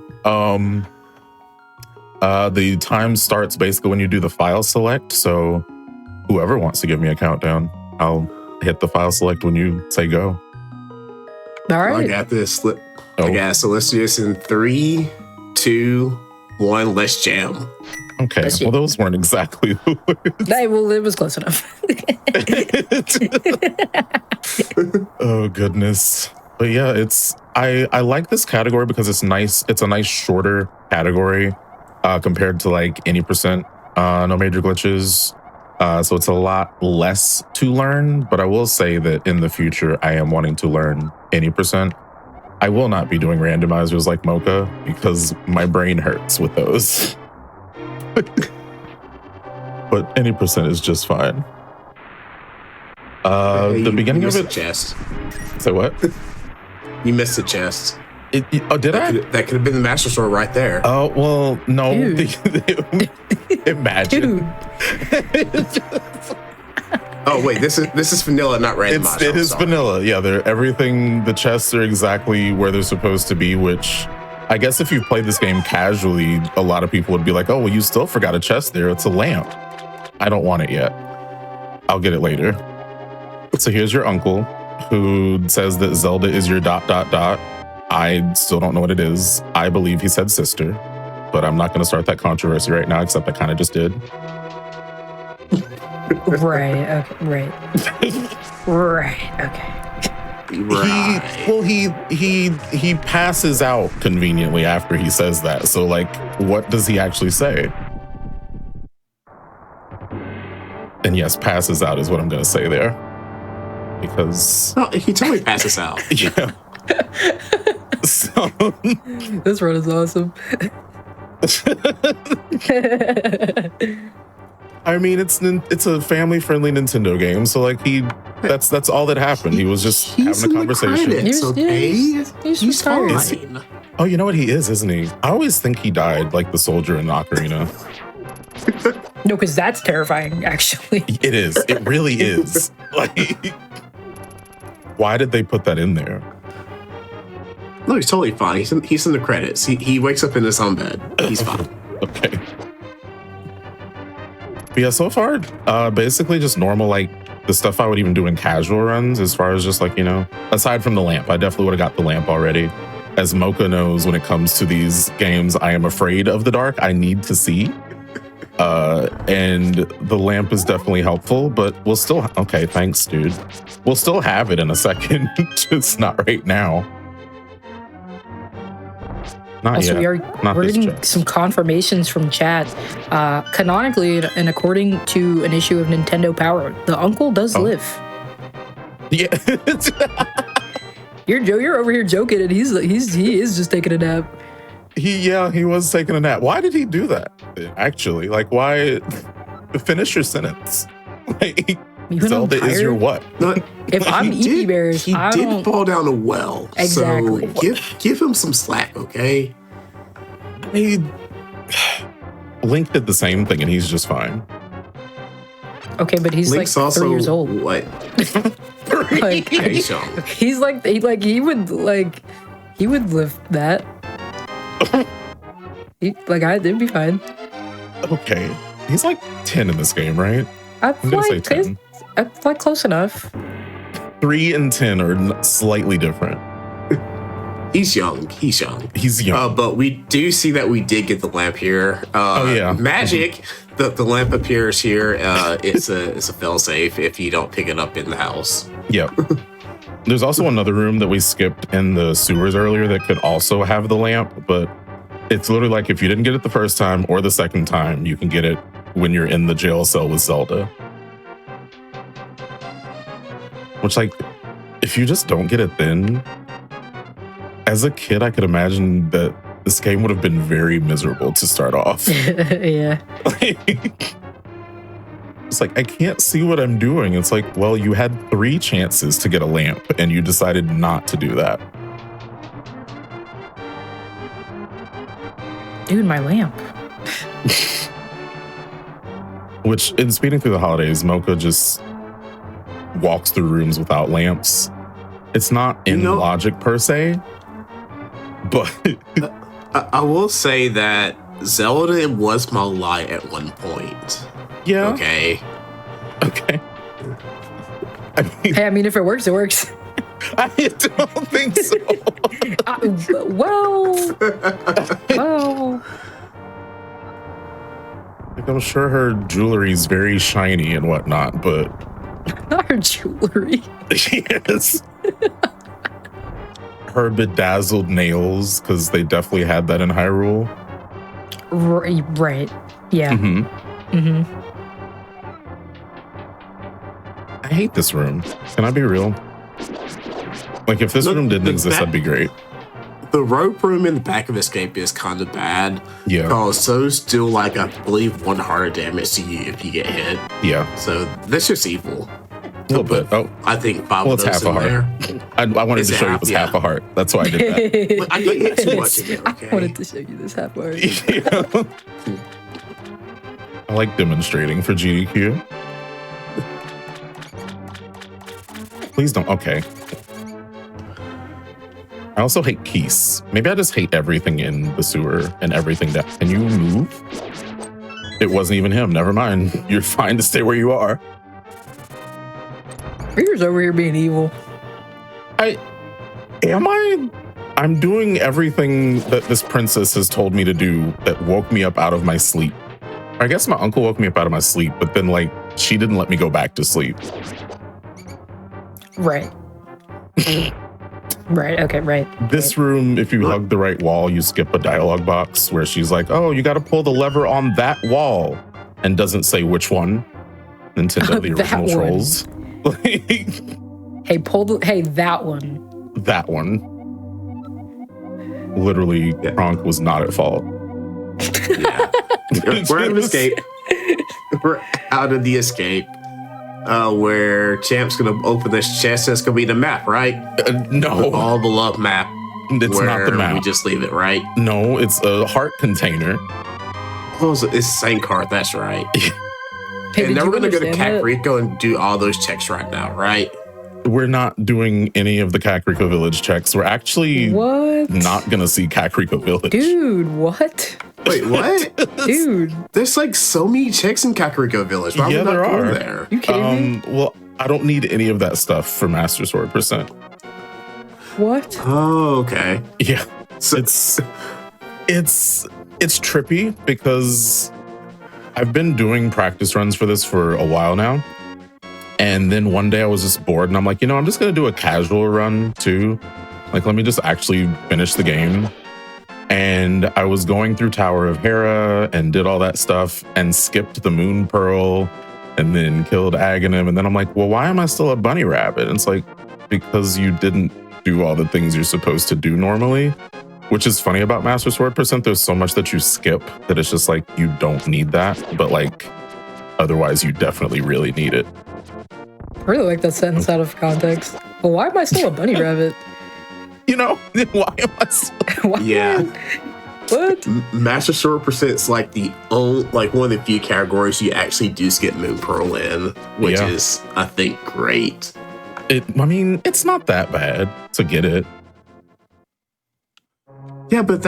The time starts basically when you do the file select. So whoever wants to give me a countdown, I'll hit the file select when you say go. All right. I got this. I got it. So let's do this in 3, 2, 1. Let's jam. Okay, That's well, it. those weren't exactly the words. Well, it was close enough. Oh goodness. But yeah, I like this category because it's nice. It's a nice shorter category compared to like any percent, no major glitches. So it's a lot less to learn, but I will say that in the future, I am wanting to learn any percent. I will not be doing randomizers like Mocha because my brain hurts with those. But any percent is just fine. The beginning of it. Chest. Say what? You missed the chest. Oh, did I? That could have been the master sword right there. Oh well, no. Imagine. Dude. Oh wait, this is vanilla, not randomized. It is vanilla. Yeah, everything. The chests are exactly where they're supposed to be. Which I guess if you've played this game casually, a lot of people would be like, "Oh, well, you still forgot a chest there. It's a lamp." I don't want it yet. I'll get it later. So here's your uncle, who says that Zelda is your ... I still don't know what it is. I believe he said sister, but I'm not going to start that controversy right now, except I kind of just did. Right. Okay. Right. Right. Okay. He passes out conveniently after he says that. So like, what does he actually say? And yes, passes out is what I'm going to say there. Because he totally passes out. Yeah. So This run is awesome. I mean, it's a family-friendly Nintendo game, so like that's all that happened. He was just having a conversation. He's fine. Oh, you know what he is, isn't he? I always think he died like the soldier in Ocarina. No, because that's terrifying, actually. It is. It really is. Like, why did they put that in there? No, he's totally fine. He's in the credits. He wakes up in his own bed. He's fine. Okay. But yeah, so far, basically just normal, like the stuff I would even do in casual runs, as far as just like, you know, aside from the lamp. I definitely would have got the lamp already. As Mocha knows, when it comes to these games, I am afraid of the dark. I need to see. And the lamp is definitely helpful, but we'll still, okay, thanks, dude. We'll still have it in a second, just not right now. Not Also, yet. we're getting some confirmations from chat. Canonically, and according to an issue of Nintendo Power, the uncle does live. Yeah. You're over here joking, and he is just taking a nap. He was taking a nap. Why did he do that? Actually, like, why? Finish your sentence. Like, Zelda is your what? No, if I'm Eevee Bears, he did fall down a well. Exactly. So give him some slack, okay? Link did the same thing, and he's just fine. Okay, but he's Link's like also 3 years old. What? Like, he's like he would live that. It'd be fine. Okay, he's like 10 in this game, right? I'm gonna say 10. I'm like close enough. 3 and 10 are slightly different. He's young. He's young. But we do see that we did get the lamp here. Magic. The lamp appears here. It's a failsafe if you don't pick it up in the house. Yep. There's also another room that we skipped in the sewers earlier that could also have the lamp, but it's literally like if you didn't get it the first time or the second time, you can get it when you're in the jail cell with Zelda. Which, like, if you just don't get it then, as a kid, I could imagine that this game would have been very miserable to start off. Yeah. It's like, I can't see what I'm doing. It's like, well, you had 3 chances to get a lamp and you decided not to do that. Dude, my lamp. Which, in Speeding Through the Holidays, Mocha just walks through rooms without lamps. It's not in logic per se, but I will say that Zelda was my light at one point. Yeah. Okay. I mean, if it works, it works. I don't think so. Well. Like, I'm sure her jewelry's very shiny and whatnot, but Not her jewelry. yes. Her bedazzled nails, because they definitely had that in Hyrule. Right. Yeah. I hate this room. Can I be real? Like, if this room didn't exist, that'd be great. The rope room in the back of Escape is kind of bad. Yeah. Because those do, like, I believe 1 heart of damage to you if you get hit. Yeah. So that's just evil. A little bit. Oh, I think 5 well, of it's those half a in heart. there. I wanted Is to it show you it half? was Yeah. half a heart. That's why I did that. I can't get too much in there, I okay? wanted to show you this half hour. I like demonstrating for GDQ. Please don't. Okay. I also hate Keese. Maybe I just hate everything in the sewer and everything that. Can you move? It wasn't even him. Never mind. You're fine to stay where you are. Reader's over here being evil. I'm doing everything that this princess has told me to do that woke me up out of my sleep. I guess my uncle woke me up out of my sleep, but then, like, she didn't let me go back to sleep. Right. Right. Okay. Right. This room, if you hug the right wall, you skip a dialogue box where she's like, oh, you got to pull the lever on that wall, and doesn't say which one. Nintendo, the That original one. Trolls. Hey, that one. That one. Literally, Kronk was not at fault. We're out of Escape. We're out of the Escape. Where Champ's gonna open this chest, and it's gonna be the map, right? No. The all beloved map. It's not the map. We just leave it, right? No, it's a heart container. Oh, it's Sane card, that's right. Hey, And did then you we're gonna go to understand that? Kakariko and do all those checks right now, right? We're not doing any of the Kakariko Village checks. We're actually What? not gonna see Kakariko Village. Dude, what? Wait, what? Dude, There's like so many checks in Kakariko Village. Why Yeah, are we there not going are. there? you kidding me? Well, I don't need any of that stuff for Master Sword %. What? Oh, okay. Yeah, So, it's trippy because I've been doing practice runs for this for a while now. And then one day I was just bored and I'm like, I'm just going to do a casual run too. Like, let me just actually finish the game. And I was going through Tower of Hera and did all that stuff and skipped the Moon Pearl and then killed Aghanim. And then I'm like, well, why am I still a bunny rabbit? And it's like, because you didn't do all the things you're supposed to do normally, which is funny about Master Sword %. There's so much that you skip that it's just like, you don't need that. But like, otherwise you definitely really need it. I really like that sentence out of context. Well, why am I still a bunny rabbit? Why am I still... Why? yeah. What? Master Sword %'s like one of the few categories you actually do skip Moon Pearl in, which Yeah. is, I think, great. It's not that bad to get it. Yeah, but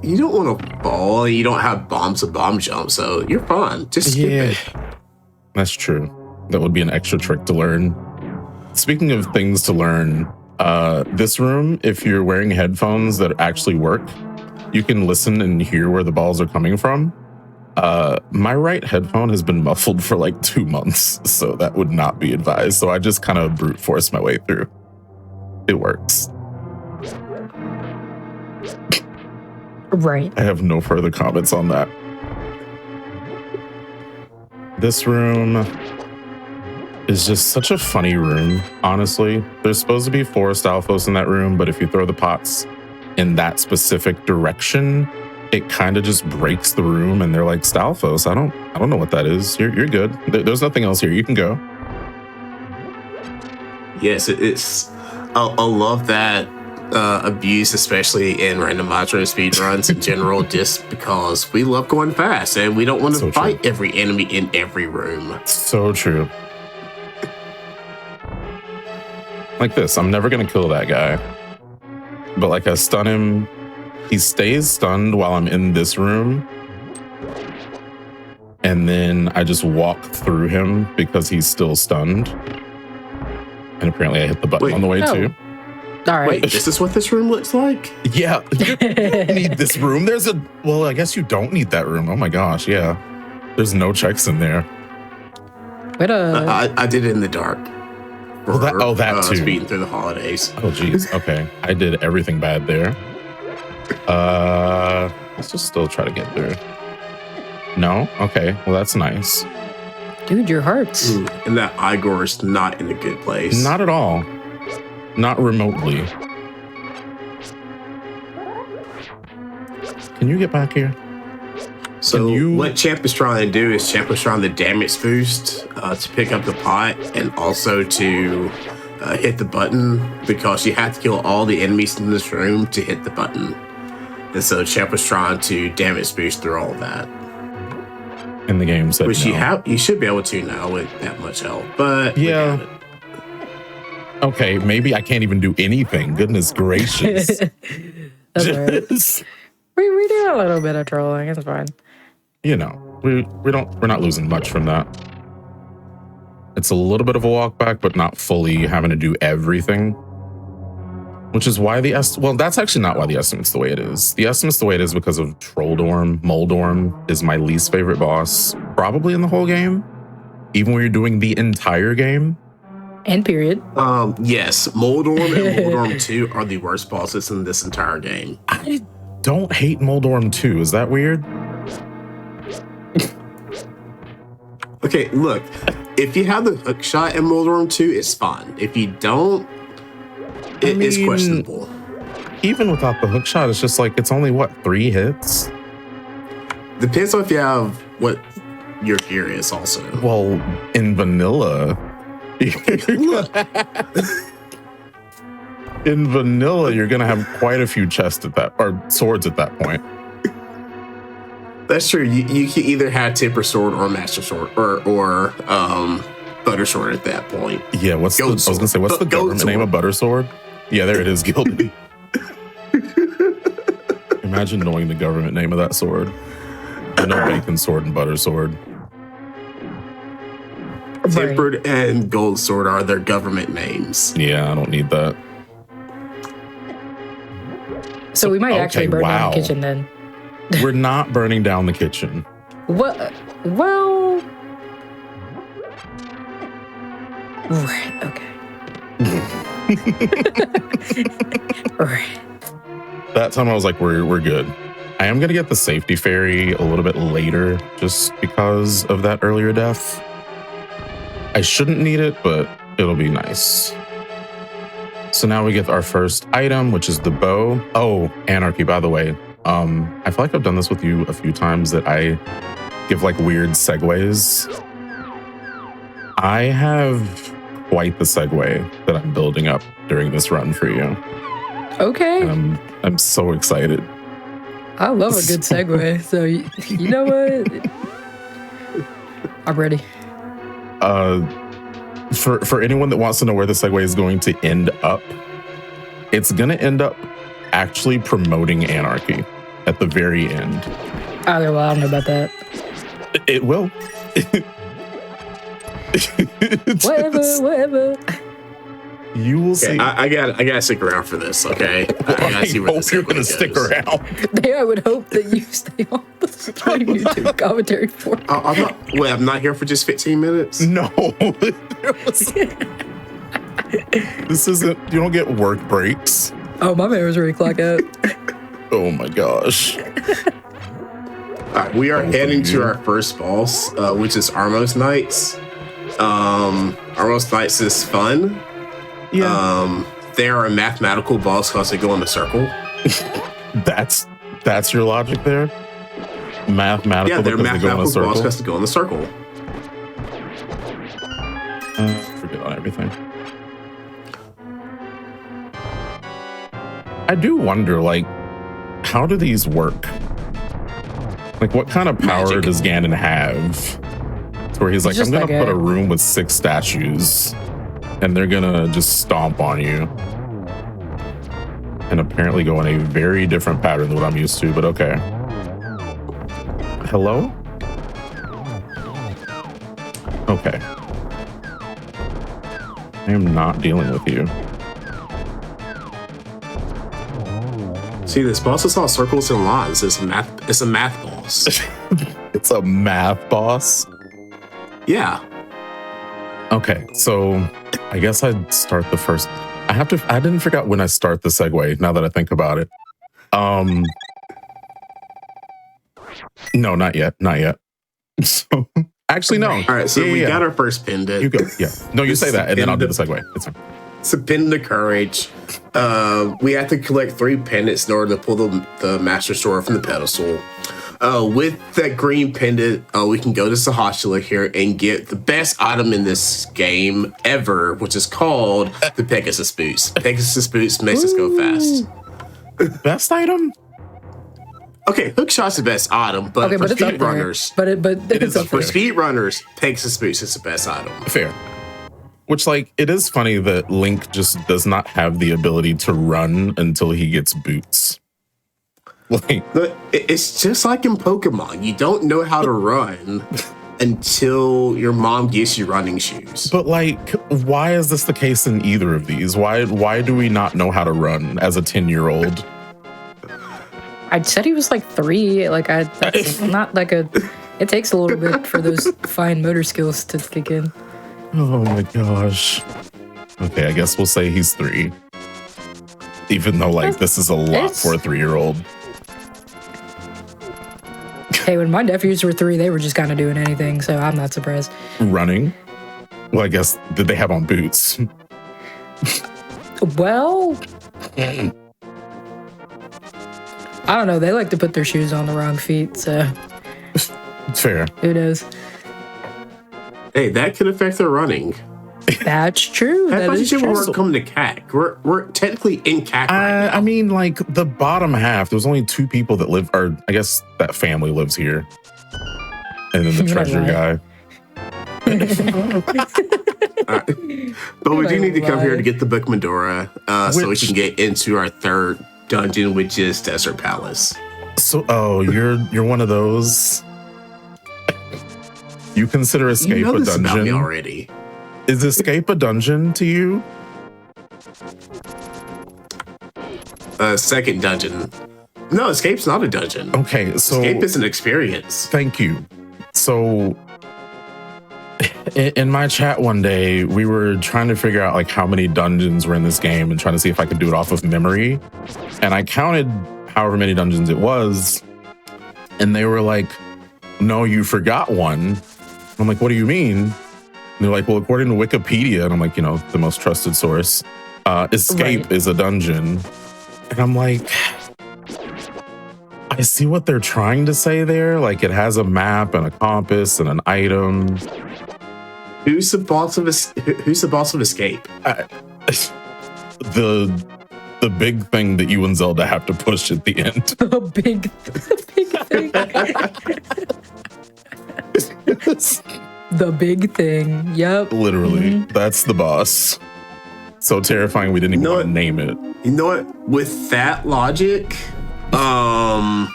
you don't want to fall. You don't have bombs and bomb jump, so you're fine. Just skip it. That's true. That would be an extra trick to learn. Speaking of things to learn, this room, if you're wearing headphones that actually work, you can listen and hear where the balls are coming from. My right headphone has been muffled for like 2 months, so that would not be advised. So I just kind of brute force my way through. It works. Right. I have no further comments on that. This room is just such a funny room, honestly. There's supposed to be 4 Stalfos in that room, but if you throw the pots in that specific direction, it kind of just breaks the room and they're like, Stalfos, I don't know what that is. You're good. There's nothing else here. You can go. Yes, I love that abuse, especially in randomizer and speedruns in general, just because we love going fast and we don't want to So fight every enemy in every room. So true. Like this, I'm never gonna kill that guy. But like I stun him, he stays stunned while I'm in this room. And then I just walk through him because he's still stunned. And apparently I hit the button on the way too. All right. Wait, this is what this room looks like? Yeah, you don't need this room. Well, I guess you don't need that room. Oh my gosh, yeah. There's no checks in there. But I did it in the dark. That too. Speeding through the holidays. Oh, geez. Okay. I did everything bad there. Let's just still try to get through. No? Okay. Well, that's nice. dude, your hearts. And that Igor is not in a good place. Not at all. Not remotely. Can you get back here? So what Champ is trying to do is Champ is trying to damage boost to pick up the pot and also to hit the button, because you have to kill all the enemies in this room to hit the button. And so Champ was trying to damage boost through all of that. In the game said Which no. you should be able to now with that much help. But yeah. Okay, maybe I can't even do anything. Goodness gracious. That's right. We do a little bit of trolling. It's fine. You know, we're not losing much from that. It's a little bit of a walk back, but not fully having to do everything. Which is why that's actually not why the estimate's the way it is. The estimate's the way it is because of Trolldorm. Moldorm is my least favorite boss, probably in the whole game, even when you're doing the entire game. And period. Yes, Moldorm and Moldorm 2 are the worst bosses in this entire game. I don't hate Moldorm 2. Is that weird? Okay, look, if you have the hook shot in Moldorm 2, it's fine. If you don't, it's questionable. Even without the hook shot, it's just like, it's only, 3 hits? Depends on if you have what your gear is also. Well, in vanilla... In vanilla, you're going to have quite a few chests or swords at that point. That's true. You can either have Temper Sword or Master Sword or Butter Sword at that point. Yeah, I was going to say, what's the government name of Butter Sword? Yeah, there it is, Gilded. Imagine knowing the government name of that sword. I know Bacon Sword and Butter Sword. Tempered and Gold Sword are their government names. Yeah, I don't need that. So we might actually burn down the kitchen then. We're not burning down the kitchen. What? Well... Right, okay. Right. That time I was like, we're good. I am going to get the safety fairy a little bit later just because of that earlier death. I shouldn't need it, but it'll be nice. So now we get our first item, which is the bow. Oh, Anarchy, by the way. I feel like I've done this with you a few times that I give like weird segues. I have quite the segue that I'm building up during this run for you. Okay. I'm so excited. I love a good segue. So you know what? I'm ready. For anyone that wants to know where the segue is going to end up, it's going to end up actually promoting Anarchy at the very end. Well, I don't know about that. It will. Whatever. You will see. I gotta stick around for this, okay? I gotta see where this you're going to stick around. I would hope that you stay on the stream YouTube commentary for. I'm not here for just 15 minutes. No. This isn't. You don't get work breaks. Oh, my man was ready to clock out. Oh my gosh. All right, we are heading to our first boss, which is Armos Knights. Armos Knights is fun. Yeah. They are a mathematical boss because they go in a circle. That's your logic there? Mathematical. Yeah, they're mathematical boss because they go in the circle. Forget on everything. I do wonder, like, how do these work? Like, what kind of power Magic. does Ganon have? To where he's like, I'm gonna put a room with 6 statues, and they're gonna just stomp on you. And apparently go in a very different pattern than what I'm used to, but okay. Hello? Okay. I am not dealing with you. See, this boss is all circles and lines. It's a math boss. It's a math boss. Yeah. Okay, so I guess I'd start the first. I didn't figure out when I start the segue, now that I think about it. No, not yet. So, actually, no. All right, so we got our first pendant. You go, yeah. No, you say that, and then I'll do the segue. It's fine. It's a pendant of courage. We have to collect 3 pendants in order to pull the Master Sword from the pedestal. With that green pendant, we can go to Sahashala here and get the best item in this game ever, which is called the Pegasus Boots. Pegasus Boots makes us go fast. Best item? Okay, hookshot's the best item, but for speedrunners, for speedrunners, Pegasus Boots is the best item. Fair. Which, like, it is funny that Link just does not have the ability to run until he gets boots. Like, it's just like in Pokemon. You don't know how to run until your mom gives you running shoes. But, like, why is this the case in either of these? Why do we not know how to run as a 10-year-old? I said he was like 3. Like, that's not like a. It takes a little bit for those fine motor skills to kick in. Oh my gosh. Okay, I guess we'll say he's 3. Even though, like, this is a lot for a 3-year-old. Hey, when my nephews were 3, they were just kind of doing anything, so I'm not surprised. Running? Well, I guess, did they have on boots? Well, I don't know. They like to put their shoes on the wrong feet, so. It's fair. Who knows? Hey, that could affect their running. That's true. That is true. We're coming to CAC. We're technically in CAC right now. I mean, like, the bottom half, there's only 2 people that live, or I guess that family lives here. And then the treasure guy. But we do need to come here to get the Book Medora, so we can get into our 3rd dungeon, which is Desert Palace. So, you're one of those. You consider escape a dungeon? About me already. Is escape a dungeon to you? 2nd dungeon. No, escape's not a dungeon. Okay, so escape is an experience. Thank you. So, in my chat one day, we were trying to figure out like how many dungeons were in this game and trying to see if I could do it off of memory. And I counted however many dungeons it was, and they were like, "No, you forgot one." I'm like, "What do you mean?" And they're like, "Well, according to Wikipedia," and I'm like, the most trusted source, escape is a dungeon. And I'm like, I see what they're trying to say there. Like, it has a map and a compass and an item. Who's the boss of escape? The big thing that you and Zelda have to push at the end. The big thing. The big thing. Yep. Literally, that's the boss. So terrifying we didn't even want to name it. You know what? With that logic, I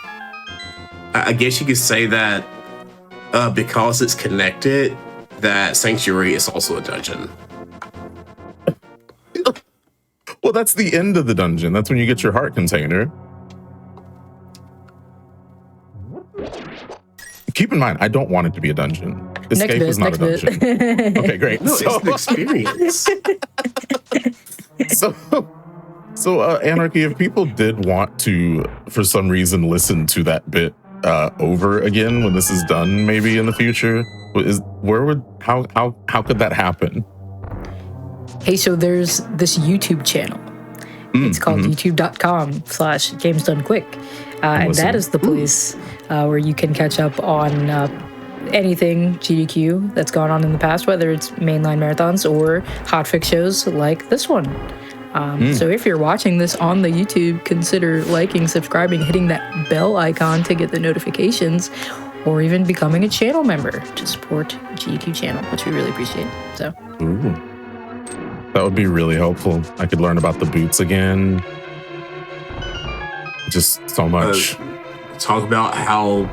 guess you could say that because it's connected, that Sanctuary is also a dungeon. Well, that's the end of the dungeon. That's when you get your heart container. Keep in mind, I don't want it to be a dungeon. Escape is not a dungeon. Okay, great. No, it's an experience. So, Anarchy, if people did want to, for some reason, listen to that bit over again when this is done, maybe in the future, how could that happen? Hey, so there's this YouTube channel. It's called youtube.com/gamesdonequick. And that is the place where you can catch up on anything GDQ that's gone on in the past, whether it's mainline marathons or hotfix shows like this one. So if you're watching this on the YouTube, consider liking, subscribing, hitting that bell icon to get the notifications, or even becoming a channel member to support GDQ channel, which we really appreciate. So. Ooh. That would be really helpful. I could learn about the boots again. Just so much. Talk about how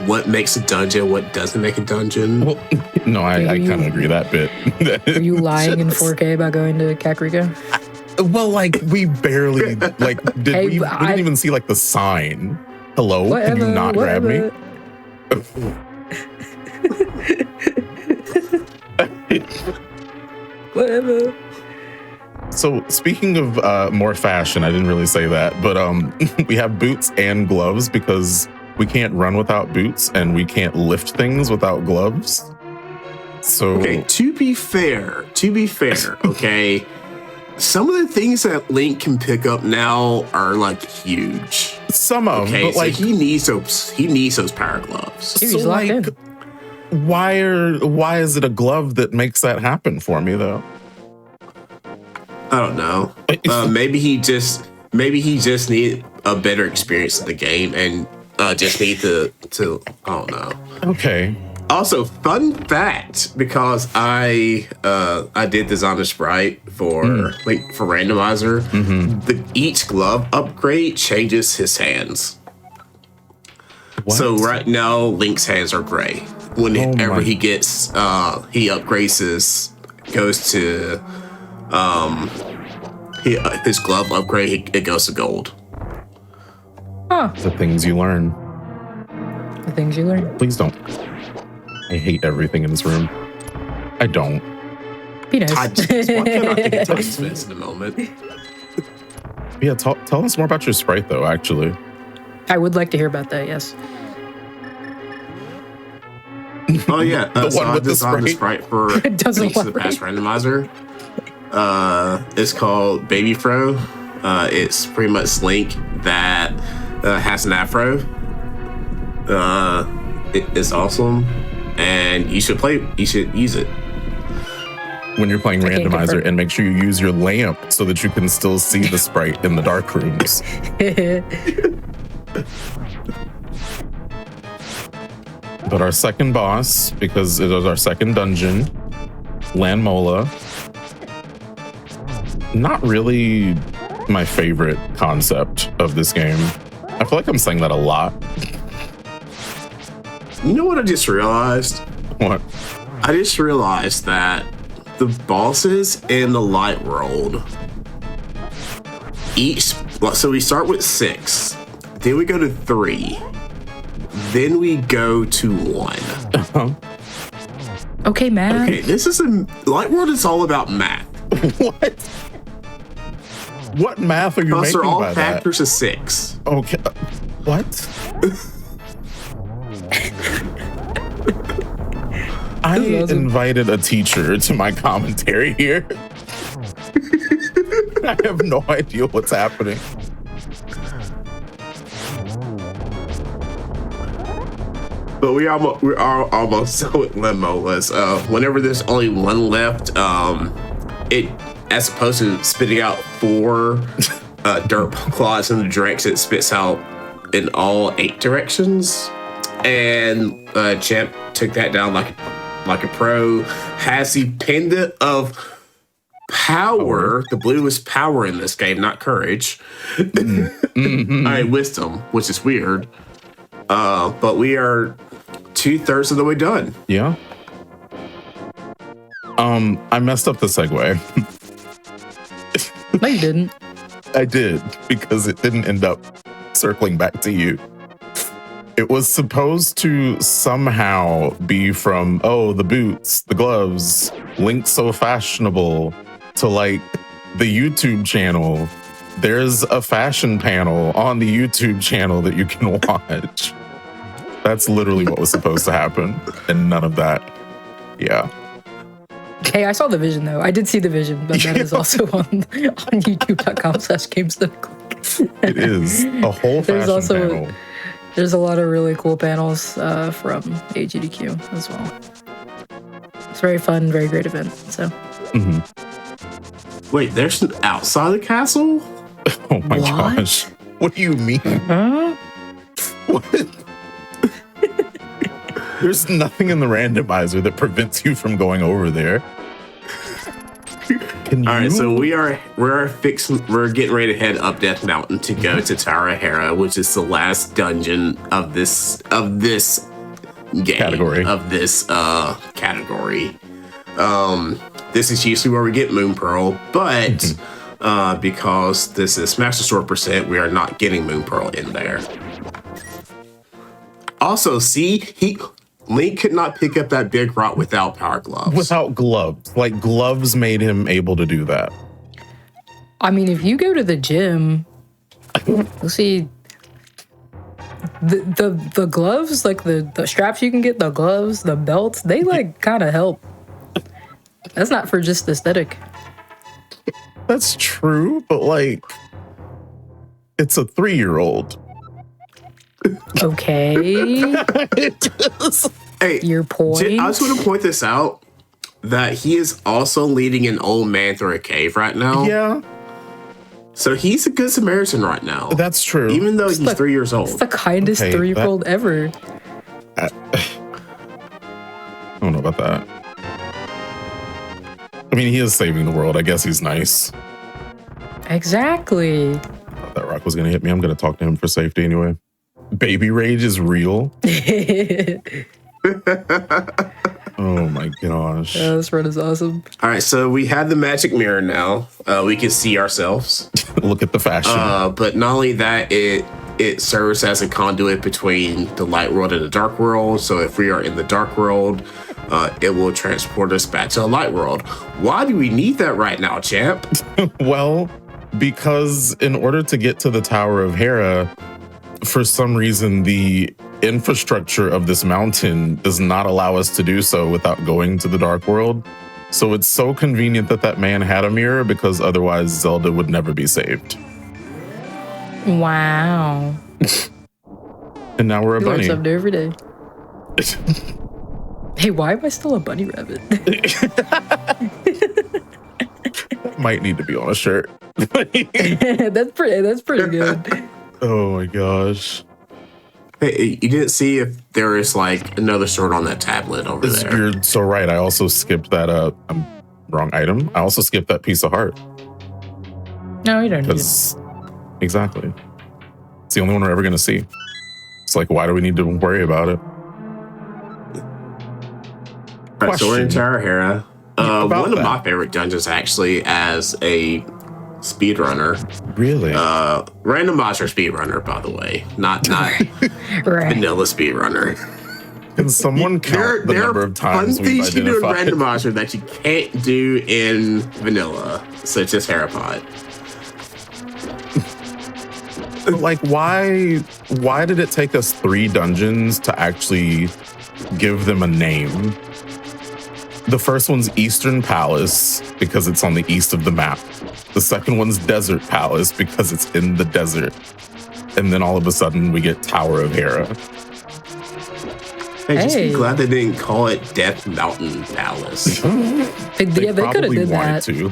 what makes a dungeon, what doesn't make a dungeon. Well, no, I kind of agree that bit. Are you lying in 4K about going to Kakariko? Well, like, we barely, like, we didn't even see, like, the sign. Hello? Can you not grab me? Whatever. So speaking of more fashion, I didn't really say that, but we have boots and gloves because we can't run without boots and we can't lift things without gloves. So okay, to be fair, okay, some of the things that Link can pick up now are like huge. Some of them, okay, but so like he needs those power gloves. He's locked in. Why is it a glove that makes that happen for me though? I don't know. Maybe he just need a better experience in the game and just need to I don't know. Okay. Also, fun fact, because I did design a sprite for randomizer. Each glove upgrade changes his hands. What? So right now, Link's hands are gray. Whenever he gets he upgrades goes to his glove upgrade, it goes to gold. Huh. The things you learn. The things you learn. Please don't. I hate everything in this room. I don't. Be nice. Why can't I think of time spent in a moment? Yeah, tell us more about your sprite though, actually. I would like to hear about that, yes. Oh yeah, The so one I with the designed the sprite? sprite for It doesn't Links to the work. Past randomizer. It's called Baby Fro. It's pretty much Link that has an afro. It's awesome, and you should use it. When you're playing I can't randomizer, confirm. and make sure you use your lamp so that you can still see the sprite in the dark rooms. But our second boss, because it was our second dungeon, Landmola, not really my favorite concept of this game. I feel like I'm saying that a lot. You know what I just realized? What? I just realized that the bosses in the light world, so we start with 6, then we go to 3, then we go to 1. Okay, man. Okay, light world is all about math. What? What math are you Because making they're all by that? factors of 6. Okay. What? I invited a teacher to my commentary here. I have no idea what's happening. But we are almost done with Limoless. Whenever there's only one left, it, as opposed to spitting out 4 dirt claws in the direction, it spits out in all 8 directions. And Champ took that down like a pro. Has the pendant of power. The blue is power in this game, not courage. Wisdom, which is weird. But we are 2/3 of the way done. Yeah. I messed up the segue. No, you didn't. I did, because it didn't end up circling back to you. It was supposed to somehow be from, the boots, the gloves, Link so fashionable, to like the YouTube channel. There's a fashion panel on the YouTube channel that you can watch. That's literally what was supposed to happen, and none of that. Yeah. Hey, I saw the vision though. I did see the vision, but that is also on youtube.com/GameStuff. It is a whole fashion panel. There's a lot of really cool panels from GDQ as well. It's very fun, very great event. So. Wait, there's an outside the castle? Oh my gosh. What do you mean? Huh? What? There's nothing in the randomizer that prevents you from going over there. All right, so we're getting ready to head up Death Mountain to go to Tower of Hera, which is the last dungeon of this game category. This is usually where we get Moon Pearl, but because this is Master Sword %, we are not getting Moon Pearl in there. Also, Link could not pick up that big rock without power gloves. Without gloves. Like, gloves made him able to do that. I mean, if you go to the gym, you'll see the gloves, like the straps you can get, the gloves, the belts, they like kind of help. That's not for just aesthetic. That's true, but like, it's a 3-year-old. Okay. Hey, your point. I just want to point this out that he is also leading an old man through a cave right now. Yeah. So he's a good Samaritan right now. That's true. Even though he's 3 years old. It's the kindest 3-year-old ever. I don't know about that. I mean, he is saving the world. I guess he's nice. Exactly. I thought that rock was going to hit me. I'm going to talk to him for safety anyway. Baby rage is real. Oh my gosh. Yeah, this run is awesome. All right, so we have the magic mirror now. We can see ourselves. Look at the fashion. But not only that, it serves as a conduit between the light world and the dark world. So if we are in the dark world, it will transport us back to the light world. Why do we need that right now, champ? Well, because in order to get to the Tower of Hera, for some reason, the infrastructure of this mountain does not allow us to do so without going to the dark world. So it's so convenient that that man had a mirror, because otherwise Zelda would never be saved. Wow. And now we're a You learn bunny. something every day. Hey, why am I still a bunny rabbit? Might need to be on a shirt. That's pretty good. Oh my gosh. Hey, you didn't see if there is like another sword on that tablet over there. You're so right. I also skipped that wrong item. I also skipped that piece of heart. No, you don't need it. Because exactly. It's the only one we're ever gonna see. It's like, why do we need to worry about it? All right, so we're in Question. Tower Hera. About One of that. my favorite dungeons, actually, as a speedrunner. Really? Randomizer speedrunner, by the way, not Right. vanilla speedrunner. Can someone count the number of times fun we've things you do in identified? randomizer that you can't do in vanilla, such as Herapod. But like, why did it take us 3 dungeons to actually give them a name? The first one's Eastern Palace because it's on the east of the map. The second one's Desert Palace because it's in the desert. And then all of a sudden we get Tower of Hera. Hey, just be Hey. glad they didn't call it Death Mountain Palace. They could have probably did wanted that. to.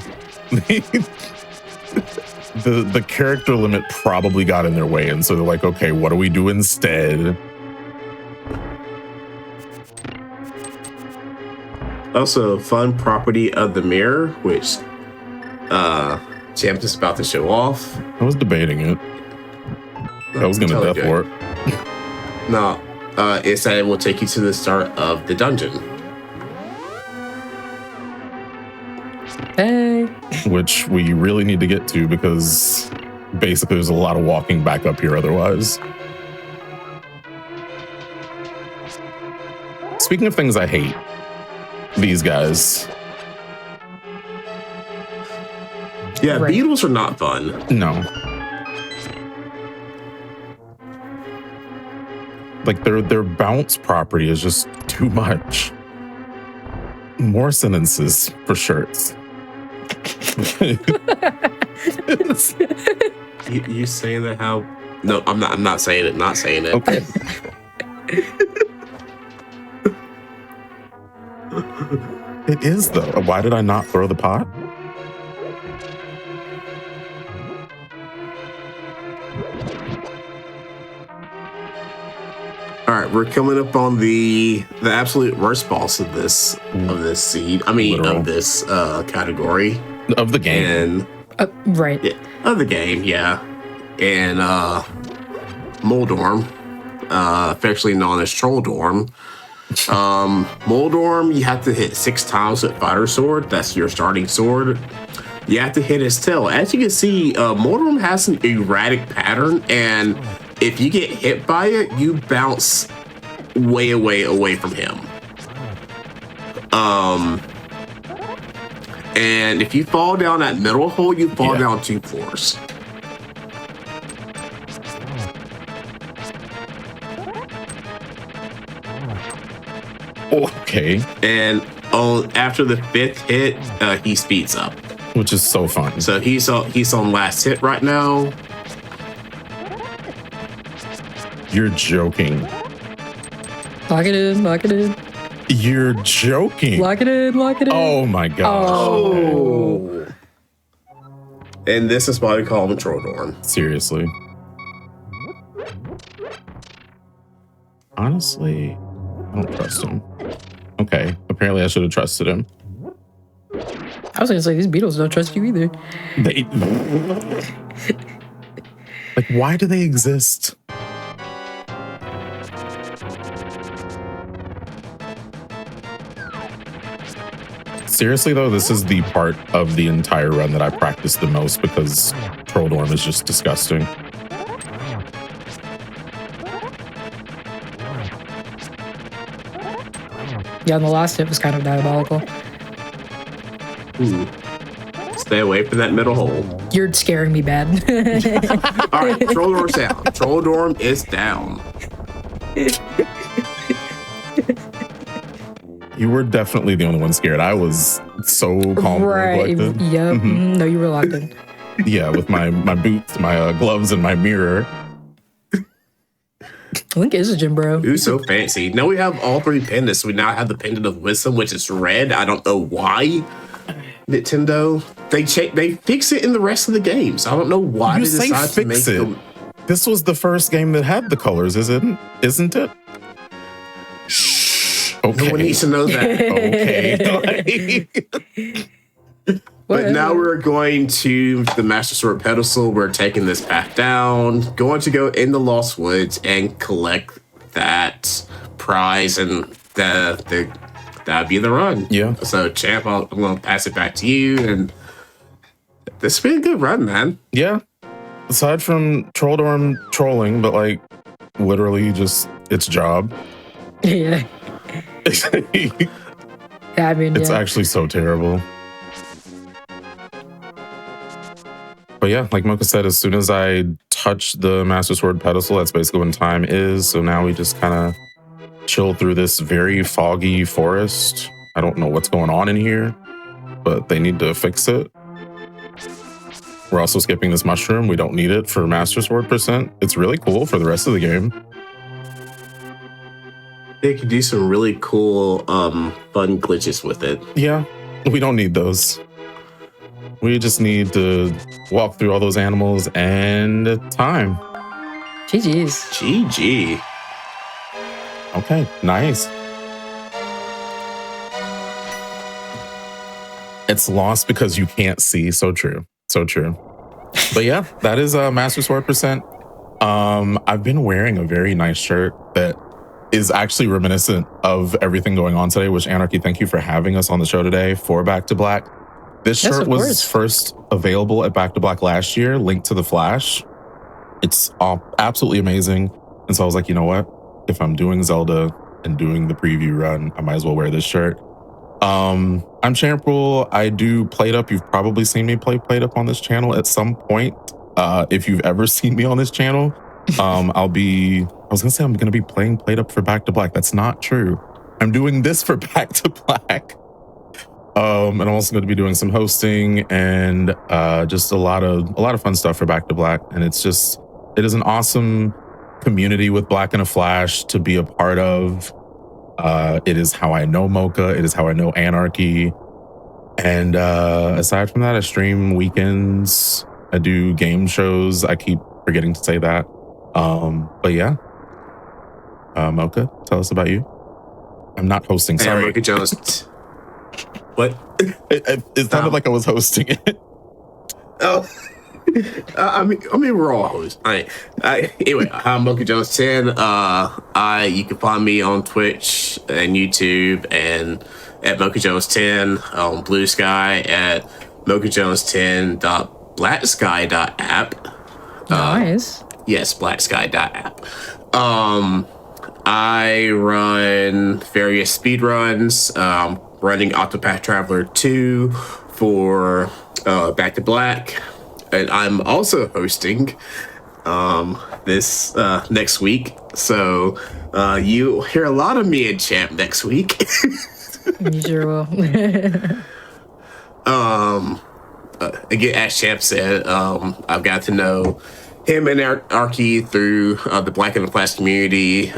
The character limit probably got in their way, and so they're like, okay, what do we do instead? Also, fun property of the mirror, which Champ is about to show off. I was debating it. I was gonna Totally death good. for it. No, it's that it will take you to the start of the dungeon. Hey. Which we really need to get to because basically there's a lot of walking back up here otherwise. Speaking of things I hate, these guys. Yeah, Right. beetles are not fun. No. Like their bounce property is just too much. More sentences for shirts. You saying that how? No, I'm not. I'm not saying it. Not saying it. Okay. It is though. Why did I not throw the pot? All right, we're coming up on the absolute worst boss of this seed. I mean, Literal. of this category. Of the game. And Right. yeah, of the game, yeah. And Moldorm, affectionately known as Trolldorm. Moldorm, you have to hit 6 times with Fighter Sword. That's your starting sword. You have to hit his tail. As you can see, Moldorm has an erratic pattern, and if you get hit by it, you bounce way away from him. And if you fall down that middle hole, you fall down 2 floors. Okay. And after the 5th hit, he speeds up, which is so fun. So he's on last hit right now. You're joking. Lock it in, lock it in. You're joking. Lock it in, lock it in. Oh my gosh. Oh. And this is why we call him Trollhorn. Seriously. Honestly, I don't trust him. Okay, apparently I should have trusted him. I was gonna say, these beetles don't trust you either. Like, why do they exist? Seriously though, this is the part of the entire run that I practiced the most because Trolldorm is just disgusting. Yeah, and the last hit was kind of diabolical. Stay away from that middle hole. You're scaring me bad. All right, Trolldorm's down. Trolldorm is down. You were definitely the only one scared. I was so calm right. and collected. Yep. Mm-hmm. No, you were locked in. Yeah, with my boots, my gloves, and my mirror. Link is a gym bro. Ooh, so fancy. Now we have all 3 pendants. We now have the pendant of wisdom, which is red. I don't know why. Nintendo, they fix it in the rest of the games. I don't know why You they say decided to make fix it. them. This was the first game that had the colors, isn't it? Okay. No one needs to know that. Okay. But now we're going to the Master Sword pedestal. We're taking this path down, going to go in the Lost Woods and collect that prize, and that'd be the run. Yeah. So, Champ, I'm going to pass it back to you, and this has been a good run, man. Yeah. Aside from Trolldorm trolling, but like literally just its job. Yeah. I mean, It's actually so terrible. But yeah, like Mocha said, as soon as I touch the Master Sword pedestal, that's basically when time is. So now we just kind of chill through this very foggy forest. I don't know what's going on in here, but they need to fix it. We're also skipping this mushroom. We don't need it for Master Sword %. It's really cool for the rest of the game. They could do some really cool, fun glitches with it. Yeah, we don't need those. We just need to walk through all those animals and time. GG's. GG. Okay, nice. It's lost because you can't see. So true. So true. But yeah, that is Master Sword %. I've been wearing a very nice shirt that is actually reminiscent of everything going on today, which Anarchy, thank you for having us on the show today for Back to Black. This shirt was first available at Back to Black last year, linked to the Flash. It's absolutely amazing. And so I was like, you know what? If I'm doing Zelda and doing the preview run, I might as well wear this shirt. I'm Champrul. I do Plate Up. You've probably seen me play Plate Up on this channel at some point. If you've ever seen me on this channel, I was gonna say I'm gonna be playing Plate Up for Back to Black. That's not true. I'm doing this for Back to Black. And I'm also going to be doing some hosting and just a lot of fun stuff for Back to Black. And it is an awesome community with Black in a Flash to be a part of. It is how I know Mocha. It is how I know Anarchy. And aside from that, I stream weekends. I do game shows. I keep forgetting to say that. But yeah. Mocha, tell us about you. I'm not hosting. Sorry. Mocha Jones. What? It sounded like I was hosting it. Oh, I mean, we're all hosts. Anyway, I'm Mocha Jones 10. You can find me on Twitch and YouTube and at Mocha Jones 10 on Blue Sky at mochajones10.blacksky.app. Nice. Yes, blacksky.app. I run various speedruns, running Octopath Traveler 2 for Back to Black. And I'm also hosting this next week. So you'll hear a lot of me and Champ next week. You sure will. Again, as Champ said, I've got to know him and Arky through the Black and the Flash community.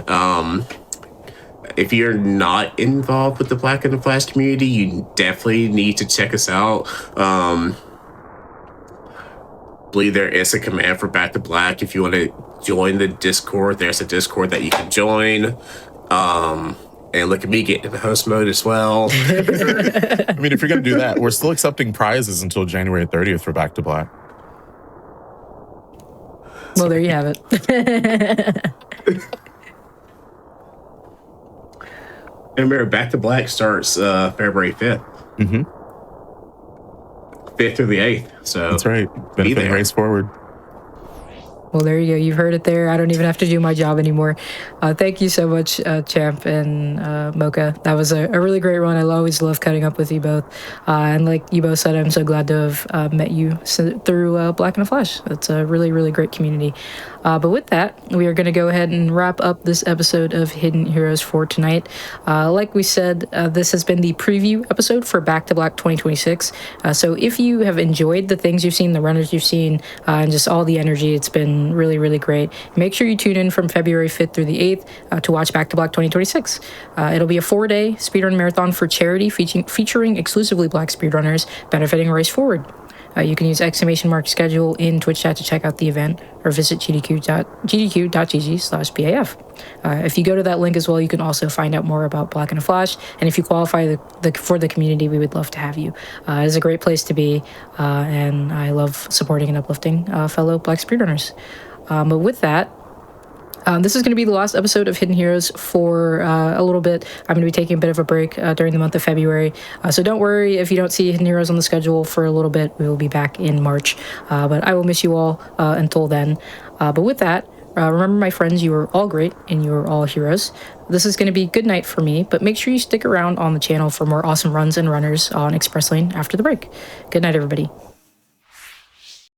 If you're not involved with the Black and the Flash community, you definitely need to check us out. I believe there is a command for Back to Black. If you want to join the Discord, there's a Discord that you can join. And look at me getting in the host mode as well. I mean, if you're going to do that, we're still accepting prizes until January 30th for Back to Black. Well, there you have it. And remember, Back to Black starts February 5th. Mm-hmm. 5th through the 8th. So that's right. Benefit Race Forward. Well, there you go. You've heard it there. I don't even have to do my job anymore. Thank you so much, Champ and Mocha. That was a really great run. I always love cutting up with you both. And like you both said, I'm so glad to have met you through Black and the Flash. It's a really, really great community. But with that, we are going to go ahead and wrap up this episode of Hidden Heroes for tonight. Like we said, this has been the preview episode for Back to Black 2026. So if you have enjoyed the things you've seen, the runners you've seen, and just all the energy, it's been really, really great. Make sure you tune in from February 5th through the 8th to watch Back to Black 2026. It'll be a 4-day speedrun marathon for charity featuring exclusively Black speedrunners benefiting Race Forward. You can use !schedule in Twitch chat to check out the event or visit gdq.gg/BAF. If you go to that link as well, you can also find out more about Black and the Flash. And if you qualify for the community, we would love to have you. It's a great place to be, and I love supporting and uplifting fellow Black speedrunners. But with that, this is going to be the last episode of Hidden Heroes for a little bit. I'm going to be taking a bit of a break during the month of February. So don't worry if you don't see Hidden Heroes on the schedule for a little bit. We will be back in March. But I will miss you all until then. But with that, remember, my friends, you are all great and you are all heroes. This is going to be good night for me, but make sure you stick around on the channel for more awesome runs and runners on Express Lane after the break. Good night, everybody.